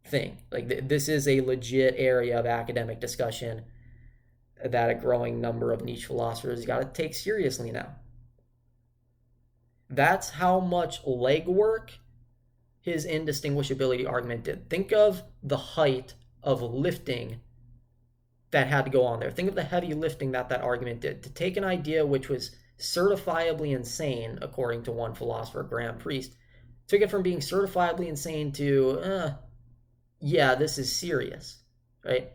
Speaker 1: thing. Like this is a legit area of academic discussion that a growing number of niche philosophers got to take seriously now. That's how much legwork his indistinguishability argument did. Think of the height of lifting that had to go on there. Think of the heavy lifting that argument did. To take an idea which was certifiably insane, according to one philosopher, Graham Priest, took it from being certifiably insane to, yeah, this is serious, right?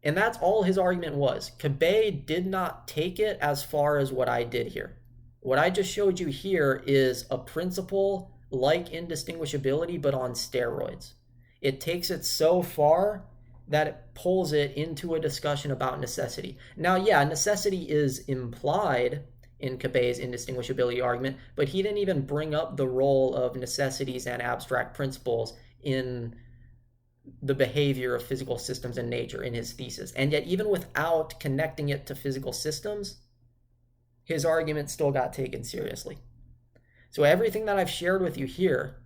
Speaker 1: And that's all his argument was. Cabet did not take it as far as what I did here. What I just showed you here is a principle like indistinguishability, but on steroids. It takes it so far that it pulls it into a discussion about necessity. Now, yeah, necessity is implied in Cabet's indistinguishability argument, but he didn't even bring up the role of necessities and abstract principles in the behavior of physical systems and nature in his thesis. And yet, even without connecting it to physical systems, his argument still got taken seriously. So everything that I've shared with you here,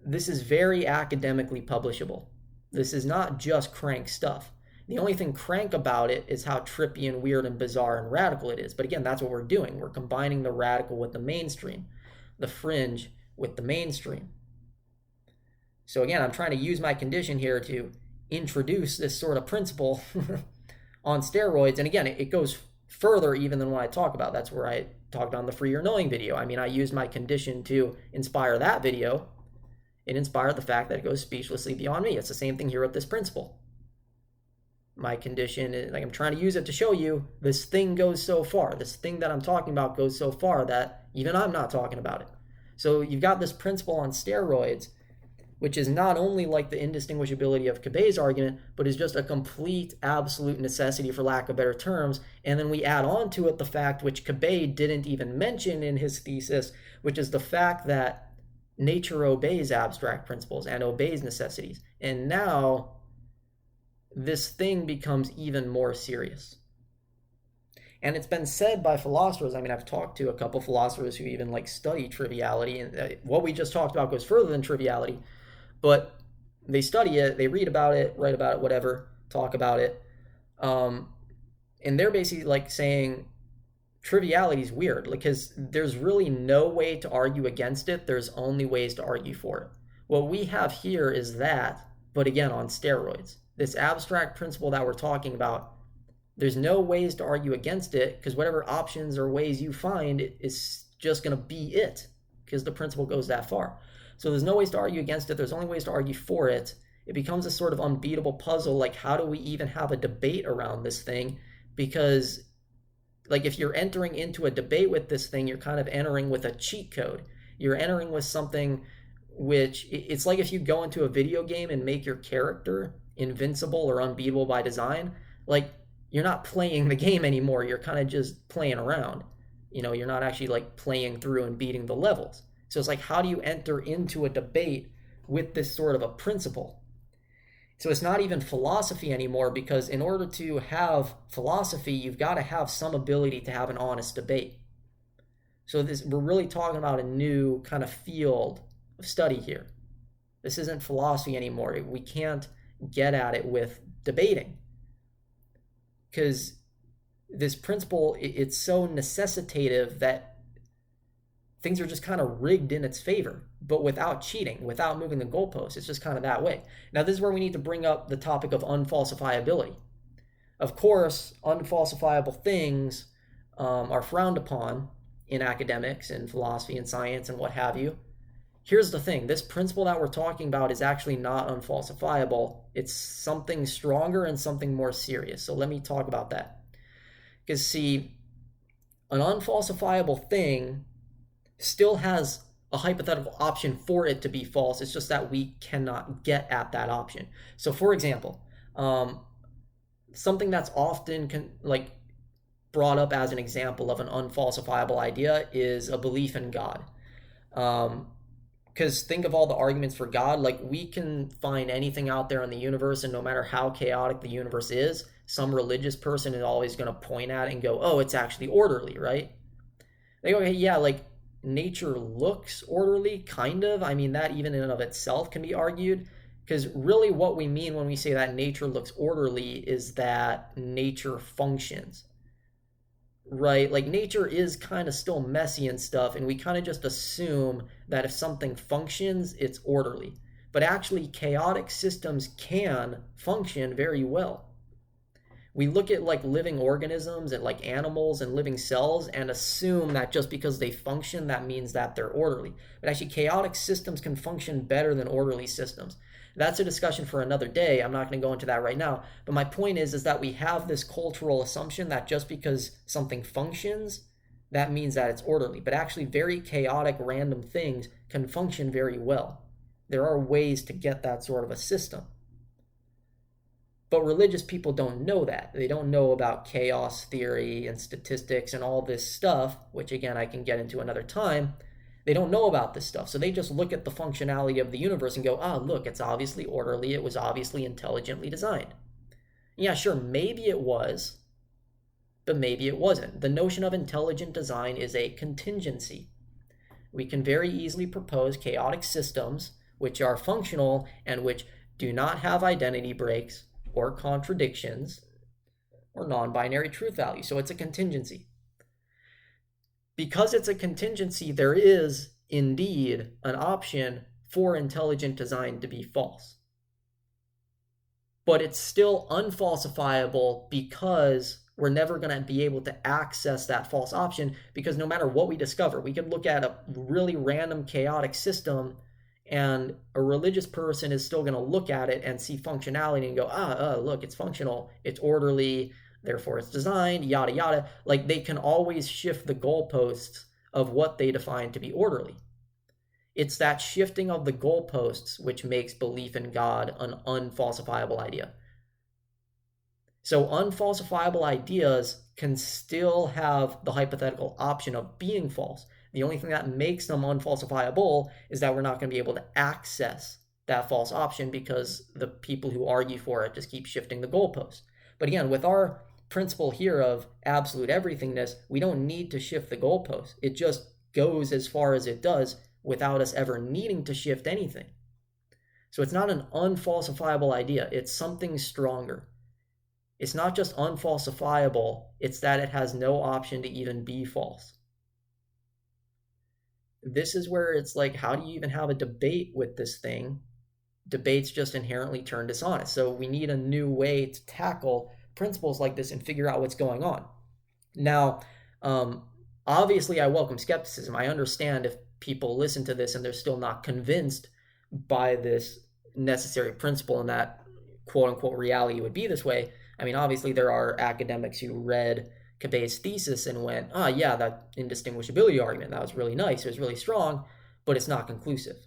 Speaker 1: this is very academically publishable. This is not just crank stuff. The only thing crank about it is how trippy and weird and bizarre and radical it is. But again, that's what we're doing. We're combining the radical with the mainstream, the fringe with the mainstream. So again, I'm trying to use my condition here to introduce this sort of principle on steroids. And again, it goes further even than what I talk about. That's where I talked on the Free Your Knowing video. I mean, I used my condition to inspire that video. It inspired the fact that it goes speechlessly beyond me. It's the same thing here with this principle. My condition is, like, I'm trying to use it to show you this thing goes so far. This thing that I'm talking about goes so far that even I'm not talking about it. So you've got this principle on steroids, which is not only like the indistinguishability of Cabet's argument, but is just a complete absolute necessity, for lack of better terms. And then we add on to it the fact, which Cabet didn't even mention in his thesis, which is the fact that nature obeys abstract principles and obeys necessities. And now this thing becomes even more serious. And it's been said by philosophers. I mean, I've talked to a couple philosophers who even like study triviality, and what we just talked about goes further than triviality. But they study it, they read about it, write about it, whatever, talk about it. And they're basically like saying triviality is weird because there's really no way to argue against it. There's only ways to argue for it. What we have here is that, but again, on steroids. This abstract principle that we're talking about, there's no ways to argue against it because whatever options or ways you find is just going to be it because the principle goes that far. So there's no ways to argue against it. There's only ways to argue for it. It becomes a sort of unbeatable puzzle. Like, how do we even have a debate around this thing? Because, like, if you're entering into a debate with this thing, you're kind of entering with a cheat code. You're entering with something which, it's like if you go into a video game and make your character invincible or unbeatable by design, like, you're not playing the game anymore. You're kind of just playing around. You know, you're not actually like playing through and beating the levels. So it's like, how do you enter into a debate with this sort of a principle? So it's not even philosophy anymore, because in order to have philosophy, you've got to have some ability to have an honest debate. So we're really talking about a new kind of field of study here. This isn't philosophy anymore. We can't get at it with debating, because this principle, it's so necessitative that things are just kind of rigged in its favor, but without cheating, without moving the goalposts. It's just kind of that way. Now, this is where we need to bring up the topic of unfalsifiability. Of course, unfalsifiable things are frowned upon in academics and philosophy and science and what have you. Here's the thing. This principle that we're talking about is actually not unfalsifiable. It's something stronger and something more serious. So let me talk about that. Because, see, an unfalsifiable thing still has a hypothetical option for it to be false. It's just that we cannot get at that option. So, for example, something that's often brought up as an example of an unfalsifiable idea is a belief in God. Because think of all the arguments for God. Like, we can find anything out there in the universe, and no matter how chaotic the universe is, some religious person is always going to point at it and go, oh, it's actually orderly, right? They go, okay, yeah, like, nature looks orderly, kind of. I mean, that even in and of itself can be argued, because really what we mean when we say that nature looks orderly is that nature functions, right? Like, nature is kind of still messy and stuff, and we kind of just assume that if something functions, it's orderly. But actually, chaotic systems can function very well. We look at like living organisms and like animals and living cells and assume that just because they function, that means that they're orderly. But actually, chaotic systems can function better than orderly systems. That's a discussion for another day. I'm not going to go into that right now. But my point is that we have this cultural assumption that just because something functions, that means that it's orderly. But actually, very chaotic, random things can function very well. There are ways to get that sort of a system. But religious people don't know that. They don't know about chaos theory and statistics and all this stuff, which again I can get into another time. They don't know about this stuff. So they just look at the functionality of the universe and go, look, it's obviously orderly. It was obviously intelligently designed. Yeah, sure, maybe it was, but maybe it wasn't. The notion of intelligent design is a contingency. We can very easily propose chaotic systems which are functional and which do not have identity breaks or contradictions or non-binary truth values. So it's a contingency. Because it's a contingency, there is indeed an option for intelligent design to be false. But it's still unfalsifiable because we're never going to be able to access that false option, because no matter what we discover, we could look at a really random chaotic system and a religious person is still going to look at it and see functionality and go, look, it's functional, it's orderly, therefore it's designed, yada, yada. Like they can always shift the goalposts of what they define to be orderly. It's that shifting of the goalposts which makes belief in God an unfalsifiable idea. So unfalsifiable ideas can still have the hypothetical option of being false. The only thing that makes them unfalsifiable is that we're not going to be able to access that false option because the people who argue for it just keep shifting the goalposts. But again, with our principle here of absolute everythingness, we don't need to shift the goalposts. It just goes as far as it does without us ever needing to shift anything. So it's not an unfalsifiable idea. It's something stronger. It's not just unfalsifiable, it's that it has no option to even be false. This is where it's like, how do you even have a debate with this thing? Debates just inherently turn dishonest. So we need a new way to tackle principles like this and figure out what's going on. Now, obviously I welcome skepticism. I understand if people listen to this and they're still not convinced by this necessary principle and that quote unquote reality would be this way. I mean, obviously there are academics who read Cabet's thesis and went, yeah, that indistinguishability argument, that was really nice, it was really strong, but it's not conclusive.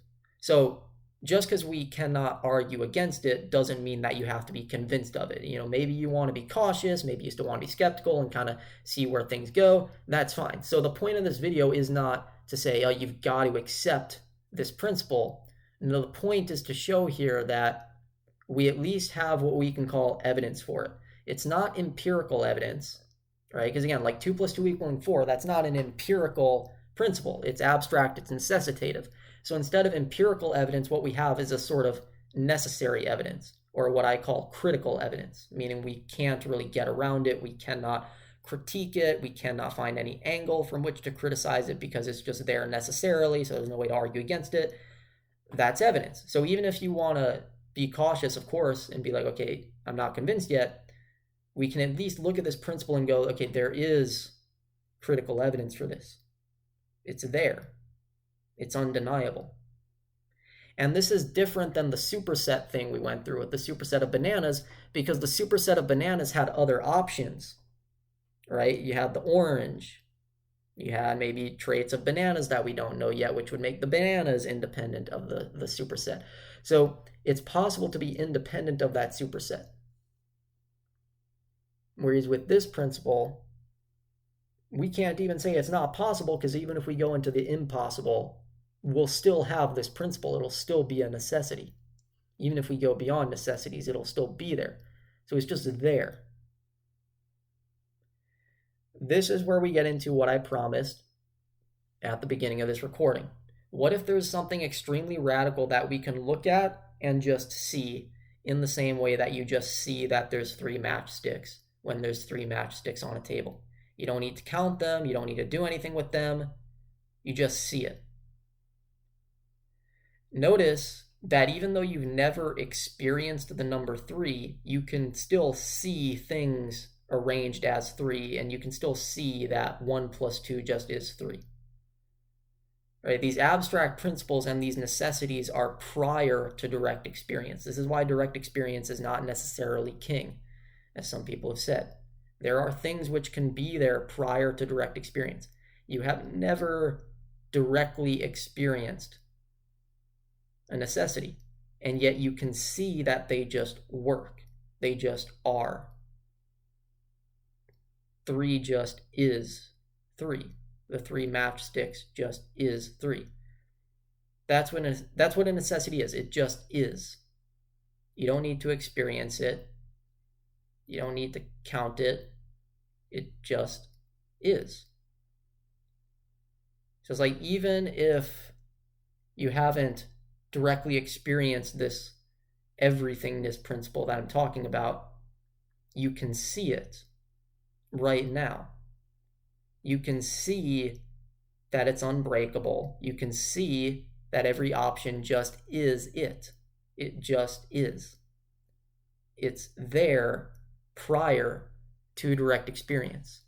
Speaker 1: So just because we cannot argue against it doesn't mean that you have to be convinced of it. You know, maybe you want to be cautious, maybe you still want to be skeptical and kind of see where things go. That's fine. So the point of this video is not to say, you've got to accept this principle. No, the point is to show here that we at least have what we can call evidence for it. It's not empirical evidence, right? Because again, like 2 + 2 = 4, that's not an empirical principle. It's abstract, it's necessitative. So instead of empirical evidence, what we have is a sort of necessary evidence, or what I call critical evidence, meaning we can't really get around it. We cannot critique it. We cannot find any angle from which to criticize it because it's just there necessarily, so there's no way to argue against it. That's evidence. So even if you want to be cautious, of course, and be like, okay, I'm not convinced yet, we can at least look at this principle and go, okay, there is critical evidence for this. It's there. It's undeniable. And this is different than the superset thing we went through with the superset of bananas, because the superset of bananas had other options, right? You had the orange. You had maybe traits of bananas that we don't know yet, which would make the bananas independent of the superset. So it's possible to be independent of that superset. Whereas with this principle, we can't even say it's not possible, because even if we go into the impossible, we'll still have this principle. It'll still be a necessity. Even if we go beyond necessities, it'll still be there. So it's just there. This is where we get into what I promised at the beginning of this recording. What if there's something extremely radical that we can look at and just see in the same way that you just see that there's 3 matchsticks when there's 3 matchsticks on a table? You don't need to count them. You don't need to do anything with them. You just see it. Notice that even though you've never experienced the number 3, you can still see things arranged as 3, and you can still see that 1 plus 2 just is 3. Right? These abstract principles and these necessities are prior to direct experience. This is why direct experience is not necessarily king, as some people have said. There are things which can be there prior to direct experience. You have never directly experienced a necessity, and yet you can see that they just work. They just are. 3 just is 3. The 3 matchsticks just is 3. That's what a necessity is. It just is. You don't need to experience it. You don't need to count it. It just is. So it's like, even if you haven't directly experienced this everythingness principle that I'm talking about, you can see it right now. You can see that it's unbreakable. You can see that every option just is it. It just is. It's there prior to direct experience.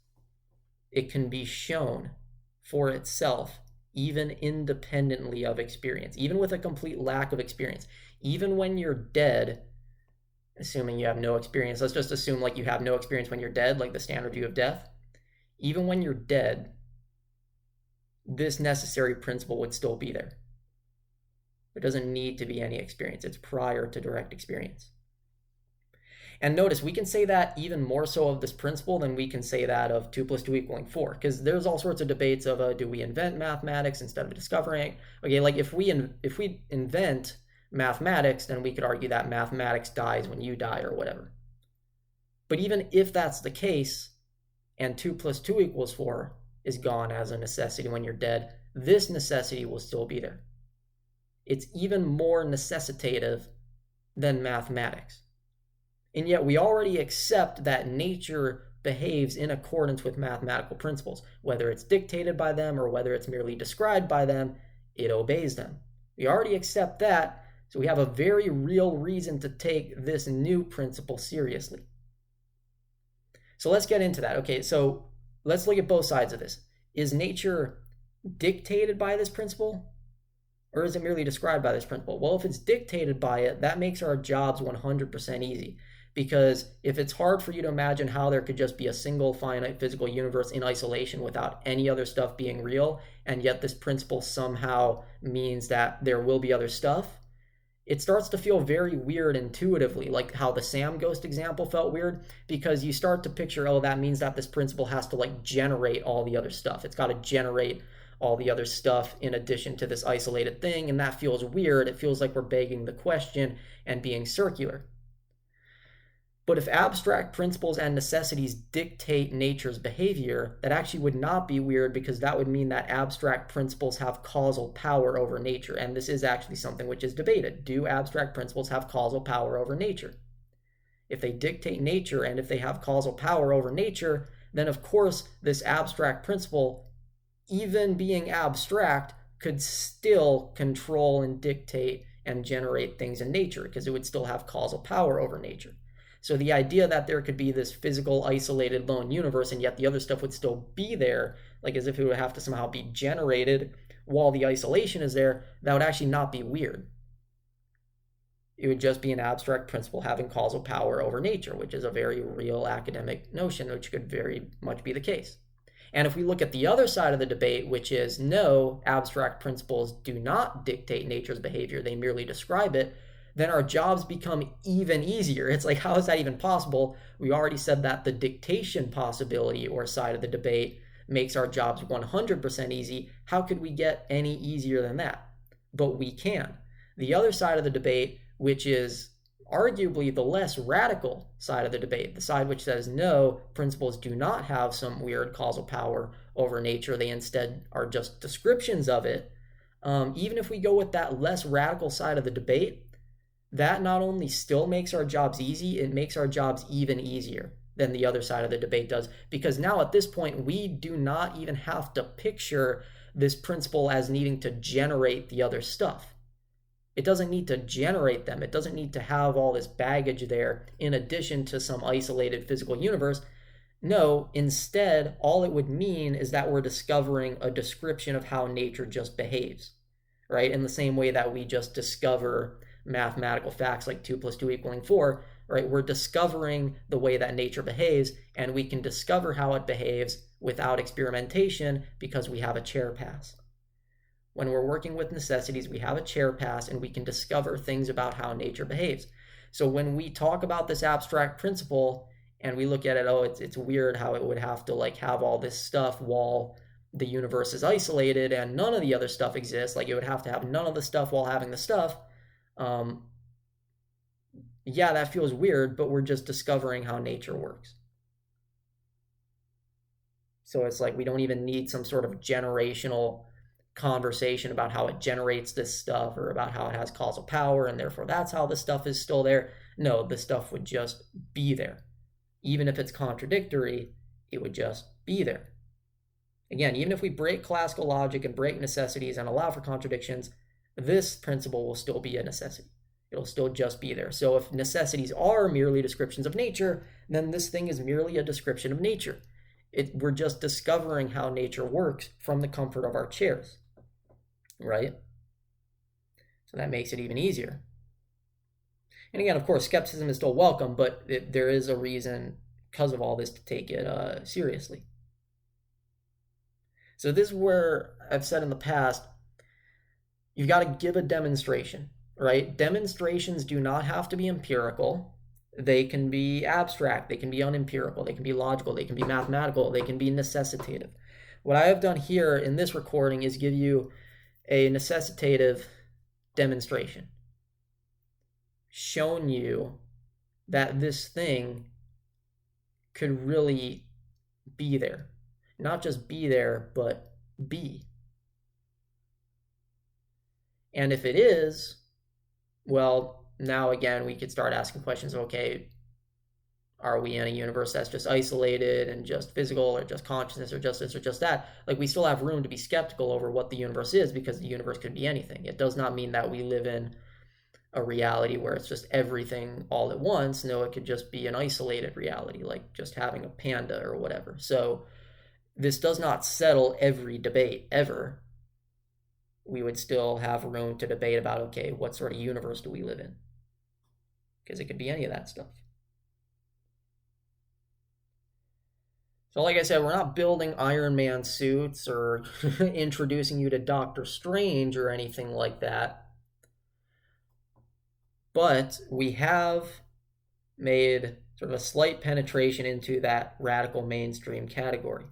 Speaker 1: It can be shown for itself, even independently of experience, even with a complete lack of experience. Even when you're dead, assuming you have no experience, let's just assume like you have no experience when you're dead, like the standard view of death. Even when you're dead, this necessary principle would still be there. There doesn't need to be any experience. It's prior to direct experience. And notice, we can say that even more so of this principle than we can say that of 2 plus 2 equaling 4, because there's all sorts of debates of do we invent mathematics instead of discovering it? Okay, like if we invent mathematics, then we could argue that mathematics dies when you die or whatever. But even if that's the case, and 2 plus 2 equals 4 is gone as a necessity when you're dead, this necessity will still be there. It's even more necessitative than mathematics. And yet we already accept that nature behaves in accordance with mathematical principles. Whether it's dictated by them or whether it's merely described by them, it obeys them. We already accept that, so we have a very real reason to take this new principle seriously. So let's get into that. Okay, so let's look at both sides of this. Is nature dictated by this principle, or is it merely described by this principle? Well, if it's dictated by it, that makes our jobs 100% easy. Because if it's hard for you to imagine how there could just be a single finite physical universe in isolation without any other stuff being real, and yet this principle somehow means that there will be other stuff, it starts to feel very weird intuitively, like how the Sam Ghost example felt weird, because you start to picture, oh, that means that this principle has to like generate all the other stuff. It's got to generate all the other stuff in addition to this isolated thing, and that feels weird. It feels like we're begging the question and being circular. But if abstract principles and necessities dictate nature's behavior, that actually would not be weird, because that would mean that abstract principles have causal power over nature. And this is actually something which is debated. Do abstract principles have causal power over nature? If they dictate nature and if they have causal power over nature, then of course this abstract principle, even being abstract, could still control and dictate and generate things in nature, because it would still have causal power over nature. So the idea that there could be this physical, isolated, lone universe, and yet the other stuff would still be there, like as if it would have to somehow be generated while the isolation is there, that would actually not be weird. It would just be an abstract principle having causal power over nature, which is a very real academic notion, which could very much be the case. And if we look at the other side of the debate, which is no, abstract principles do not dictate nature's behavior, they merely describe it, then our jobs become even easier. It's like, how is that even possible? We already said that the dictation possibility or side of the debate makes our jobs 100% easy. How could we get any easier than that? But we can. The other side of the debate, which is arguably the less radical side of the debate, the side which says no, principles do not have some weird causal power over nature, they instead are just descriptions of it. Even if we go with that less radical side of the debate, that not only still makes our jobs easy, it makes our jobs even easier than the other side of the debate does. Because now at this point, we do not even have to picture this principle as needing to generate the other stuff. It doesn't need to generate them. It doesn't need to have all this baggage there in addition to some isolated physical universe. No, instead, all it would mean is that we're discovering a description of how nature just behaves, right? In the same way that we just discover mathematical facts like 2 plus 2 equaling 4, right? We're discovering the way that nature behaves, and we can discover how it behaves without experimentation because we have a chair pass. When we're working with necessities, we have a chair pass and we can discover things about how nature behaves. So when we talk about this abstract principle and we look at it, oh, it's weird how it would have to like have all this stuff while the universe is isolated and none of the other stuff exists. Like it would have to have none of the stuff while having the stuff. Yeah, that feels weird, but we're just discovering how nature works. So it's like we don't even need some sort of generational conversation about how it generates this stuff or about how it has causal power and therefore that's how the stuff is still there. No, the stuff would just be there. Even if it's contradictory, it would just be there. Again, even if we break classical logic and break necessities and allow for contradictions, this principle will still be a necessity. It'll still just be there. So if necessities are merely descriptions of nature, then this thing is merely a description of nature. We're just discovering how nature works from the comfort of our chairs, right? So that makes it even easier. And again, of course, skepticism is still welcome, but there is a reason because of all this to take it seriously. So this is where I've said in the past, you've got to give a demonstration, right? Demonstrations do not have to be empirical. They can be abstract, they can be unempirical, they can be logical, they can be mathematical, they can be necessitative. What I have done here in this recording is give you a necessitative demonstration. Shown you that this thing could really be there. Not just be there, but be. And if it is, well, now again, we could start asking questions, okay, are we in a universe that's just isolated and just physical or just consciousness or just this or just that? Like we still have room to be skeptical over what the universe is because the universe could be anything. It does not mean that we live in a reality where it's just everything all at once. No, it could just be an isolated reality, like just having a panda or whatever. So this does not settle every debate ever. We would still have room to debate about, okay, what sort of universe do we live in? Because it could be any of that stuff. So like I said, we're not building Iron Man suits or introducing you to Doctor Strange or anything like that. But we have made sort of a slight penetration into that radical mainstream category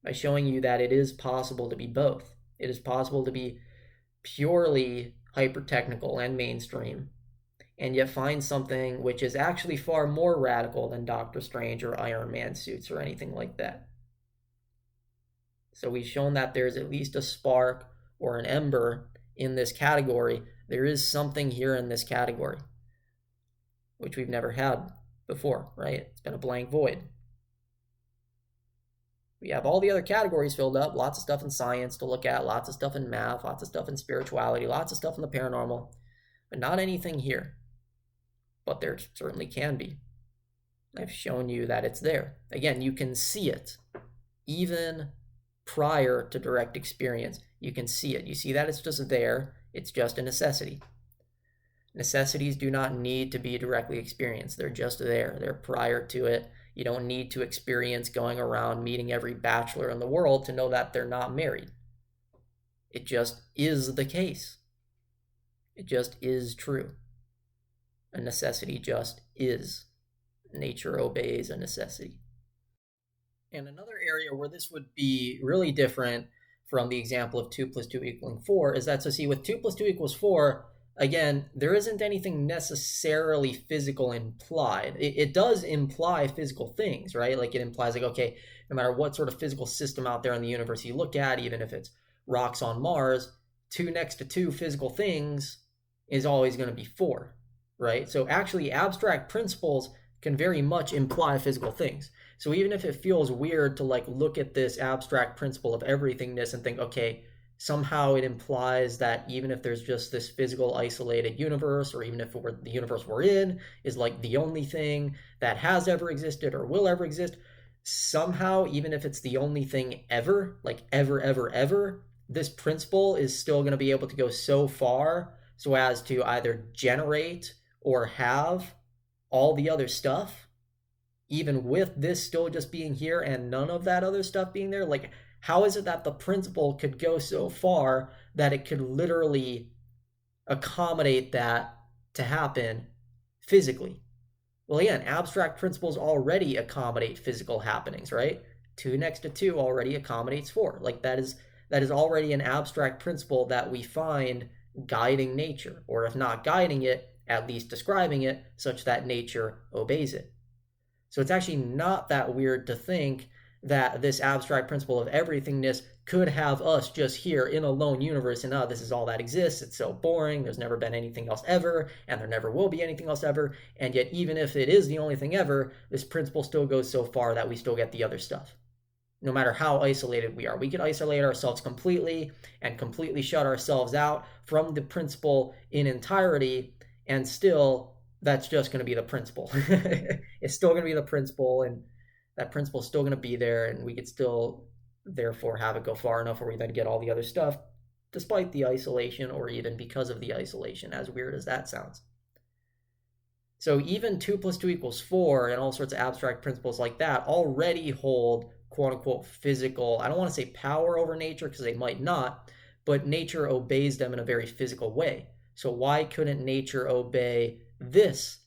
Speaker 1: by showing you that it is possible to be both. It is possible to be purely hyper-technical and mainstream, and yet find something which is actually far more radical than Doctor Strange or Iron Man suits or anything like that. So we've shown that there's at least a spark or an ember in this category. There is something here in this category, which we've never had before, right? It's been a blank void. We have all the other categories filled up, lots of stuff in science to look at, lots of stuff in math, lots of stuff in spirituality, lots of stuff in the paranormal, but not anything here. But there certainly can be. I've shown you that it's there. Again, you can see it even prior to direct experience. You can see it. You see that it's just there. It's just a necessity. Necessities do not need to be directly experienced. They're just there. They're prior to it. You don't need to experience going around meeting every bachelor in the world to know that they're not married. It just is the case. It just is true. A necessity just is. Nature obeys a necessity. And another area where this would be really different from the example of 2 plus 2 equaling 4 is that, so see, with 2 plus 2 equals 4, again, there isn't anything necessarily physical implied. It does imply physical things, right? Like it implies like, okay, no matter what sort of physical system out there in the universe you look at, even if it's rocks on Mars, 2 next to 2 physical things is always going to be 4, right? So actually abstract principles can very much imply physical things. So even if it feels weird to like look at this abstract principle of everythingness and think, okay, somehow it implies that even if there's just this physical isolated universe, or even if the universe we're in is like the only thing that has ever existed or will ever exist, somehow, even if it's the only thing ever, like ever, ever, ever, this principle is still going to be able to go so far so as to either generate or have all the other stuff, even with this still just being here and none of that other stuff being there. Like, how is it that the principle could go so far that it could literally accommodate that to happen physically? Well, again, abstract principles already accommodate physical happenings, right? 2 next to 2 already accommodates 4. Like, that is already an abstract principle that we find guiding nature, or if not guiding it, at least describing it such that nature obeys it. So it's actually not that weird to think that this abstract principle of everythingness could have us just here in a lone universe, and this is all that exists. It's so boring. There's never been anything else ever, and there never will be anything else ever. And yet, even if it is the only thing ever, this principle still goes so far that we still get the other stuff. No matter how isolated we are, we could isolate ourselves completely and completely shut ourselves out from the principle in entirety, and still that's just going to be the principle. It's still going to be the principle, and that principle is still going to be there, and we could still therefore have it go far enough where we then get all the other stuff despite the isolation, or even because of the isolation, as weird as that sounds. So even 2 plus 2 equals 4 and all sorts of abstract principles like that already hold quote unquote physical, I don't want to say power over nature because they might not, but nature obeys them in a very physical way. So why couldn't nature obey this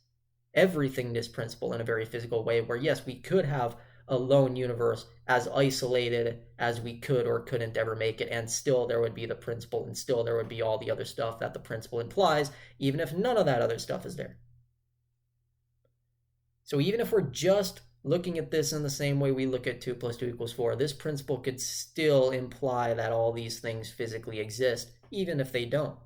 Speaker 1: everythingness principle in a very physical way, where yes, we could have a lone universe as isolated as we could or couldn't ever make it, and still there would be the principle, and still there would be all the other stuff that the principle implies, even if none of that other stuff is there. So even if we're just looking at this in the same way we look at 2 plus 2 equals 4, this principle could still imply that all these things physically exist, even if they don't.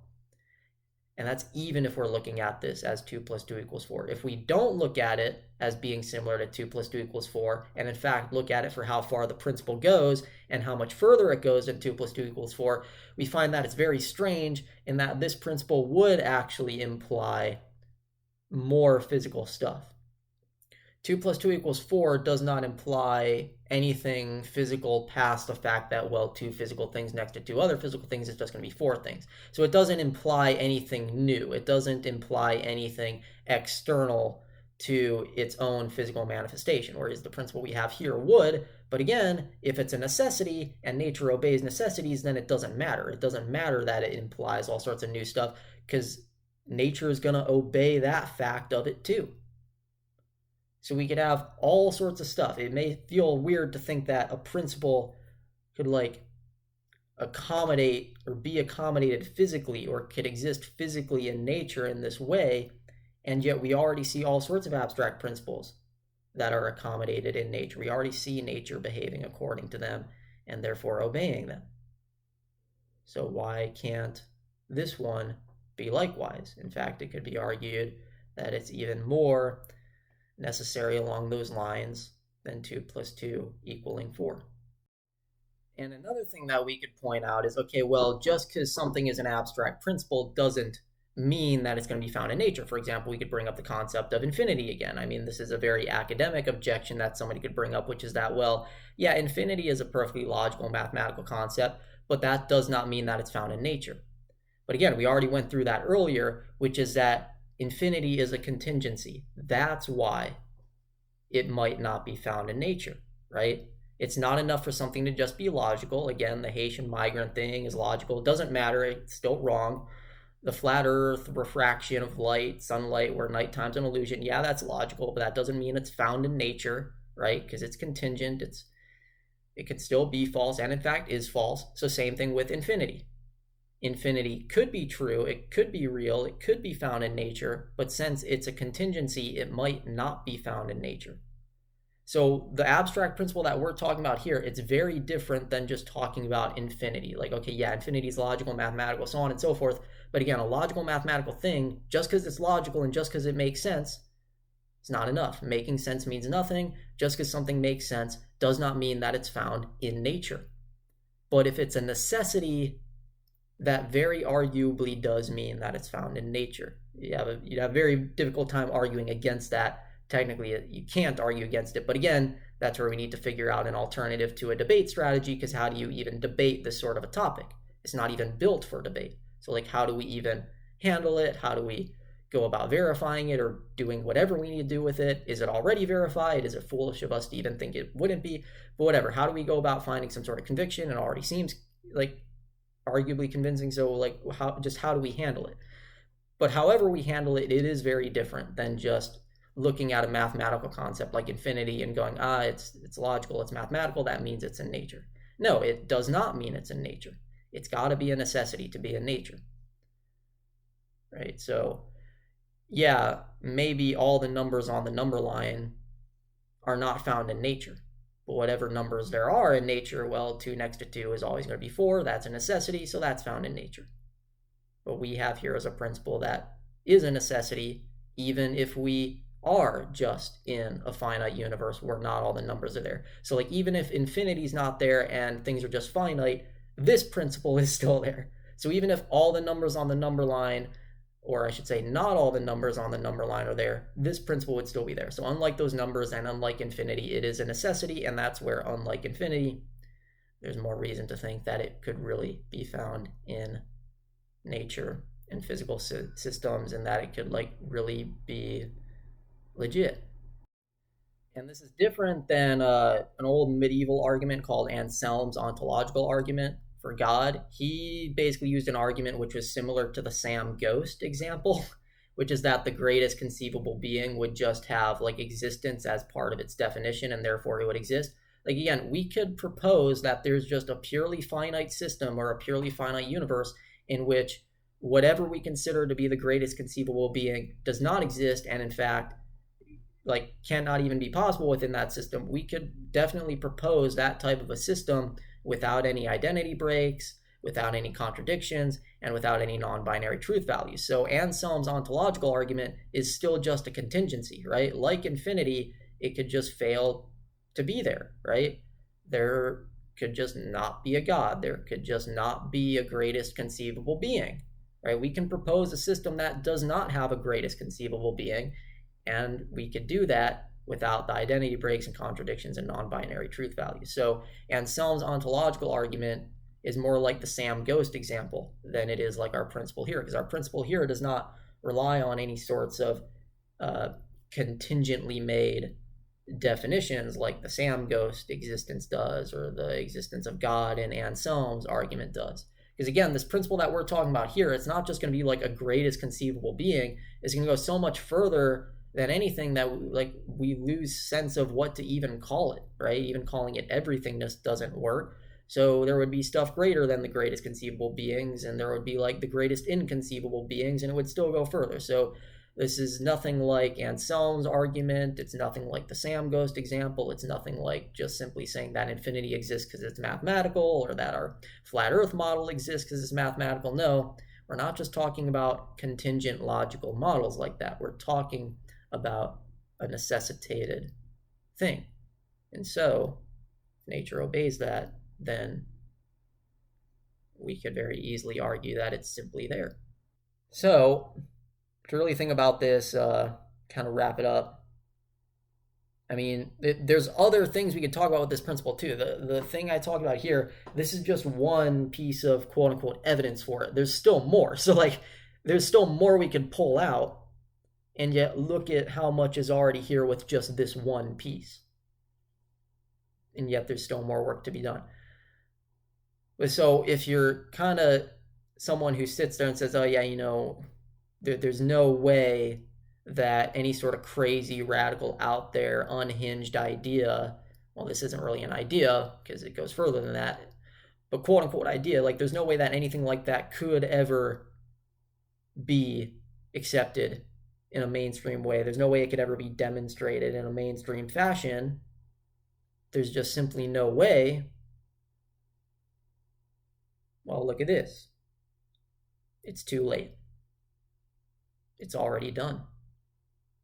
Speaker 1: And that's even if we're looking at this as 2 plus 2 equals 4. If we don't look at it as being similar to 2 plus 2 equals 4, and in fact look at it for how far the principle goes and how much further it goes than 2 plus 2 equals 4, we find that it's very strange in that this principle would actually imply more physical stuff. 2 plus 2 equals 4 does not imply anything physical past the fact that, well, 2 physical things next to 2 other physical things is just going to be 4 things. So it doesn't imply anything new. It doesn't imply anything external to its own physical manifestation, whereas the principle we have here would. But again, if it's a necessity and nature obeys necessities, then it doesn't matter. It doesn't matter that it implies all sorts of new stuff, because nature is going to obey that fact of it too. So we could have all sorts of stuff. It may feel weird to think that a principle could like accommodate or be accommodated physically, or could exist physically in nature in this way, and yet we already see all sorts of abstract principles that are accommodated in nature. We already see nature behaving according to them and therefore obeying them. So why can't this one be likewise? In fact, it could be argued that it's even more necessary along those lines than 2 plus 2 equaling 4. And another thing that we could point out is, okay, well, just because something is an abstract principle doesn't mean that it's going to be found in nature. For example, we could bring up the concept of infinity again. I mean, this is a very academic objection that somebody could bring up, which is that, well, yeah, infinity is a perfectly logical mathematical concept, but that does not mean that it's found in nature. But again, we already went through that earlier, which is that infinity is a contingency. That's why it might not be found in nature, right? It's not enough for something to just be logical. Again, the Haitian migrant thing is logical. It doesn't matter. It's still wrong. The flat earth, refraction of light, sunlight, where nighttime's an illusion. Yeah, that's logical, but that doesn't mean it's found in nature, right? Because it's contingent. It could still be false, and in fact is false. So same thing with infinity. Infinity could be true, it could be real, it could be found in nature, but since it's a contingency, it might not be found in nature. So the abstract principle that we're talking about here, it's very different than just talking about infinity. Like, okay, yeah, infinity is logical, mathematical, so on and so forth. But again, a logical mathematical thing, just because it's logical and just because it makes sense, it's not enough. Making sense means nothing. Just because something makes sense does not mean that it's found in nature. But if it's a necessity that very arguably does mean that it's found in nature. You'd have a very difficult time arguing against that. Technically, you can't argue against it. But again, that's where we need to figure out an alternative to a debate strategy, because how do you even debate this sort of a topic? It's not even built for debate. So, like, how do we even handle it? How do we go about verifying it or doing whatever we need to do with it? Is it already verified? Is it foolish of us to even think it wouldn't be? But whatever. How do we go about finding some sort of conviction? It already seems like arguably convincing. So, like, how do we handle it? But however we handle it, it is very different than just looking at a mathematical concept like infinity and going, it's logical, it's mathematical, that means it's in nature. No, it does not mean it's in nature. It's got to be a necessity to be in nature. Right? So, yeah, maybe all the numbers on the number line are not found in nature. But whatever numbers there are in nature, well, 2 next to 2 is always going to be 4. That's a necessity, so that's found in nature. What we have here is a principle that is a necessity, even if we are just in a finite universe where not all the numbers are there. So, like, even if infinity is not there and things are just finite, this principle is still there. So even if all the numbers on the number line, or I should say not all the numbers on the number line are there, this principle would still be there. So unlike those numbers and unlike infinity, it is a necessity, and that's where, unlike infinity, there's more reason to think that it could really be found in nature and physical systems, and that it could, like, really be legit. And this is different than an old medieval argument called Anselm's ontological argument for God. He basically used an argument which was similar to the Sam ghost example, which is that the greatest conceivable being would just have, like, existence as part of its definition, and therefore it would exist. Like, again, we could propose that there's just a purely finite system or a purely finite universe in which whatever we consider to be the greatest conceivable being does not exist, and in fact, like, cannot even be possible within that system. We could definitely propose that type of a system without any identity breaks, without any contradictions, and without any non-binary truth values. So Anselm's ontological argument is still just a contingency, right? Like infinity, it could just fail to be there, right? There could just not be a God. There could just not be a greatest conceivable being, right? We can propose a system that does not have a greatest conceivable being, and we could do that without the identity breaks and contradictions and non-binary truth values. So Anselm's ontological argument is more like the Sam ghost example than it is like our principle here, because our principle here does not rely on any sorts of contingently made definitions like the Sam ghost existence does, or the existence of God in Anselm's argument does. Because again, this principle that we're talking about here, it's not just going to be like a greatest conceivable being. It's going to go so much further than anything that, like, we lose sense of what to even call it, right? Even calling it everythingness doesn't work. So there would be stuff greater than the greatest conceivable beings, and there would be, like, the greatest inconceivable beings, and it would still go further. So this is nothing like Anselm's argument. It's nothing like the Sam ghost example. It's nothing like just simply saying that infinity exists because it's mathematical, or that our flat earth model exists because it's mathematical. No, we're not just talking about contingent logical models like that. We're talking about a necessitated thing. And so, if nature obeys that, then we could very easily argue that it's simply there. So, to really think about this, kind of wrap it up, I mean, there's other things we could talk about with this principle too. The thing I talked about here, this is just one piece of quote unquote evidence for it. There's still more. So, like, there's still more we could pull out, and yet look at how much is already here with just this one piece. And yet there's still more work to be done. So if you're kind of someone who sits there and says, oh yeah, there's no way that any sort of crazy, radical, out there, unhinged idea, well, this isn't really an idea because it goes further than that, but quote unquote idea, like, there's no way that anything like that could ever be accepted in a mainstream way. There's no way it could ever be demonstrated in a mainstream fashion. There's just simply no way. Well, look at this. It's too late. It's already done.